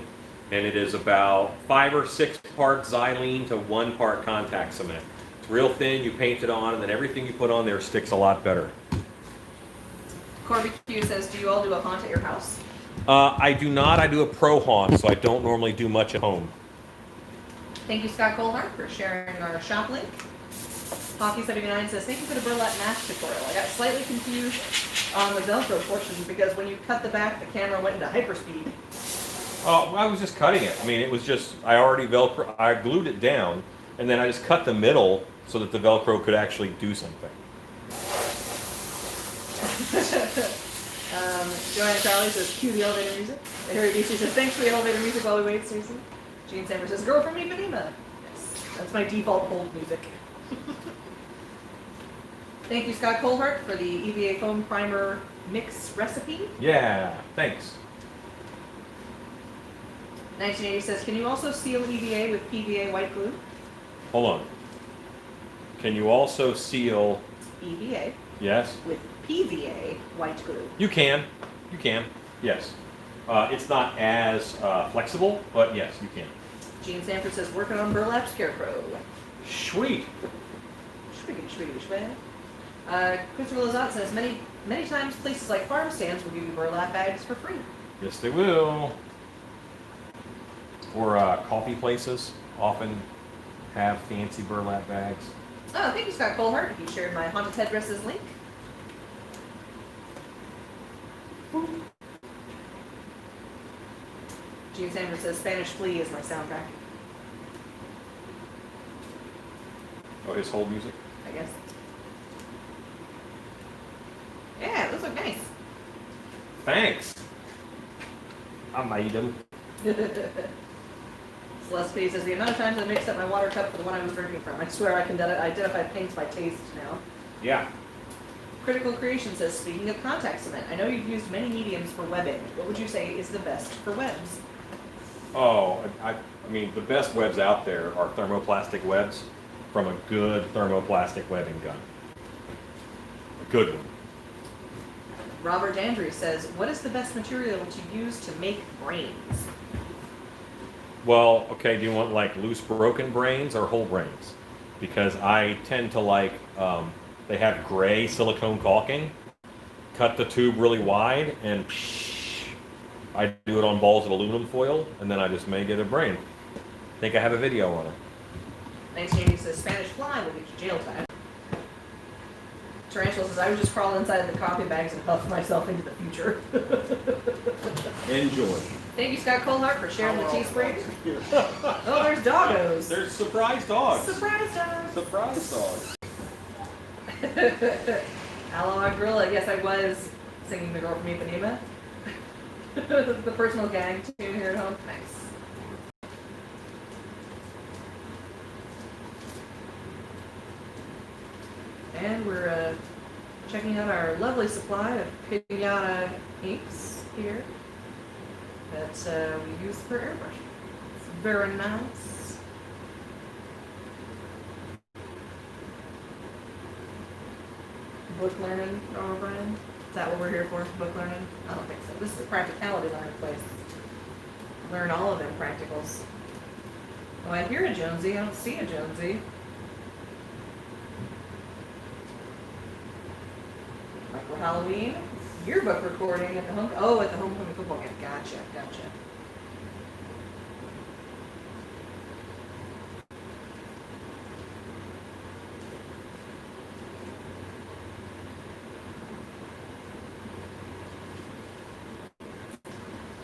And it is about 5 or 6 parts xylene to 1 part contact cement. It's real thin, you paint it on, and then everything you put on there sticks a lot better. Corby Q says, do you all do a haunt at your house? I do not. I do a pro haunt, so I don't normally do much at home. Thank you, Scott Colhart, for sharing our shop link. Hockey79 says, thank you for the burlap mask tutorial. I got slightly confused on the Velcro portion because when you cut the back, the camera went into hyperspeed. Oh, I was just cutting it. I mean, it was just, I already Velcro, I glued it down, and then I just cut the middle so that the Velcro could actually do something. Joanne Crowley says, cue the elevator music. Harry BC says, thanks for the elevator music while we wait, Susan. Gene Sanders says, girl from Ipanema. Yes, that's my default hold music. Thank you, Scott Colhart, for the EVA foam primer mix recipe. Yeah, thanks. 1980 says, can you also seal EVA with PVA white glue? Hold on. Can you also seal, EVA yes? with PVA white glue. You can, yes. It's not as flexible, but yes, you can. Gene Sanford says, working on burlap scarecrow. Sweet. Christopher Lazat says, many times places like farm stands will give you burlap bags for free. Yes, they will. Or coffee places often have fancy burlap bags. Oh, thank you, Scott Colhart. He shared my Haunted Headdresses link. Gene Sanders says, Spanish Flea is my soundtrack, Oh, his whole music? I guess. Yeah, those look nice. Thanks. I made them. Celeste P says, the amount of times I mixed up my water cup for the one I was drinking from. I swear I can identify paints by taste now. Yeah. Critical Creation says, speaking of contact cement, I know you've used many mediums for webbing. What would you say is the best for webs? Oh, I mean, the best webs out there are thermoplastic webs from a good thermoplastic webbing gun. A good one. Robert Andrews says, what is the best material to use to make brains? Well, okay, do you want like loose broken brains or whole brains? Because I tend to like, they have gray silicone caulking. Cut the tube really wide and I do it on balls of aluminum foil and then I just make it a brain. I think I have a video on it. 1980 says, Spanish Fly will get you jail time. Tarantula says, I would just crawl inside the coffee bags and huff myself into the future. Enjoy. Thank you, Scott Colhart, for sharing the tea sprays. Oh, there's doggos. There's surprise dogs. Surprise dogs. Surprise dogs. Analog Gorilla, yes, I was singing The Girl from Ipanema. The personal gag tune here at home. Nice. And we're checking out our lovely supply of pinata inks here that we use for airbrush. It's very nice. Book learning, O'Brien? Is that what we're here for? Book learning? I don't think so. This is a practicality learning place. Learn all of them practicals. Oh, I hear a Jonesy. I don't see a Jonesy. Like for Halloween, yearbook recording at the at the homecoming football game. Gotcha.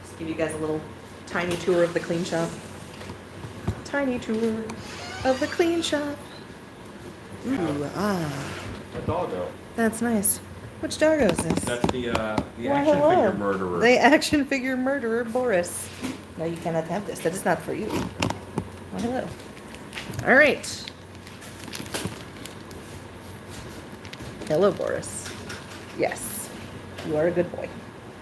Just give you guys a little tiny tour of the clean shop. Tiny tour of the clean shop. Ooh, A doggo. that's nice. Which doggo is this? That's the Why, action hello. figure murderer. The action figure murderer, Boris. No, you cannot have this. That is not for you. Well, hello. All right. Hello, Boris. Yes, you are a good boy.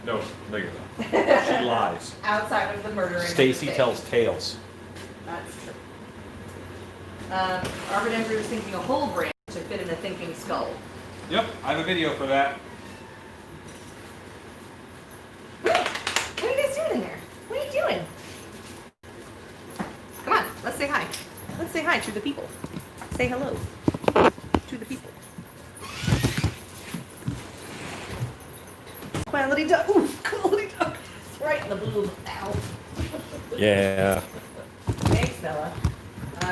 No, no, you're not. She lies. Outside of the murdering. Stacy of the tells tales. That's true. Robert Andrew was thinking a whole brain to fit in a thinking skull. Yep, I have a video for that. What are you guys doing in there? What are you doing? Come on, let's say hi. Let's say hi to the people. Say hello to the people. Quality duck. Ooh, quality duck. Right in the boob. Ow. Yeah. Thanks, Bella.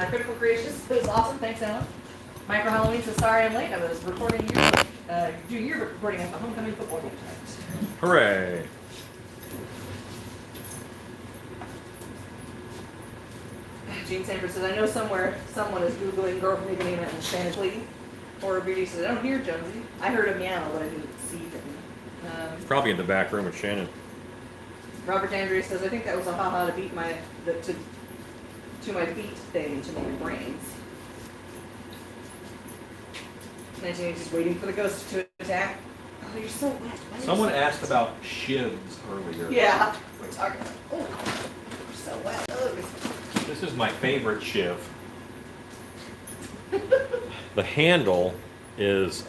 Critical Creations. It was awesome. Thanks, Ellen. Micro Halloween says, sorry I'm late. I was recording doing yearbook recording at the homecoming football game tonight. Hooray. Gene Sanford says, I know somewhere someone is Googling girl from Ipanema in Spanish lady. Or Beauty says, I don't hear Jonesy. I heard a meow, but I didn't see him. Probably in the back room with Shannon. Robert Andrews says, I think that was a haha to beat to my beat thing to my brains. 1980s just waiting for the ghost to attack. Oh, you're so wet. Why are you Someone so asked wet? about shivs earlier. Yeah, we're talking about. Oh, you're so wet. Ugh. This is my favorite shiv. The handle is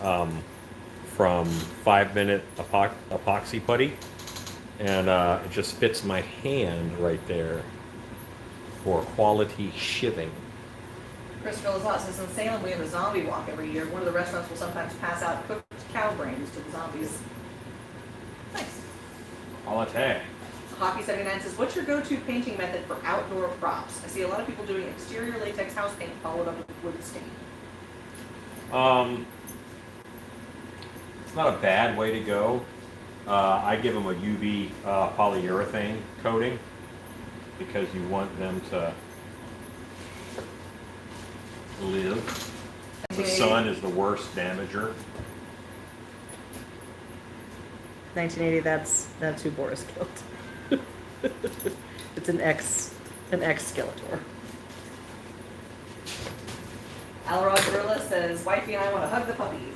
from 5 Minute Epoxy Putty, and it just fits my hand right there for quality shiving. Chris Philizot says, in Salem we have a zombie walk every year. One of the restaurants will sometimes pass out cooked cow brains to the zombies. Nice. Quality. Hockey 79 says, what's your go-to painting method for outdoor props? I see a lot of people doing exterior latex house paint followed up with wood stain. It's not a bad way to go. I give them a UV polyurethane coating because you want them to live. The sun is the worst damager. 1980, that's who Boris killed. It's an ex Skeletor. Alrod Gorilla says, wifey and I want to hug the puppies.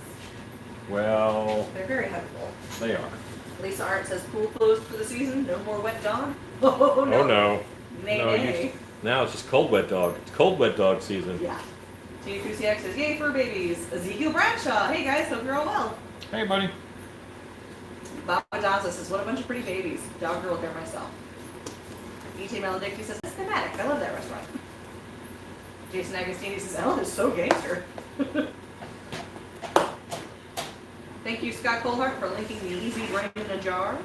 Well, They're very huggable. they are. Lisa Art says, pool closed for the season, no more wet dog. Oh no. Oh no. Nay, No, nay. now it's just cold wet dog. It's cold wet dog season. Yeah. TQCX says, yay for babies. Ezekiel Bradshaw, hey guys, hope you're all well. Hey, buddy. Baba Daza says, what a bunch of pretty babies. Dog girl there myself. E.T. Maledicti says, it's thematic. I love that restaurant. Jason Agostini says, Ellen is so gangster. Thank you, Scott Colhart, for linking the Easy Brain in a Jar.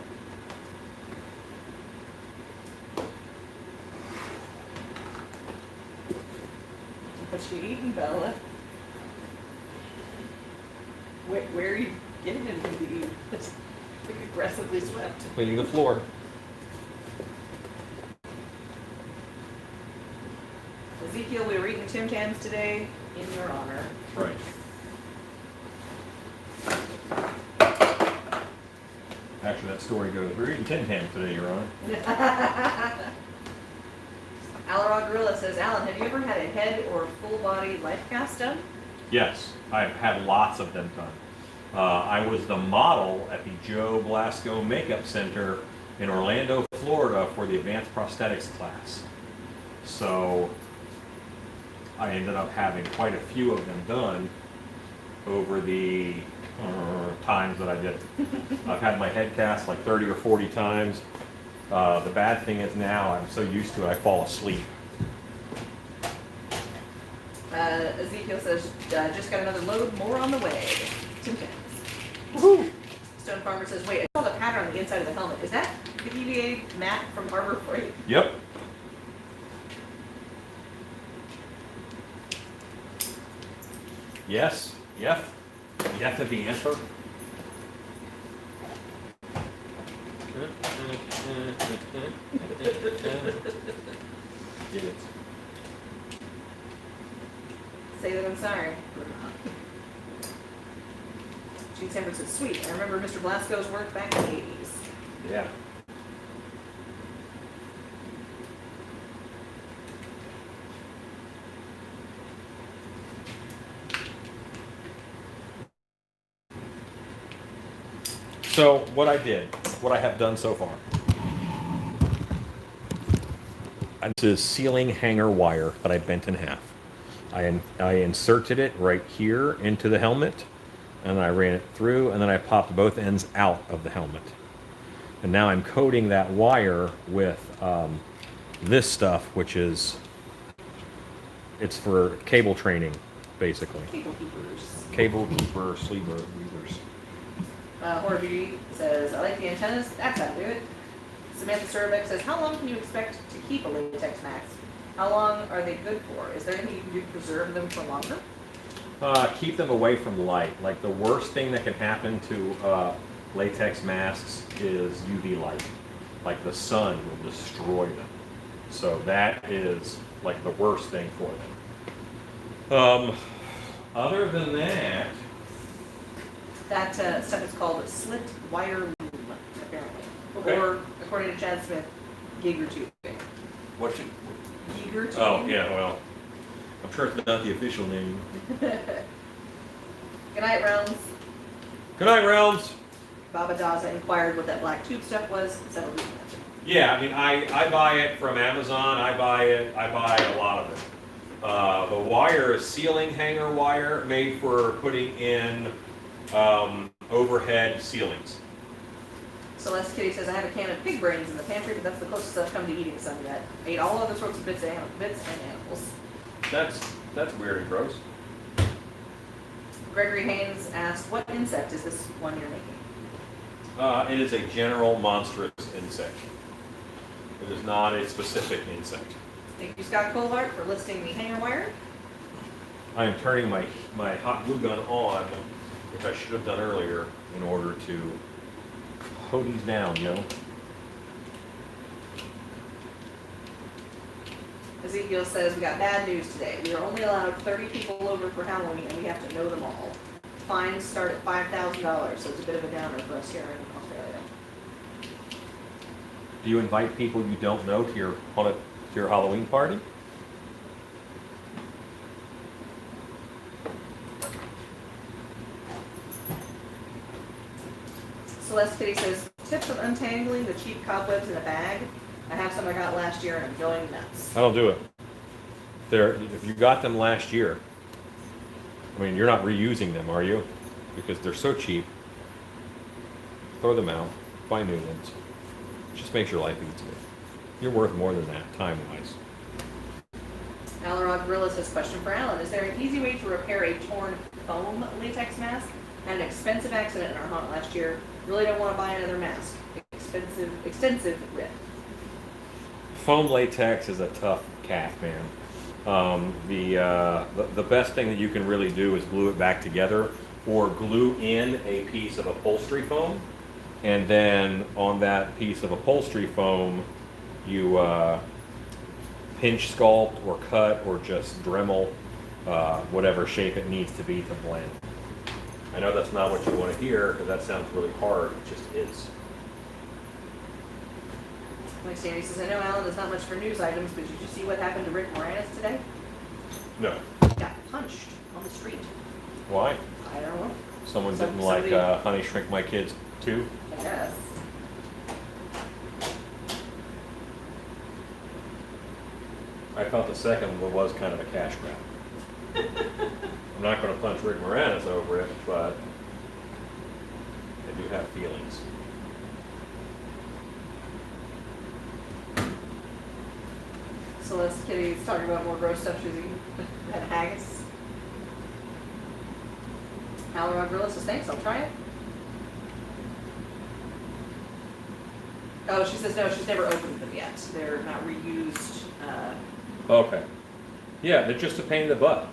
What you eating, Bella? Where are you getting it to eat? It's like aggressively swept. Cleaning the floor. Ezekiel, we were eating Tim Tams today in your honor. Right. Actually, that story goes, we're eating Tim Tams today, Your Honor. Alarod Gorilla says, Alan, have you ever had a head or full body life cast done? Yes, I've had lots of them done. I was the model at the Joe Blasco Makeup Center in Orlando, Florida for the advanced prosthetics class. So I ended up having quite a few of them done over the times that I did it. I've had my head cast like 30 or 40 times. The bad thing is now I'm so used to it, I fall asleep. Ezekiel says, just got another load, more on the way. Tim Tams. Woohoo! Stone Farmer says, wait, I saw the pattern on the inside of the helmet. Is that the EVA mat from Harbor Freight? Yep. Yes. Yep. Yes is the answer. Get it. Say that I'm sorry. Gene Sanford says, sweet. I remember Mr. Blasco's work back in the 80s. Yeah. So what I have done so far. This is ceiling hanger wire that I bent in half. I inserted it right here into the helmet, and I ran it through, and then I popped both ends out of the helmet. And now I'm coating that wire with this stuff, which is, it's for cable training, basically. Cable keepers. Cable keeper sleeper weavers. Horror Beauty says, I like the antennas. That's how to do it. Samantha Surbeck says, how long can you expect to keep a latex mask? How long are they good for? Is there anything you can do to preserve them for longer? Keep them away from light. Like the worst thing that can happen to latex masks is UV light. Like the sun will destroy them. So that is like the worst thing for them. Other than that, That stuff is called slit wire loom, apparently. Okay. Or, according to Chad Smith, Giger tubing. what you? Giger tubing? Oh yeah, well, I'm sure it's not the official name. Good night, Rounds. Good night, Realms. Baba Daza inquired what that black tube stuff was. Settled his answer. Yeah, I mean, I buy it from Amazon. I buy a lot of it. The wire is ceiling hanger wire made for putting in overhead ceilings. Celeste Kitty says, I have a can of pig brains in the pantry, but that's the closest I've come to eating some yet. Ate all other sorts of bits and animals. That's weird and gross. Gregory Haynes asked, what insect is this one you're making? It is a general monstrous insect. It is not a specific insect. Thank you, Scott Colhart, for listing the hanger wire. I am turning my hot glue gun on, which I should have done earlier, in order to hoe these down, you know? Ezekiel says, we got bad news today. We are only allowed 30 people over for Halloween, and we have to know them all. Fines start at $5,000, so it's a bit of a downer for us here in Australia. Do you invite people you don't know to your Halloween party? Celeste Kitty says, tips on untangling the cheap cobwebs in a bag. I have some I got last year and I'm going nuts. I don't do it. If you got them last year, I mean, you're not reusing them, are you? Because they're so cheap. Throw them out, buy new ones. Just makes your life easier. You're worth more than that, time-wise. Alarog Gorilla says, question for Alan. Is there an easy way to repair a torn foam latex mask? Had an expensive accident in our haunt last year. Really don't want to buy another mask. Extensive rip. Foam latex is a tough calf, man. The best thing that you can really do is glue it back together, or glue in a piece of upholstery foam, and then on that piece of upholstery foam, you pinch, sculpt, or cut, or just Dremel whatever shape it needs to be to blend. I know that's not what you want to hear, because that sounds really hard. It just is. Like Sandy says, I know Alan does not much for news items, but did you see what happened to Rick Moranis today? No. He got punched on the street. Why? I don't know. Someone didn't like Honey Shrink My Kids too? Yes. I felt the second one was kind of a cash grab. I'm not going to punch Rick Moranis over it, but I do have feelings. Celeste Kitty's talking about more gross stuff she's eating at haggis. Alarog Gorilla says, thanks, I'll try it. Oh, she says no, she's never opened them yet. They're not reused. Okay. Yeah, they're just a pain in the butt.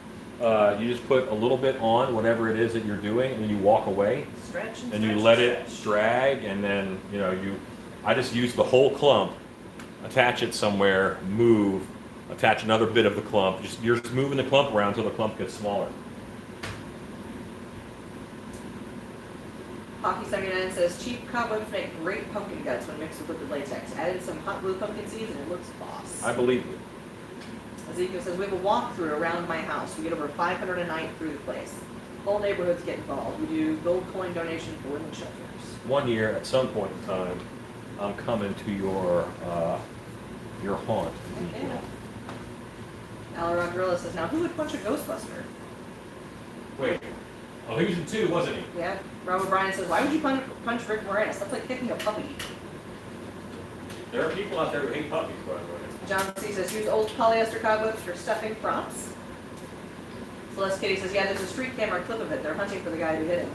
You just put a little bit on whatever it is that you're doing, and then you walk away, Stretch and you let it drag, and then I just use the whole clump, attach it somewhere, move, attach another bit of the clump. You're just moving the clump around until the clump gets smaller. Hockey79 says, cheap cobwebs make great pumpkin guts when mixed with liquid latex. Added some hot glue pumpkin seeds and it looks boss. I believe you. Ezekiel says, we have a walkthrough around my house. We get over 500 a night through the place. whole neighborhoods get involved. We do gold coin donation for women's shelters. One year, at some point in time, I'm coming to your haunt. Yeah. Alaron Gorilla says, now who would punch a Ghostbuster? Wait, oh, he was in 2, wasn't he? Yeah. Rob O'Brien says, why would you punch Rick Moranis? That's like kicking a puppy. There are people out there who hate puppies, by the way. John C. says, use old polyester cobwebs for stuffing props. Celeste Kitty says, yeah, there's a street camera clip of it. They're hunting for the guy who hit him.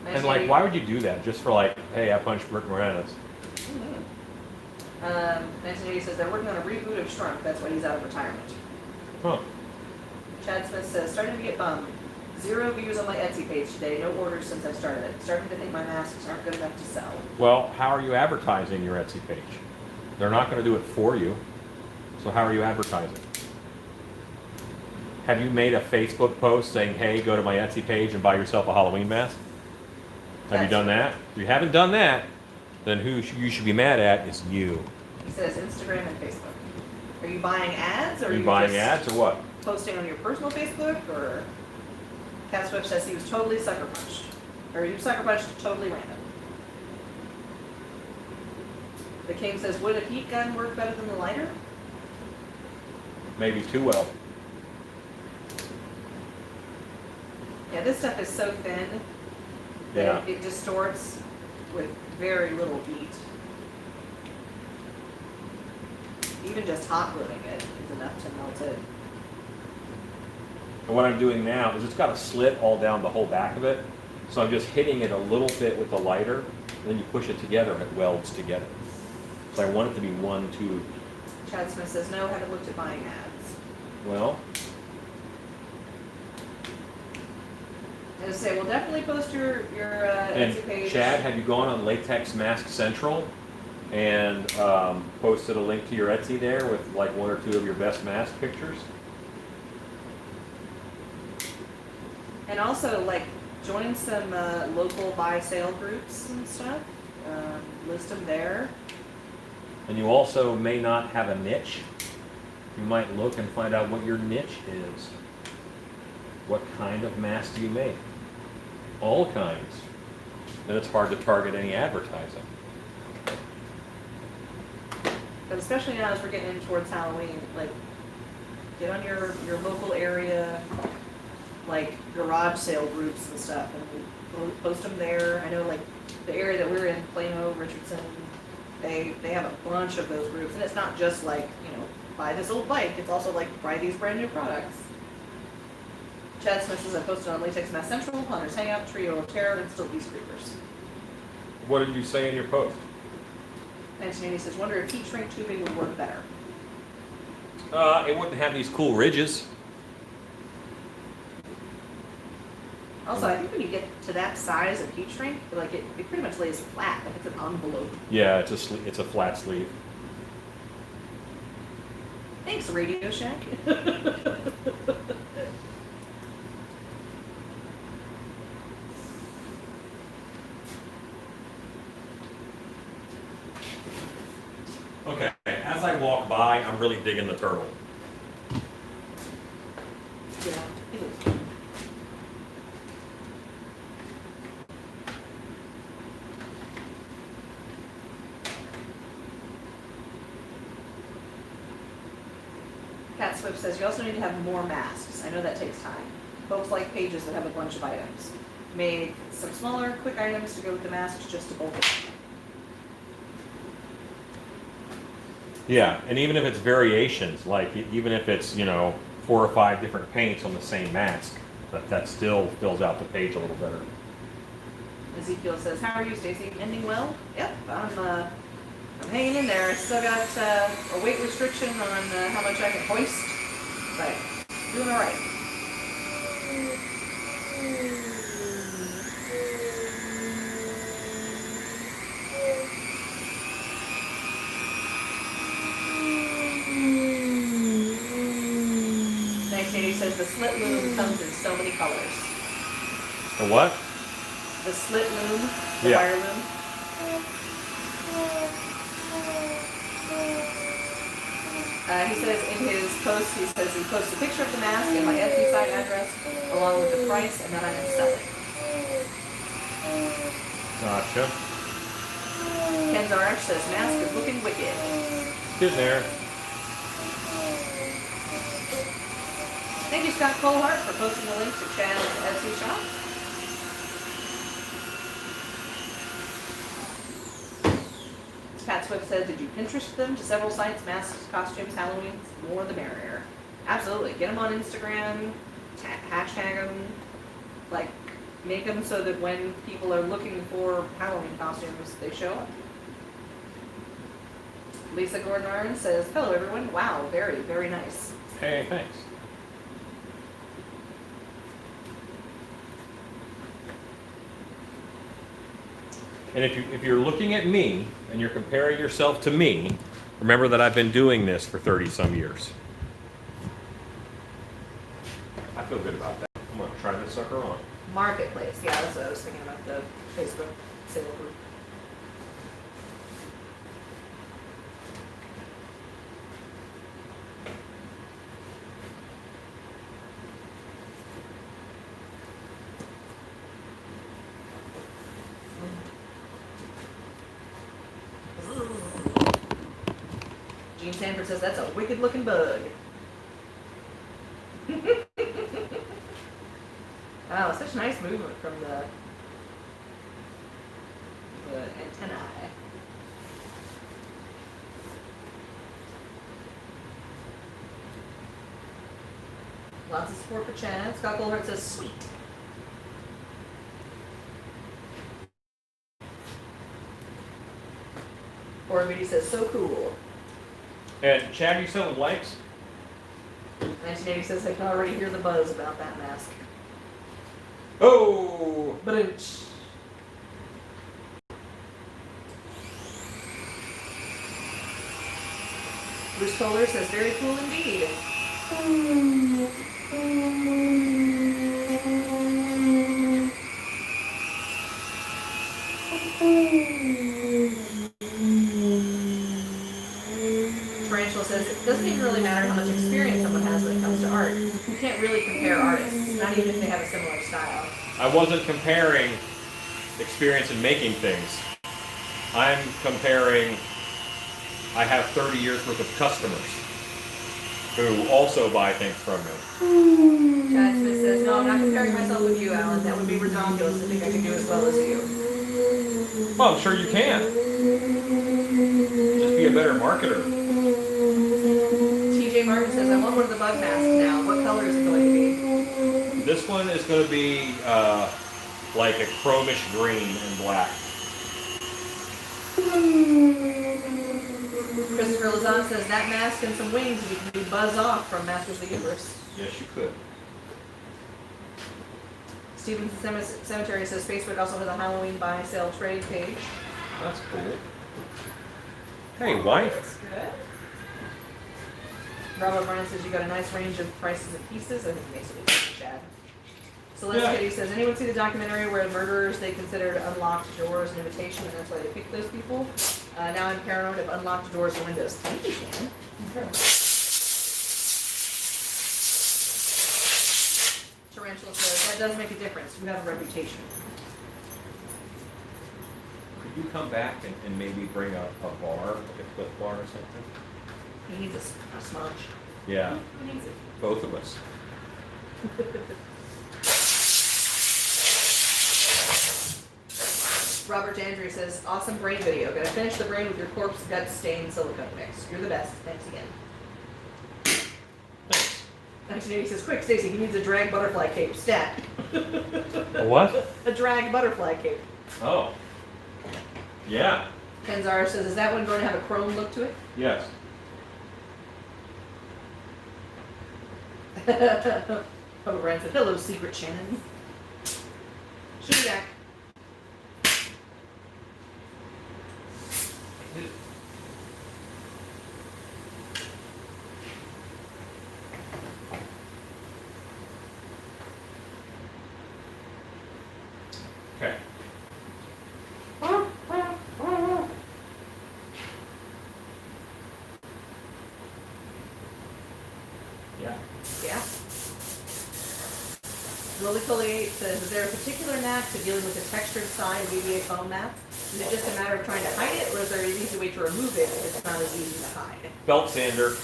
Nice And like, lady. why would you do that? Just for like, hey, I punched Rick Moranis. 1980 says, they're working on a reboot of Shrunk. That's why he's out of retirement. Huh. Chad Smith says, starting to get bummed. 0 views on my Etsy page today. No orders since I started it. Starting to think my masks aren't good enough to sell. Well, how are you advertising your Etsy page? They're not going to do it for you. So how are you advertising? Have you made a Facebook post saying, hey, go to my Etsy page and buy yourself a Halloween mask? Have you done that? If you haven't done that, then who you should be mad at is you. He says Instagram and Facebook. Are you buying ads or Are you buying just ads or what? posting on your personal Facebook? Or Cat Swift says he was totally sucker punched. Or he was sucker punched totally random. The King says, would a heat gun work better than the lighter? Maybe too well. Yeah, this stuff is so thin that Yeah. it distorts with very little heat. Even just hot gluing it is enough to melt it. And what I'm doing now is it's got a slit all down the whole back of it. So I'm just hitting it a little bit with the lighter, and then you push it together and it welds together. So I want it to be one tube. Chad Smith says, no, haven't looked at buying ads. Well, As I say, we'll definitely post your and Etsy page. Chad, have you gone on Latex Mask Central and posted a link to your Etsy there with like 1 or 2 of your best mask pictures? And also, like, join some local buy sale groups and stuff. List them there. And you also may not have a niche. You might look and find out what your niche is. What kind of mask do you make? All kinds. Then it's hard to target any advertising. But especially now as we're getting in towards Halloween, like, get on your local area, like, garage sale groups and stuff, and post them there. I know, like, the area that we're in, Plano, Richardson, they have a bunch of those groups. And it's not just like, you know, buy this old bike. It's also like, buy these brand new products. Chad Smith says, I posted on Latex Mask Central, Hunter's Hangout, Trio of Terror, and Still Beast Creepers. What did you say in your post? 1980 says, wonder if heat shrink tubing would work better. It wouldn't have these cool ridges. Also, I think when you get to that size of heat shrink, like it pretty much lays flat, like it's an envelope. Yeah, it's a flat sleeve. Thanks, Radio Shack. Okay, as I walk by, I'm really digging the turtle. Yeah, it is. Cat Swift says, you also need to have more masks. I know that takes time. Folks like pages that have a bunch of items. Made some smaller, quick items to go with the masks just to bulk it. Yeah, and even if it's variations, like even if it's, you know, 4 or 5 different paints on the same mask, that still fills out the page a little better. Ezekiel says, how are you, Stacy? Ending well? Yep, I'm hanging in there. I still got a weight restriction on how much I can hoist, but doing all right. Katie says the slit loom comes in so many colors. The what? The slit loom, the Yeah. wire loom. He says in his post, he posts a picture of the mask and my Etsy site address along with the price, and then I can sell it. Gotcha. Ken Zarek says mask is looking wicked. Good there. Thank you, Scott Colehart, for posting the link to Chad's Etsy shop. Pat Swift says, did you Pinterest them to several sites, masks, costumes, Halloween, more the merrier. Absolutely. Get them on Instagram, hashtag them, like, make them so that when people are looking for Halloween costumes, they show up. Lisa Gordon-Arn says, hello everyone. Wow, very, very nice. Hey, thanks. And if you're looking at me and you're comparing yourself to me, remember that I've been doing this for 30 some years. I feel good about that. I'm gonna try this sucker on. Marketplace. Yeah, that's what I was thinking about, the Facebook sale group. Gene Sanford says that's a wicked looking bug. Wow, such nice movement from the antennae. Lots of support for Chad. Scott Goldhart says sweet. Or Moody says so cool. And Chad, you selling likes? 1980 says I can already hear the buzz about that mask. Oh! But Bruce Kohler says very cool indeed. Tarantula says it doesn't even really matter how much experience someone has when it comes to art. You can't really compare artists, not even if they have a similar style. I wasn't comparing experience in making things. I'm comparing, I have 30 years worth of customers who also buy things from me. Chad Smith says, no, I'm not comparing myself with you, Alan. That would be ridiculous to think I can do as well as you. Well, I'm sure you can. Just be a better marketer. TJ Martin says, I want one of the bug masks now. What color is it going to be? This one is going to be like a chromish green and black. Christopher Lazan says, that mask and some wings you can do Buzz Off from Masters of the Universe. Yes, you could. Stevenson Cemetery says, Facebook also has a Halloween buy, sell, trade page. That's cool. Hey, wife. That's good. Robert Bryan says, you got a nice range of prices of pieces. I think basically that's Chad. Celeste Kitty says, anyone see the documentary where murderers they considered unlocked doors an invitation and that's why they picked those people? Now I'm paranoid of unlocked doors and windows. Thank you, Shannon. Tarantula says, that does make a difference. You have a reputation. Could you come back and maybe bring a bar, like a Cliff bar or something? He needs a smudge. Yeah, He needs it. both of us. Robert Dandry says, awesome brain video. Gonna finish the brain with your corpse gut stained silicone mix. You're the best. Thanks again. Thanks. 1980 says, quick, Stacy, he needs a drag butterfly cape. Stat. A what? A drag butterfly cape. Oh. Yeah. Kenzara says, is that one going to have a chrome look to it? Yes. Oh, Ryan said, hello, Secret Shannon. Shoot me back. Okay. Yeah. Yeah. Lily Collier says, is there a particular knack to dealing with the textured side of EVA foam mats? Is it just a matter of trying to hide it, or is there an easy way to remove it if it's not as easy to hide? Belt sander.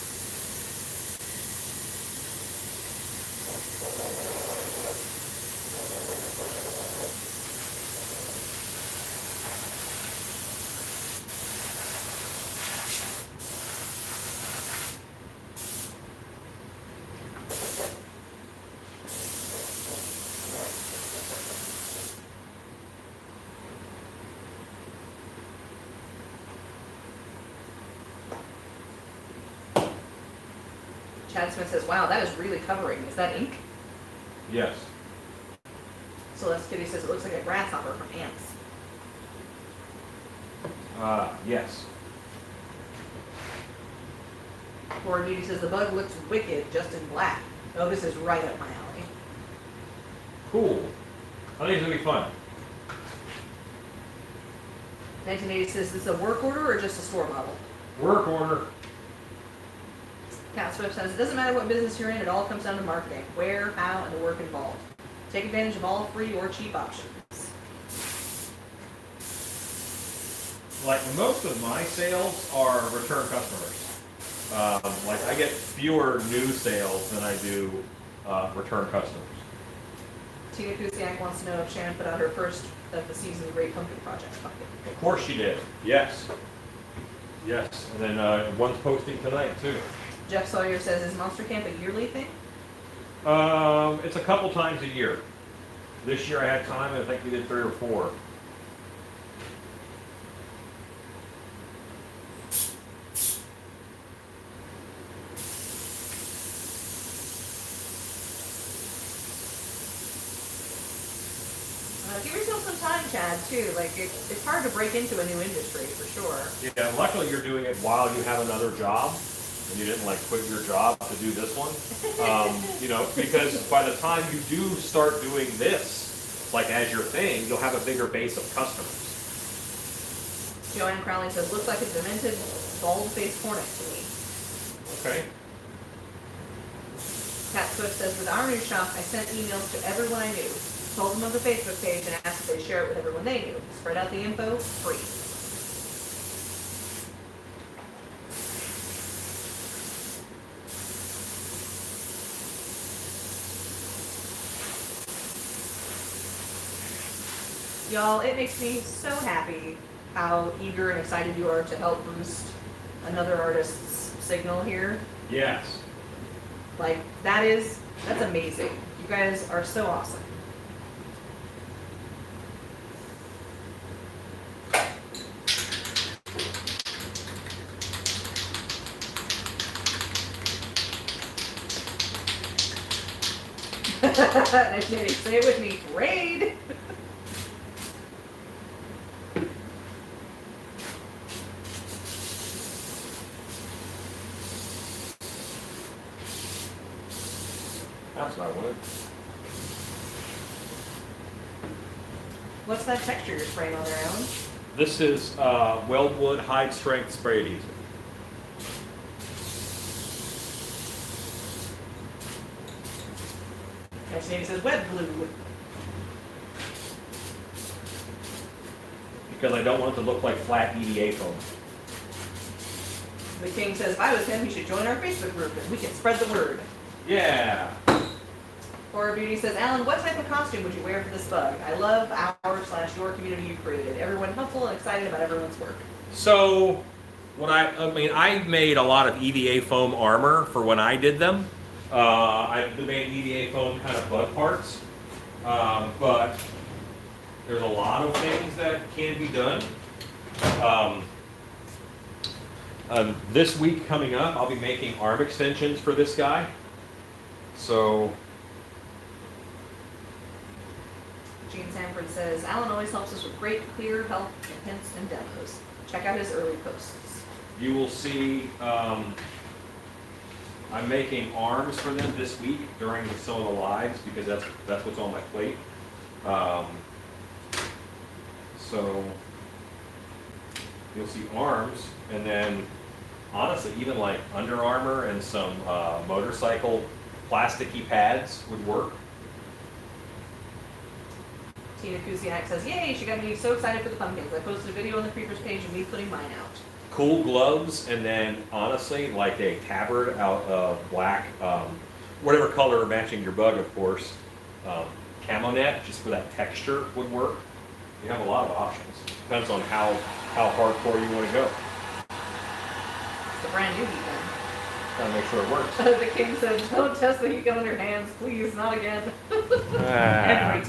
Chad Smith says, wow, that is really covering. Is that ink? Yes. Celeste Kitty says, it looks like a grasshopper from ants. Yes. Laura Beauty says, the bug looks wicked, just in black. Oh, this is right up my alley. Cool. I think it's gonna be fun. 1980 says, is this a work order or just a store model? Work order. Cat Swift says, it doesn't matter what business you're in, it all comes down to marketing. Where, how, and the work involved. Take advantage of all free or cheap options. Like most of my sales are return customers. Like I get fewer new sales than I do return customers. Tina Kusiak wants to know if Shannon put out her first of the season Great Pumpkin Project bucket. Of course she did. Yes. Yes. And then one's posting tonight too. Jeff Sawyer says, is Monster Camp a yearly thing? It's a couple times a year. This year I had time, and I think we did 3 or 4. Give yourself some time, Chad, too. Like, it's hard to break into a new industry, for sure. Yeah, luckily you're doing it while you have another job, and you didn't like quit your job to do this one. You know, because by the time you do start doing this, like as your thing, you'll have a bigger base of customers. Joanne Crowley says, looks like a demented, bald-faced hornet to me. Okay. Cat Swift says, with our new shop, I sent emails to everyone I knew, told them of the Facebook page, and asked if they share it with everyone they knew. Spread out the info, free. Y'all, it makes me so happy how eager and excited you are to help boost another artist's signal here. Yes. Like, that's amazing. You guys are so awesome. Say it with me, raid! That's not wood. What's that texture you're spraying on there, Alan? This is Weldwood Hide Strength Spray Adhesive. Next name says web glue. Because I don't want it to look like flat EVA foam. The King says, if I was him, he should join our Facebook group and we can spread the word. Yeah. Horror Beauty says, Alan, what type of costume would you wear for this bug? I love our/your community you created. Everyone helpful and excited about everyone's work. So, I made a lot of EVA foam armor for when I did them. I made EVA foam kind of bug parts, but there's a lot of things that can be done. This week coming up, I'll be making arm extensions for this guy. So, Gene Sanford says, Alan always helps us with great, clear help and hints and demos. Check out his early posts. you will see I'm making arms for them this week during some of the lives because that's what's on my plate. So you'll see arms, and then honestly, even like Under Armour and some motorcycle plasticky pads would work. Tina Kuziak says, "Yay, she got me so excited for the pumpkins. I posted a video on the Creepers page of me putting mine out." Cool gloves, and then honestly, like a tabard out of black, whatever color matching your bug, of course. Camo net, just for that texture, would work. You have a lot of options. Depends on how hardcore you want to go. It's a brand new heat gun. Gotta make sure it works. The king said, "Don't test the heat gun on your hands, please, not again." Every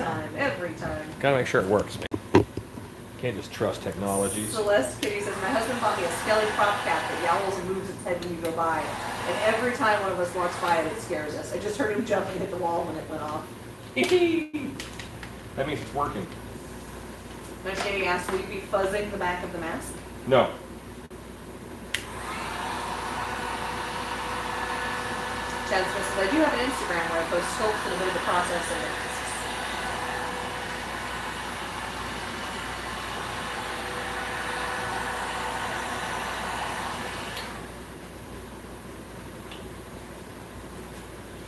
time. Gotta make sure it works, man. Can't just trust technologies. Celeste Kitty says, "My husband bought me a skelly prop cat that yowls and moves its head when you go by. And every time one of us walks by it scares us. I just heard him jump and hit the wall when it went off." That means it's working. Then Katie asked, "Will you be fuzzing the back of the mask?" No. Chad Smith says, "I do have an Instagram where I post sculpts and a bit of the process and masks."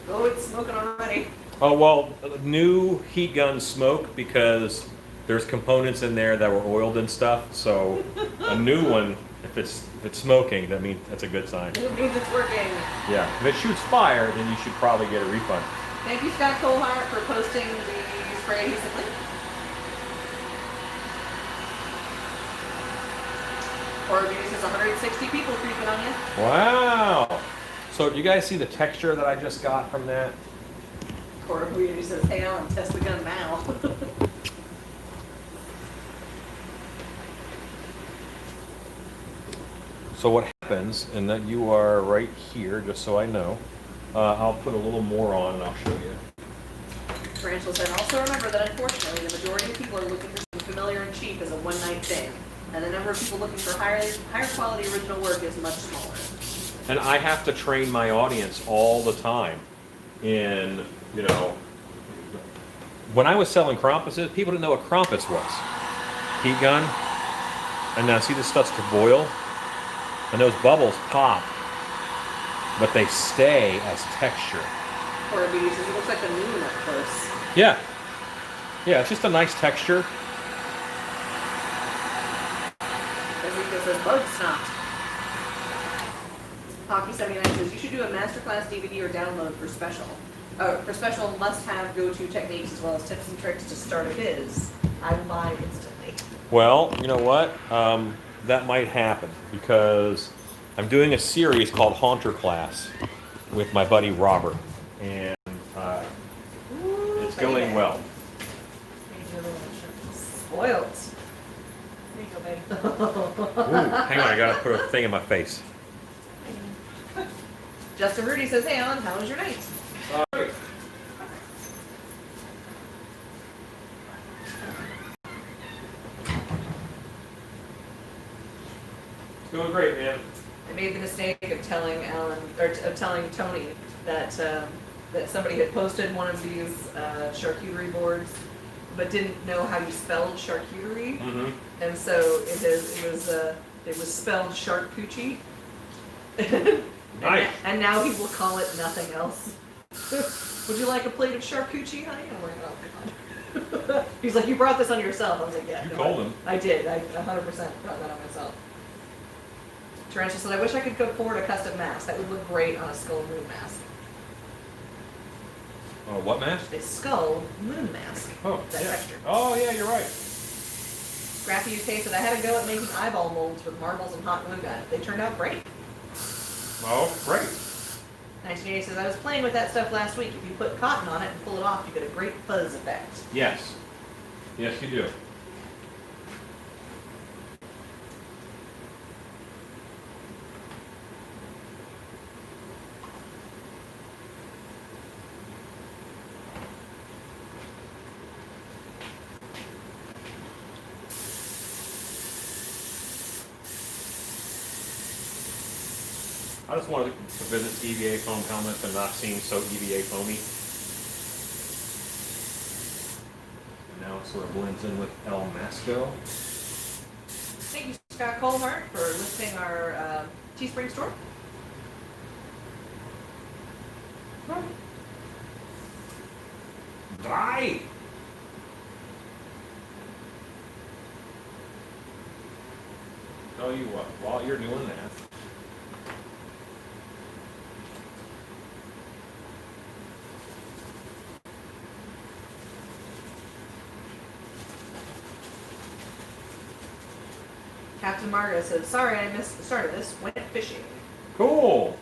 Oh, it's smoking already. Oh, well, new heat guns smoke because there's components in there that were oiled and stuff. So a new one, if it's smoking, that means that's a good sign. It means it's working. Yeah. If it shoots fire, then you should probably get a refund. Thank you, Scott Colehart, for posting the spray adhesive link. Or maybe says 160 people creeping on you. Wow. So do you guys see the texture that I just got from that? Or he says, "Hey, Alan, test the gun now." So what happens, and that you are right here, just so I know, I'll put a little more on and I'll show you. Rachel said, "Also remember that unfortunately the majority of people are looking for something familiar and cheap as a one-night thing. And the number of people looking for higher quality original work is much smaller." And I have to train my audience all the time in, when I was selling Krampuses, people didn't know what Krampus was. Heat gun, and now see this stuff's to boil, and those bubbles pop, but they stay as texture. Or maybe says, "It looks like the moon up close." Yeah. Yeah, it's just a nice texture. Ezekiel says, "Bug snot." Hockey79 says, "You should do a masterclass DVD or download for special must-have go-to techniques as well as tips and tricks to start a biz. I will buy instantly." Well, you know what? That might happen because I'm doing a series called Haunter Class with my buddy Robert, and it's going well. Spoiled. There you go, baby. Ooh, hang on, I gotta put a thing in my face. Justin Rudy says, "Hey, Alan, how was your night?" Sorry. It's going great, man. I made the mistake of telling Alan, or of telling Tony that that somebody had posted one of these charcuterie boards, but didn't know how you spelled charcuterie, and so it was spelled charcuterie. Nice. And now he will call it nothing else. "Would you like a plate of charcuterie, honey?" I'm like, "Oh, God." He's like, "You brought this on yourself." I was like, "Yeah." You no, told him. I did. I 100% brought that on myself. Tarantula said, "I wish I could afford a custom mask. That would look great on a skull moon mask." Oh, what mask? A skull moon mask. Oh, That yeah. texture. Oh, yeah, you're right. Scrappy UK said, "I had a go at making eyeball molds with marbles and hot glue gun. They turned out great." Oh, great. 1980 says, "I was playing with that stuff last week. If you put cotton on it and pull it off, you get a great fuzz effect." Yes. Yes, you do. I just wanted to visit EVA foam helmets and not seem so EVA foamy. And now it sort of blends in with El Masco. Thank you Scott Colhart for listing our Teespring store. Die! Tell you what, while you're doing that, Captain Marga says, sorry I missed the start of this. Went fishing. cool.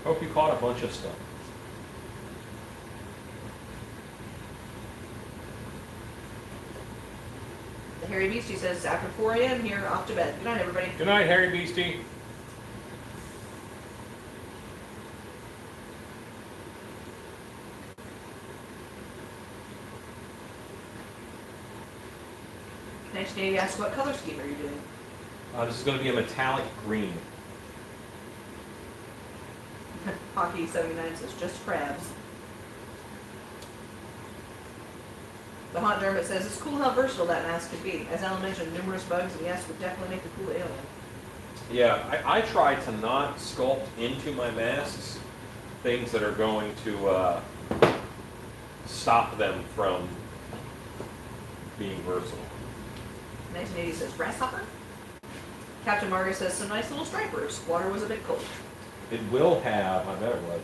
Hope you caught a bunch of stuff. The Hairy Beastie says, after 4 a.m. here, off to bed. Good night, everybody. Good night, Harry Beastie. Next day, he asks, what color scheme are you doing? This is going to be a metallic green. Hockey 79 says, just crabs. The Haunt Dermot says, it's cool how versatile that mask could be. As Alan mentioned, numerous bugs, and yes, would definitely make a cool alien. Yeah, I try to not sculpt into my masks things that are going to stop them from being versatile. 1980 says, grasshopper? Captain Margaret says, some nice little stripers. Water was a bit cold. It will have, I bet it was,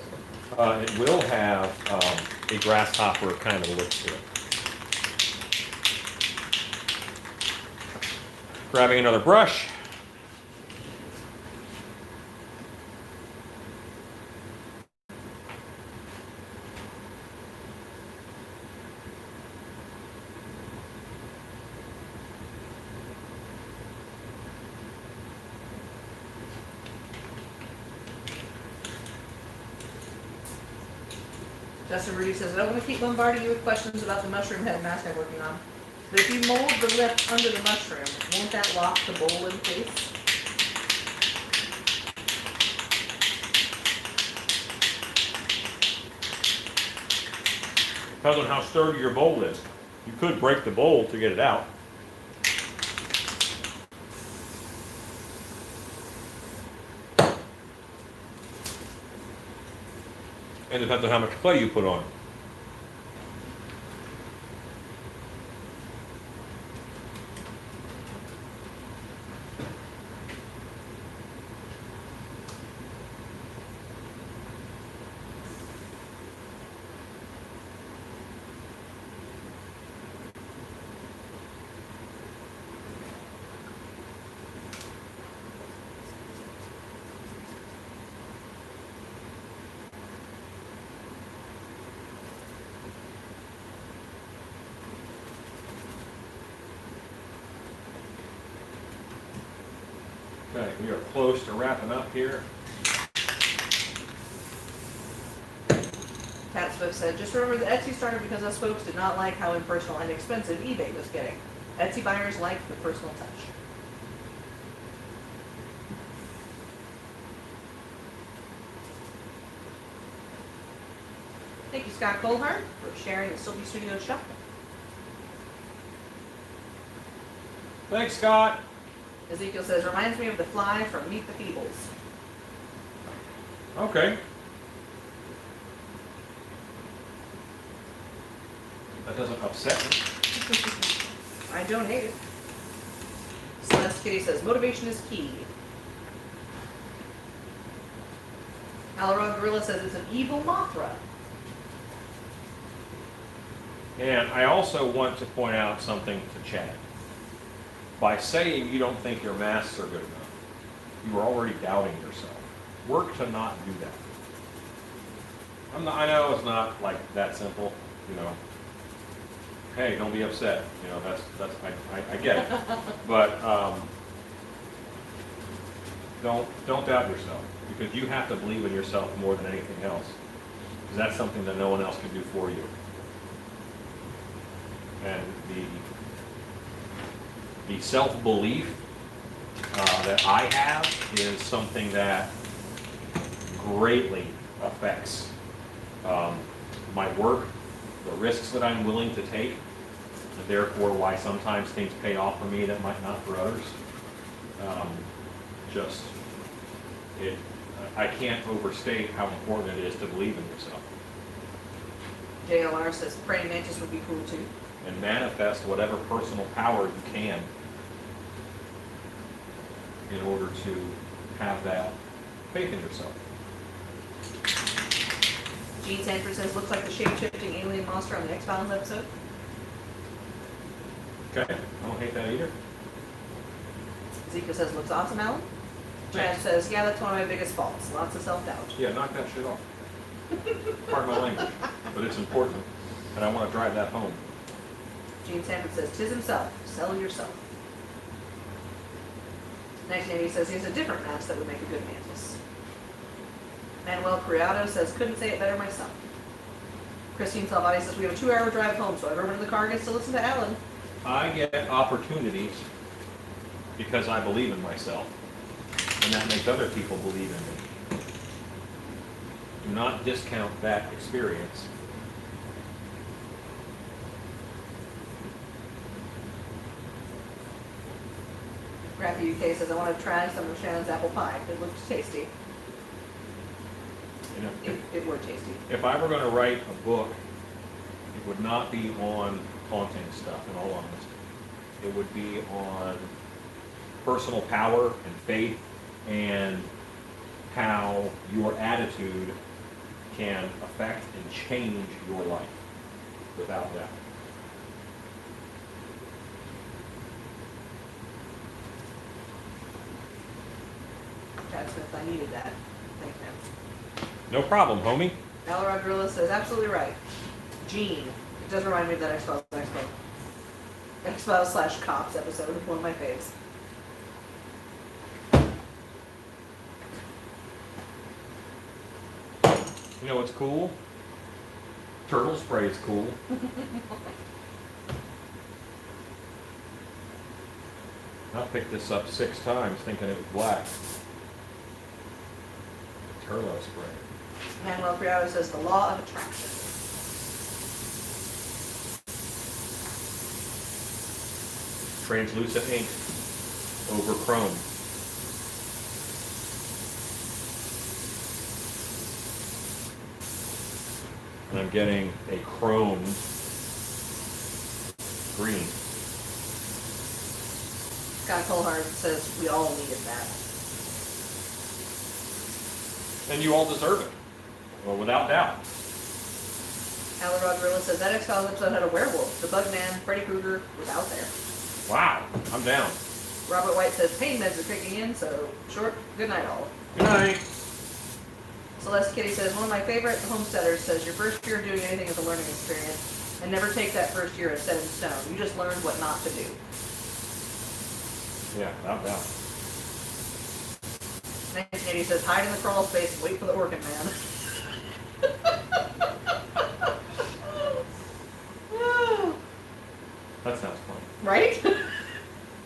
it will have a grasshopper kind of look to it. Grabbing another brush. Justin Rudy says, I don't want to keep bombarding you with questions about the mushroom head mask I'm working on. But if you mold the lip under the mushroom, won't that lock the bowl in place? Depends on how sturdy your bowl is. You could break the bowl to get it out. And it depends on how much clay you put on. Okay, we are close to wrapping up here. Cat Swift said, just remember that Etsy started because us folks did not like how impersonal and expensive eBay was getting. Etsy buyers like the personal touch. Thank you, Scott Colhart, for sharing the Sylvie Studios shop. Thanks, Scott. Ezekiel says, reminds me of the fly from Meet the Feebles. Okay. That doesn't upset me. I don't hate it. Celeste Kitty says, motivation is key. Alarod Gorilla says, it's an evil Mothra. And I also want to point out something to Chad. By saying you don't think your masks are good enough, you are already doubting yourself. Work to not do that. I know it's not like that simple, you know. Hey, don't be upset. You know, I get it. But don't doubt yourself, because you have to believe in yourself more than anything else. Because that's something that no one else can do for you. And the self-belief that I have is something that greatly affects my work, the risks that I'm willing to take, and therefore why sometimes things pay off for me that might not for others. Just, I can't overstate how important it is to believe in yourself JLR says praying mantis would be cool too. and manifest whatever personal power you can in order to have that faith in yourself. Gene Sanford says looks like the shape-shifting alien monster on the X-Files episode. Okay, I don't hate that either. Zika says looks awesome, Alan. Chad Thanks. says, yeah, that's one of my biggest faults. Lots of self-doubt. Yeah, knock that shit off. Pardon my language, but it's important, and I want to drive that home. Gene Sanford says, tis himself. Sell yourself. 1980 says he has a different mask that would make a good mantis. Manuel Criado says, couldn't say it better myself. Christine Salvati says, we have a 2-hour drive home, so everyone in the car gets to listen to Alan. I get opportunities because I believe in myself, and that makes other people believe in me. Do not discount that experience. Rappy UK says, I want to try some of Shannon's apple pie. It looked tasty. You know, It were tasty. if I were going to write a book, it would not be on haunting stuff, in all honesty. It would be on personal power and faith and how your attitude can affect and change your life, without doubt. Chad Smith, I needed that. Thank you. No problem, homie. Malorod Gorilla says, absolutely right. Gene. It does remind me of that X-Files / Cops episode, one of my faves. You know what's cool? Turtle spray is cool. I picked this up 6 times thinking it was black. Turtle spray. Manuel Criado says, the law of attraction. Translucent ink over chrome. And I'm getting a chrome green. Scott Colhard says, we all needed that. And you all deserve it. Well, without doubt. Alan Gorilla says, that X-Files episode had a werewolf. The Bugman, Freddy Krueger, was out there. Wow, I'm down. Robert White says, pain meds are kicking in, so short, good night all. Good night. Celeste Kitty says, one of my favorite homesteaders says, your first year doing anything is a learning experience, and never take that first year as set in stone. You just learned what not to do. Yeah, without doubt. 1980 says, hide in the crawl space and wait for the organ man. That sounds fun. Right?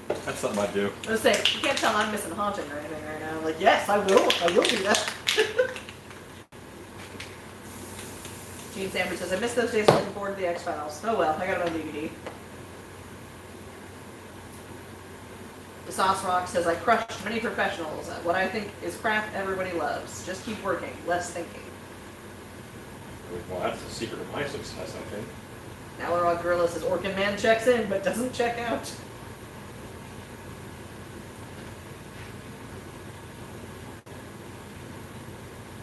That's something I do. I was saying, you can't tell I'm missing haunting or anything right now. I'm like, yes, I will do that. Gene Sanford says, I miss those days looking forward to the X-Files. Oh well, I got it on DVD. The Sauce Rock says, I crushed many professionals at what I think is craft everybody loves. Just keep working, less thinking. Well, that's the secret of my success, I think. Now we're on Gorilla says, Orkin Man checks in but doesn't check out.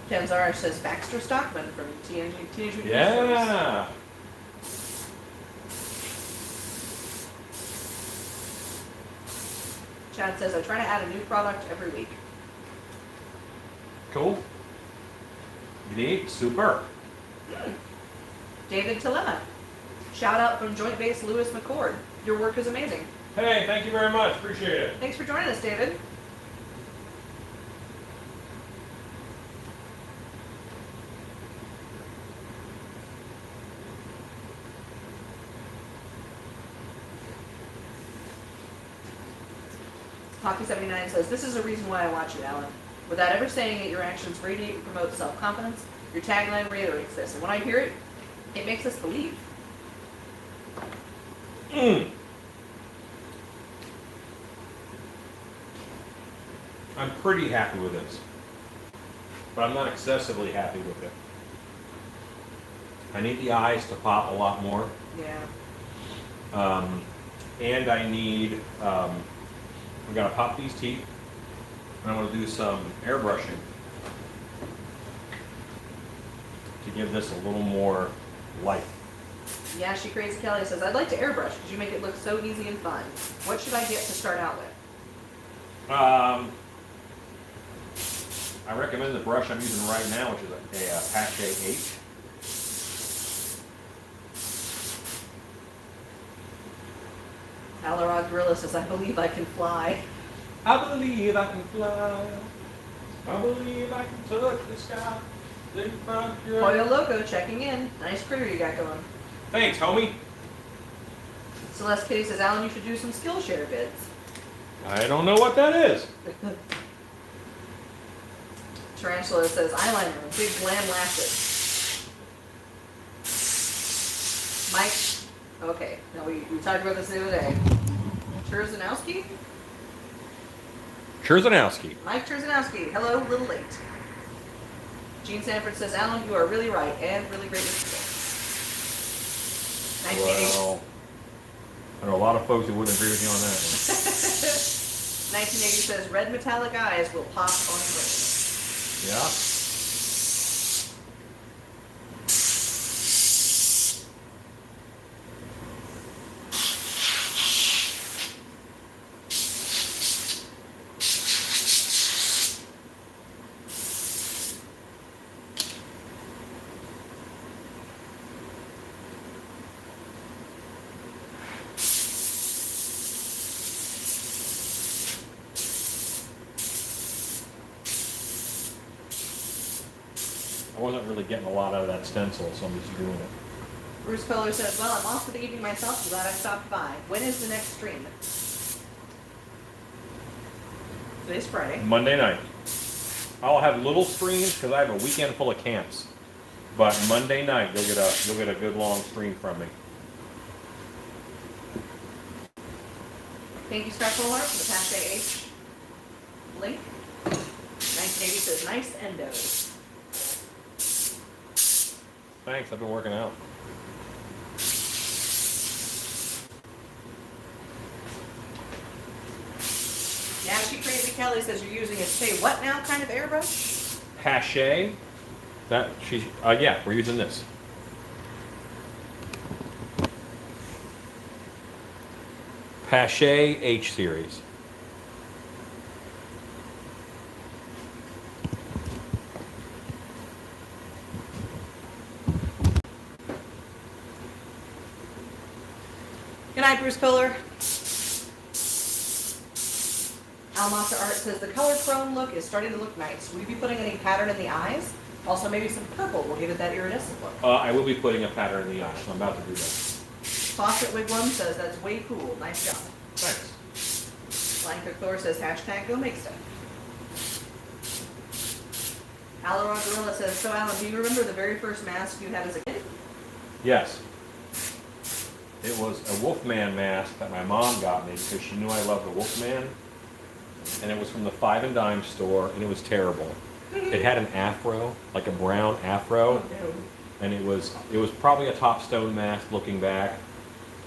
Ken Zarish says, Baxter Stockman from Teenage Mutant Ninja Turtles. Yeah. Chad says, I try to add a new product every week. Cool. Neat. Super. David Telema. Shout out from Joint Base Lewis McCord. Your work is amazing. Hey, thank you very much. Appreciate it. Thanks for joining us, David. Hockey79 says, this is a reason why I watch you, Alan. Without ever saying it, your actions radiate and promote self-confidence. Your tagline reiterates this, and when I hear it, it makes us believe. I'm pretty happy with this, but I'm not excessively happy with it. I need the eyes to pop a lot more. Yeah. And I need, I'm gonna pop these teeth, and I'm gonna do some airbrushing to give this a little more life. Yeah, she Crazy Kelly says, I'd like to airbrush because you make it look so easy and fun. What should I get to start out with? I recommend the brush I'm using right now, which is a Pache H. Alarod Gorilla says, I believe I can fly. I believe I can fly. I believe I can touch the sky. Pollo Loco checking in. Nice critter you got going. Thanks, homie. Celeste Kitty says, Alan, you should do some Skillshare vids. I don't know what that is. Tarantula says, eyeliner and big glam lashes. Mike, okay, now we talked about this the other day. Cherzanowski? Cherzanowski. Mike Cherzanowski, hello, little late. Gene Sanford says, Alan, you are really right and really great with people. 1980. Well, I know a lot of folks who wouldn't agree with you on that 1980 says, red metallic eyes will pop on rain. Yeah. I wasn't really getting a lot out of that stencil, so I'm just doing it. Bruce Kohler says, well, I'm off for the evening myself, so glad I stopped by. When is the next stream? Today's Friday. Monday night. I'll have little streams because I have a weekend full of camps. But Monday night you'll get a good long stream from me. Thank you, Scott Kohler, for the Pache H link. 1980 says, nice endos. Thanks, I've been working out. Yeah, she Crazy Kelly says you're using a say what now kind of airbrush? Pache. That she's yeah, we're using this. Pache H series. Good night, Bruce Kohler. Almasa Art says the color chrome look is starting to look nice. Will you be putting any pattern in the eyes? Also, maybe some purple will give it that iridescent look. I will be putting a pattern in the eye, so I'm about to do that. Fawcett Wigwam says that's way cool. Nice job. Thanks. Blind Cook Thor says hashtag go make stuff. Alaron Gorilla says, so Alan, do you remember the very first mask you had as a kid? Yes. It was a Wolfman mask that my mom got me because she knew I loved the Wolfman. And it was from the Five and Dime store, and it was terrible. It had an afro, like a brown afro, and it was probably a Top Stone mask looking back,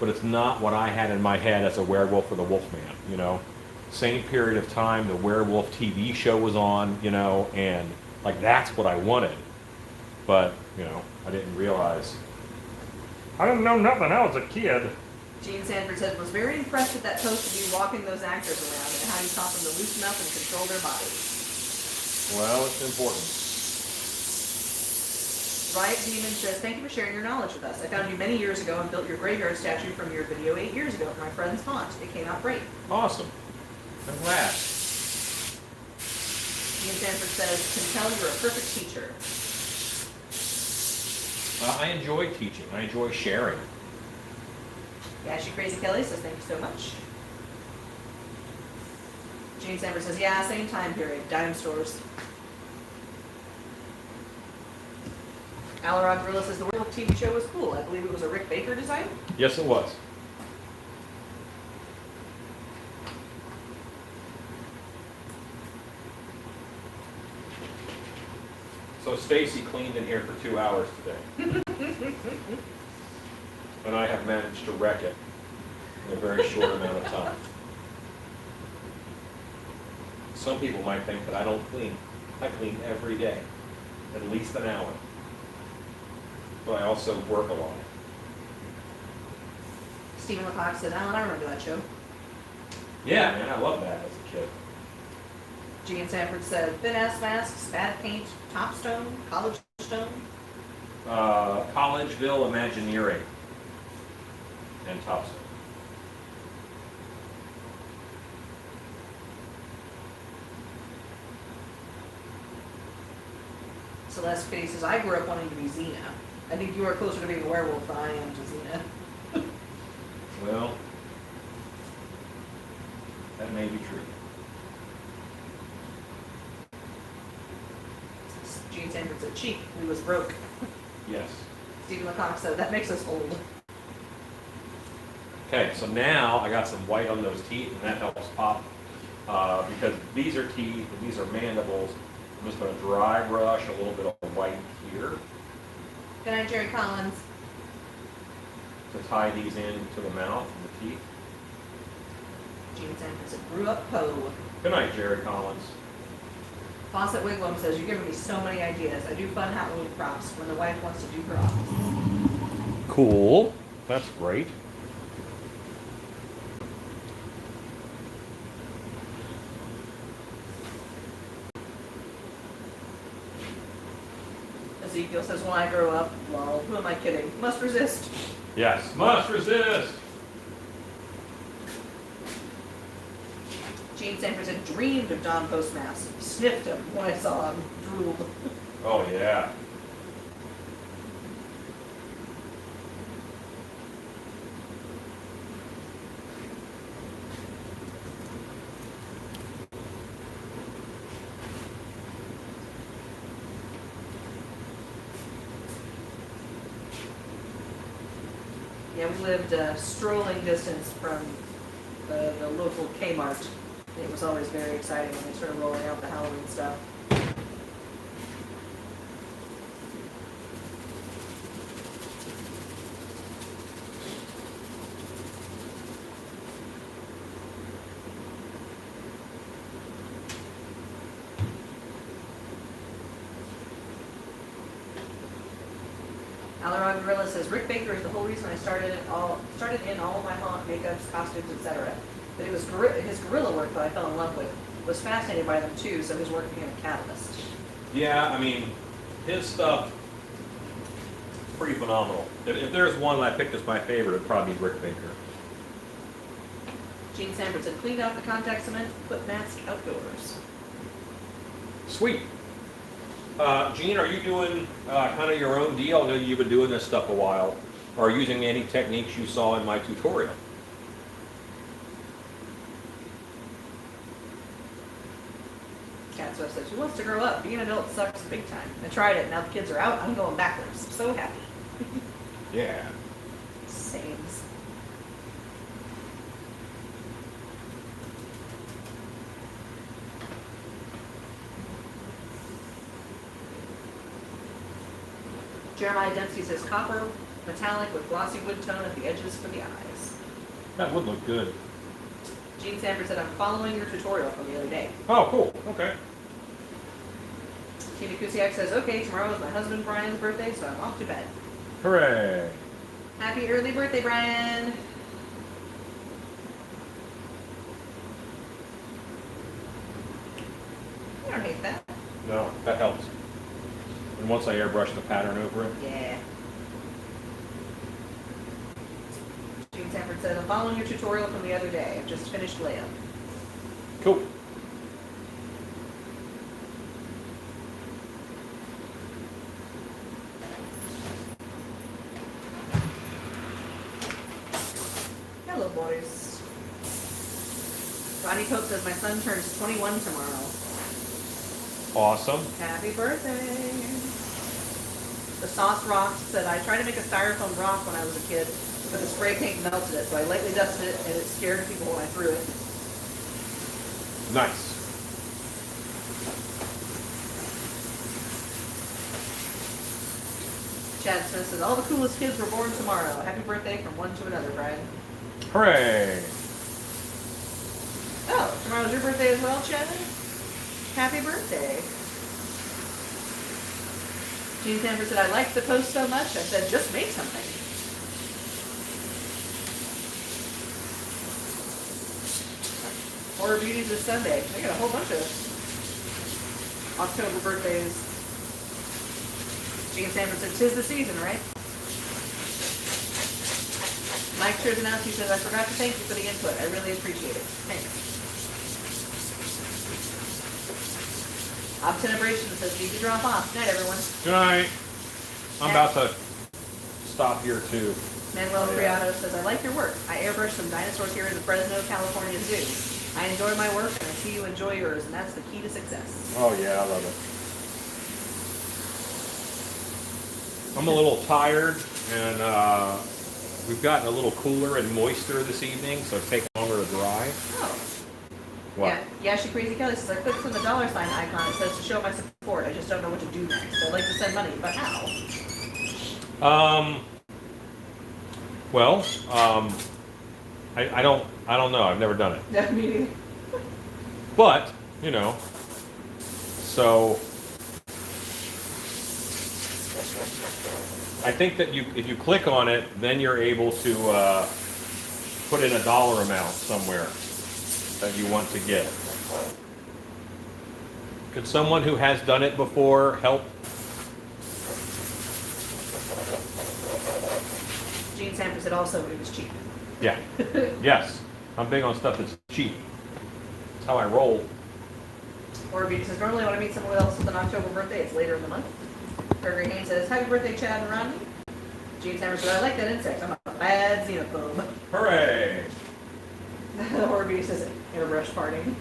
but it's not what I had in my head as a werewolf or the Wolfman, you know. Same period of time the werewolf TV show was on, you know, and like that's what I wanted. But, you know, I didn't realize. I didn't know nothing else as a kid. Gene Sanford said, was very impressed with that post of you walking those actors around and how you taught them to loosen up and control their bodies. Well, it's important. Riot Demon says, thank you for sharing your knowledge with us. I found you many years ago and built your graveyard statue from your video 8 years ago at my friend's haunt. It came out great. Awesome. I'm glad. Gene Sanford says, can tell you're a perfect teacher. I enjoy teaching. I enjoy sharing. Yeah, she Crazy Kelly says, thank you so much. Gene Sanford says, yeah, same time period, dime stores. Alarod Gorilla says, the werewolf TV show was cool. I believe it was a Rick Baker design. Yes, it was. So Stacy cleaned in here for 2 hours today. And I have managed to wreck it in a very short amount of time. Some people might think that I don't clean. I clean every day, at least an hour. But I also work a lot. Stephen LeCoq said, Alan, I remember that show. Yeah, man, I love that as a kid. Gene Sanford said, thin-ass masks, bad paint, Topstone, College Stone. Collegeville Imagineering and Topstone. Celeste Kitty says, I grew up wanting to be Xena. I think you are closer to being a werewolf than I am to Xena. Well, that may be true. Gene Sanford said, cheap, we was broke. Yes. Stephen LeCoq said, that makes us old. Okay, so now I got some white on those teeth, and that helps pop. Because these are teeth, and these are mandibles. I'm just going to dry brush a little bit of white here Good night, Jerry Collins. to tie these into the mouth and the teeth. Gene Sanford said, grew up Poe. Good night, Jerry Collins. Fawcett Wigwam says, you're giving me so many ideas. I do fun Halloween props when the wife wants to do her office. Cool. That's great. Ezekiel says, when I grow up, well, who am I kidding? Must resist. Yes. Must resist. Gene Sanford said, dreamed of Don Postmass. Sniffed him when I saw him. Drooled. Oh, yeah. Yeah, we lived a strolling distance from the local Kmart. It was always very exciting when they started rolling out the Halloween stuff. Alarog Gorilla says, Rick Baker is the whole reason I started in all of my haunt, makeups, costumes, etc. But it was his guerrilla work that I fell in love with. Was fascinated by them too, so his work became a catalyst. Yeah, I mean, his stuff, pretty phenomenal. If there's one that I picked as my favorite, it'd probably be Rick Baker. Gene Sanford said, cleaned out the contact cement, put mask outdoors. Sweet. Gene, are you doing kind of your own deal? I know you've been doing this stuff a while. Or using any techniques you saw in my tutorial? Cat Swift says, who wants to grow up? Being an adult sucks big time. I tried it, now the kids are out, I'm going backwards. So happy. Yeah. Sames. Jeremiah Dempsey says, copper, metallic with glossy wood tone at the edges for the eyes. That would look good. Gene Sanford said, I'm following your tutorial from the other day. Oh, cool. Okay. Tina Kusiak says, okay, tomorrow is my husband Brian's birthday, so I'm off to bed. Hooray. Happy early birthday, Brian! I don't hate that. No, that helps. And once I airbrush the pattern over it. Yeah. Gene Sanford said, I'm following your tutorial from the other day. I've just finished layup. Cool. Hello, boys. Ronnie Pope says, my son turns 21 tomorrow. Awesome. Happy birthday. The Sauce Rock said, I tried to make a styrofoam rock when I was a kid, but the spray paint melted it, so I lightly dusted it, and it scared people when I threw it. Nice. Chad Smith says, all the coolest kids were born tomorrow. Happy birthday from one to another, Brian. Hooray! Oh, tomorrow's your birthday as well, Chad? Happy birthday. Gene Sanford said, I liked the post so much, I said, just make something. Horror Beauties is Sunday. I got a whole bunch of October birthdays. Gene Sanford said, 'tis the season, right? Mike Cheers announced, he says, I forgot to thank you for the input. I really appreciate it. Thanks. Obtenebration says, need to drop off. Good night, everyone. Good night. I'm about to stop here too. Manuel Criado says, I like your work. I airbrushed some dinosaurs here at the Fresno, California Zoo. I enjoy my work, and I see you enjoy yours, and that's the key to success. Oh yeah, I love it. I'm a little tired, and we've gotten a little cooler and moister this evening, so it's taking longer to dry. Oh. What? Yeah, she Crazy Kelly says, I clicked on the dollar sign icon. It says to show my support. I just don't know what to do next. I'd like to send money, but how? Well, I don't know. I've never done it. Yeah, me neither. But, you know, so I think that if you click on it, then you're able to put in a dollar amount somewhere that you want to give. Could someone who has done it before help? Gene Sanford said also it was cheap. Yeah. Yes. I'm big on stuff that's cheap. That's how I roll. Or Beauty says, normally when I meet someone else with an October birthday, it's later in the month. Gregory Haynes says, happy birthday, Chad and Rodney. Gene Sanford said, I like that insect. I'm a bad xenophobe. Hooray! Or Beauty says, airbrush parting.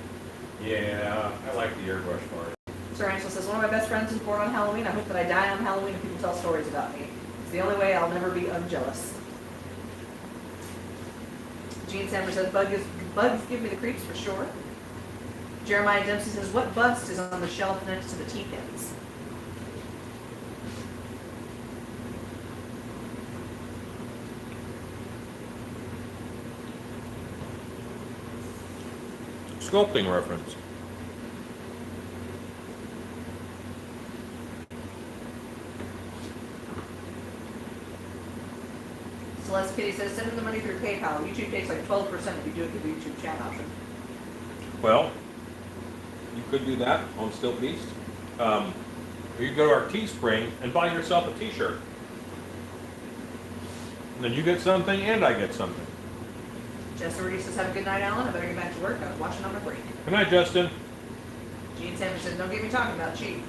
Yeah, I like the airbrush part. Sir Angela says, one of my best friends is born on Halloween. I hope that I die on Halloween and people tell stories about me. It's the only way I'll never be unjealous. Gene Sanford says, bugs give me the creeps for sure. Jeremiah Dempsey says, what bust is on the shelf next to the T-pins? Sculpting reference. Celeste Kitty says, send them the money through PayPal. YouTube takes like 12% if you do it through the YouTube chat option. Well, you could do that on Still Beast. Or you could go to our Teespring and buy yourself a t-shirt. And then you get something and I get something. Jessica Reese says, have a good night, Alan. I better get back to work. I was watching on my break. Good night, Justin. Gene Sanders says, don't get me talking about cheap.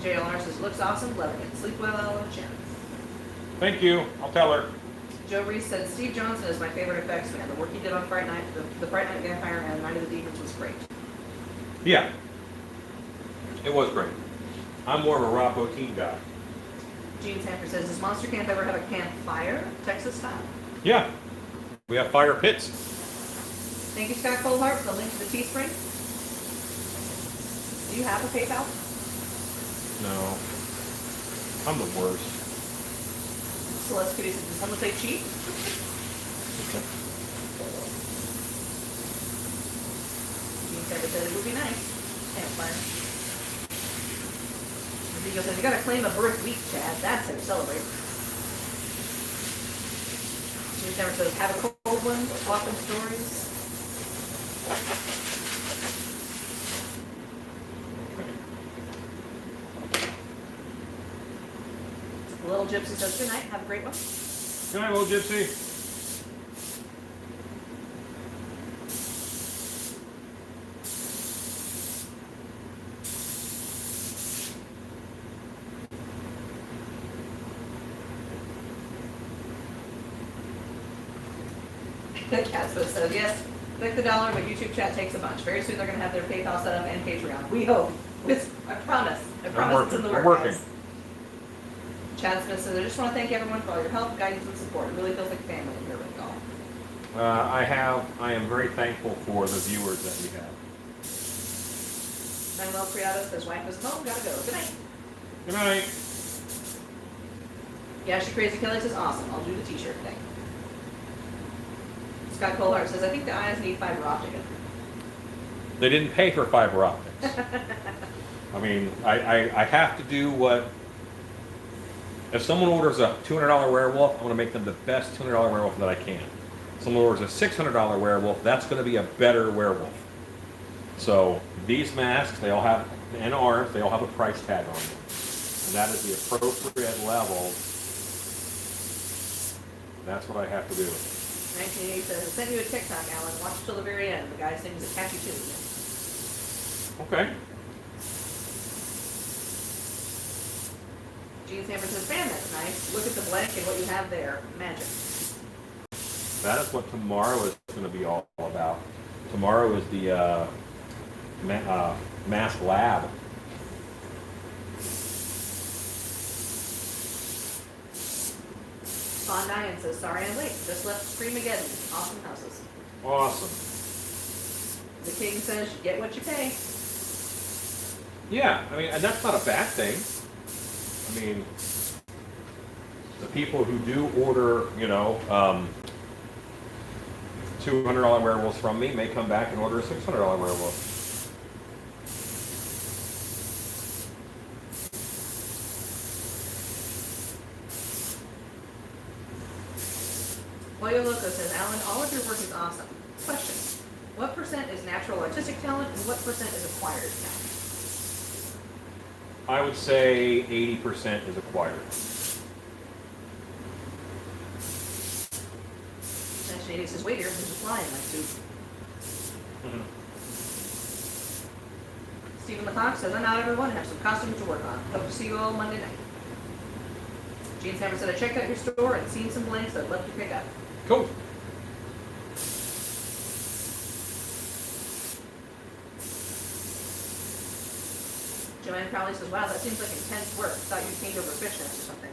JLR says, looks awesome, loving it. Sleep well, Alan. Chance. Thank you. I'll tell her. Joe Reese said, Steve Johnson is my favorite effects man. The work he did on Fright Night, the Fright Night Vampire and Night of the Demons was great. Yeah. It was great. I'm more of a Rob Bottin guy. Gene Sanders says, does Monster Camp ever have a campfire, Texas style? Yeah. We have fire pits. Thank you, Scott Colehart, for the link to the Teespring. Do you have a PayPal? No. I'm the worst. Celeste Kitty says, did someone say cheap? Gene Sanders said, it would be nice. Campfire. Ezekiel says, you gotta claim a birth week, Chad. That's how to celebrate. Gene Sanders says, have a cold one, swapping stories. Little Gypsy says, good night, have a great one. Good night, little gypsy. Catspo says, yes, click the dollar, but YouTube chat takes a bunch. Very soon they're going to have their PayPal set up and Patreon. We hope. I promise. I promise it's in the I'm work, working. guys. Chad Smith says, I just want to thank everyone for all your help, guidance, and support. It really feels like family here with y'all. I am very thankful for the viewers that we have. Manuel Criado says, wife is home, gotta go. Good night. Good night. Yeah, she crazy Kelly says awesome. I'll do the t-shirt thing. Scott Colhart says I think the eyes need fiber optic. They didn't pay for fiber optics. I mean, I have to do what. If someone orders a $200 werewolf, I'm going to make them the best $200 werewolf that I can. Someone orders a $600 werewolf, that's going to be a better werewolf. So these masks, they all have, and arms, they all have a price tag on them. And that is the appropriate level. That's what I have to do. 1980 says, I sent you a TikTok, Alan. Watch till the very end. The guy sings a catchy tune. Okay. Gene Sanford says, man, that's nice. Look at the blank and what you have there. Magic. That is what tomorrow is going to be all about. Tomorrow is the mask lab. Fawn Diane says, sorry I'm late. Just left Screamageddon. Awesome houses. Awesome. The King says, you get what you pay. Yeah, I mean, and that's not a bad thing. I mean, the people who do order, you know, $200 werewolves from me may come back and order a $600 werewolf. Pollo Loco says, Alan, all of your work is awesome. Question. What % is natural artistic talent and what % is acquired talent? I would say 80% is acquired. 1980 says, waiter, there's a fly in my soup. Stephen LeCoq says, I'm out everyone, have some costumes to work on. Hope to see you all Monday night. Gene Sammer said, I checked out your store and seen some blanks I'd love to pick up. Cool. Joanne Crowley says, wow, that seems like intense work. Thought you'd paint over fish nets or something.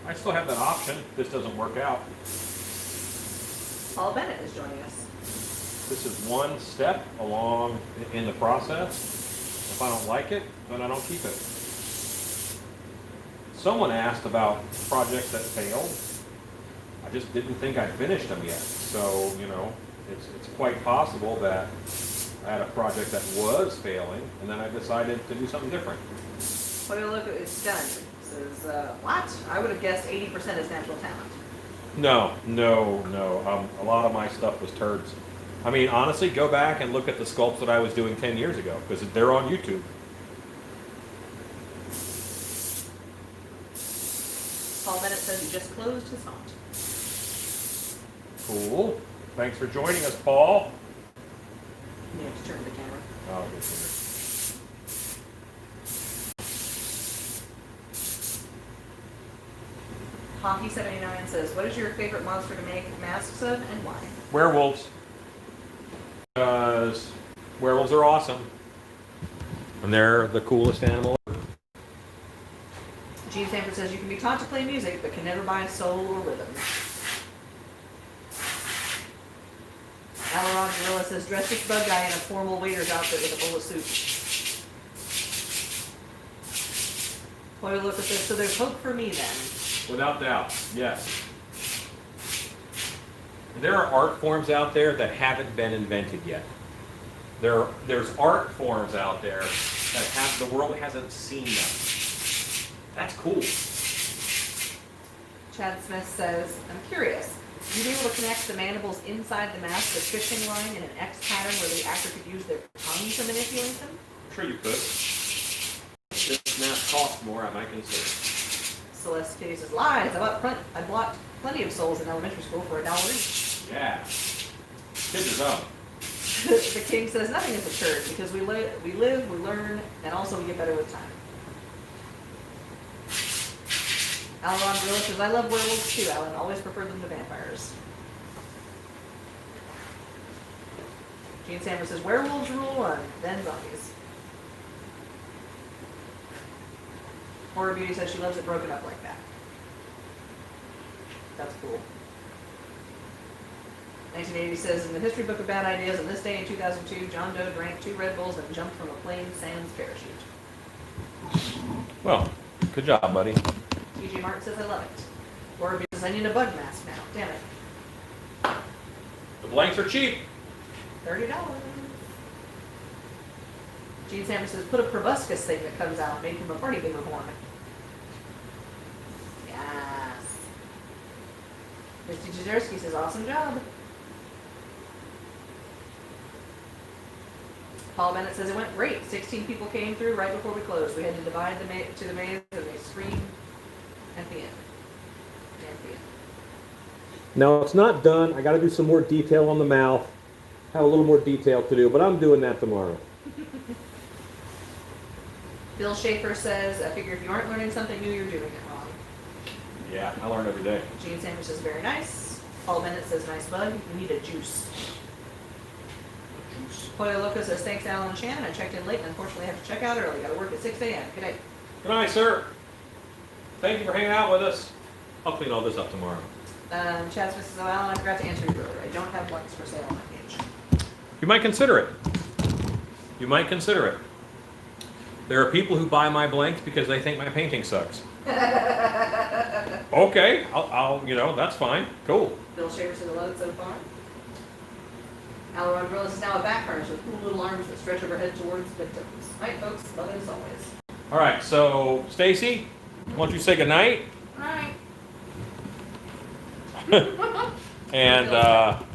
I still have that option. This doesn't work out. Paul Bennett is joining us. This is one step along in the process. If I don't like it, then I don't keep it. Someone asked about projects that failed. I just didn't think I'd finished them yet. So, you know, it's quite possible that I had a project that was failing, and then I decided to do something different. Pollo Loco is done. Says, what? I would have guessed 80% is natural talent. No. A lot of my stuff was turds. I mean, honestly, go back and look at the sculpts that I was doing 10 years ago, because they're on YouTube. Paul Bennett says he just closed his haunt. Cool. Thanks for joining us, Paul. You have to turn the camera. Oh, good. Hockey79 says, what is your favorite monster to make masks of and why? Werewolves. Because werewolves are awesome. And they're the coolest animal. Gene Sanford says, you can be taught to play music, but can never buy soul or rhythm. Alaron Gorilla says, dress this bug guy in a formal waiter's outfit with a bowl of soup. Pollo Loco says, so there's hope for me then. Without doubt, yes. There are art forms out there that haven't been invented yet. There's art forms out there that the world hasn't seen them. That's cool. Chad Smith says, I'm curious. Would you be able to connect the mandibles inside the mask with fishing line in an X pattern where the actor could use their tongue to manipulate them? I'm sure you could. This mask costs more, I might consider. Celeste Kitty says, lies. I bought plenty of souls in elementary school for $1 each. Yeah. Kids are dumb. The King says, nothing is absurd because we live, we learn, and also we get better with time. Alaron Gorilla says, I love werewolves too, Alan. Always preferred them to vampires. Gene Sammer says, werewolves rule one, then zombies. Horror Beauty says she loves it broken up like that. That's cool. 1980 says, in the history book of bad ideas, on this day in 2002, John Doe drank 2 Red Bulls and jumped from a plane sans parachute. Well, good job, buddy. TJ Martin says I love it. Laura B says I need a bug mask now. Damn it. The blanks are cheap. $30. Gene Sanders says put a proboscis thing that comes out, make him a party bigger horn. Yes. Misty Jajerski says awesome job. Paul Bennett says it went great. 16 people came through right before we closed. We had to divide the to the maze and they screamed at the end. At the end. No, it's not done. I got to do some more detail on the mouth. Have a little more detail to do, but I'm doing that tomorrow. Bill Schaefer says, I figure if you aren't learning something new, you're doing it wrong. Yeah, I learn every day. Gene Sanders says very nice. Paul Bennett says nice bug. You need a juice. Pollo Loco says thanks Alan and Shannon. I checked in late and unfortunately have to check out early. Got to work at 6 a.m. Good night. Good night, sir. Thank you for hanging out with us. I'll clean all this up tomorrow. Chad Smith says, oh, Alan, I forgot to answer you earlier. I don't have blanks for sale on my page. You might consider it. You might consider it. There are people who buy my blanks because they think my painting sucks. Okay, I'll that's fine. Cool. Bill Schaefer says I love it so far. Alan Rodriguez is now a back harness with cool little arms that stretch overhead towards victims. All right, folks, love it as always. All right, so Stacy, why don't you say goodnight? All right. And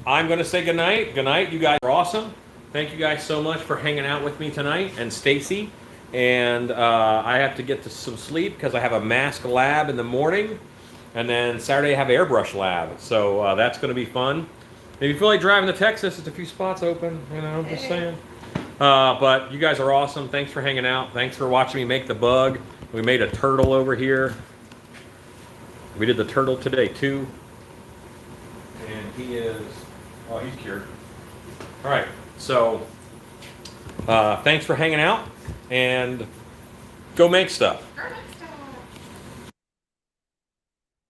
I'm going to say goodnight. Good night. You guys are awesome. Thank you guys so much for hanging out with me tonight. And Stacy. And I have to get to some sleep because I have a mask lab in the morning. And then Saturday I have an airbrush lab. So that's going to be fun. If you feel like driving to Texas, there's a few spots open. Just saying. But you guys are awesome. Thanks for hanging out. Thanks for watching me make the bug. We made a turtle over here. We did the turtle today too. And he is, he's cured. All right, so thanks for hanging out and go make stuff.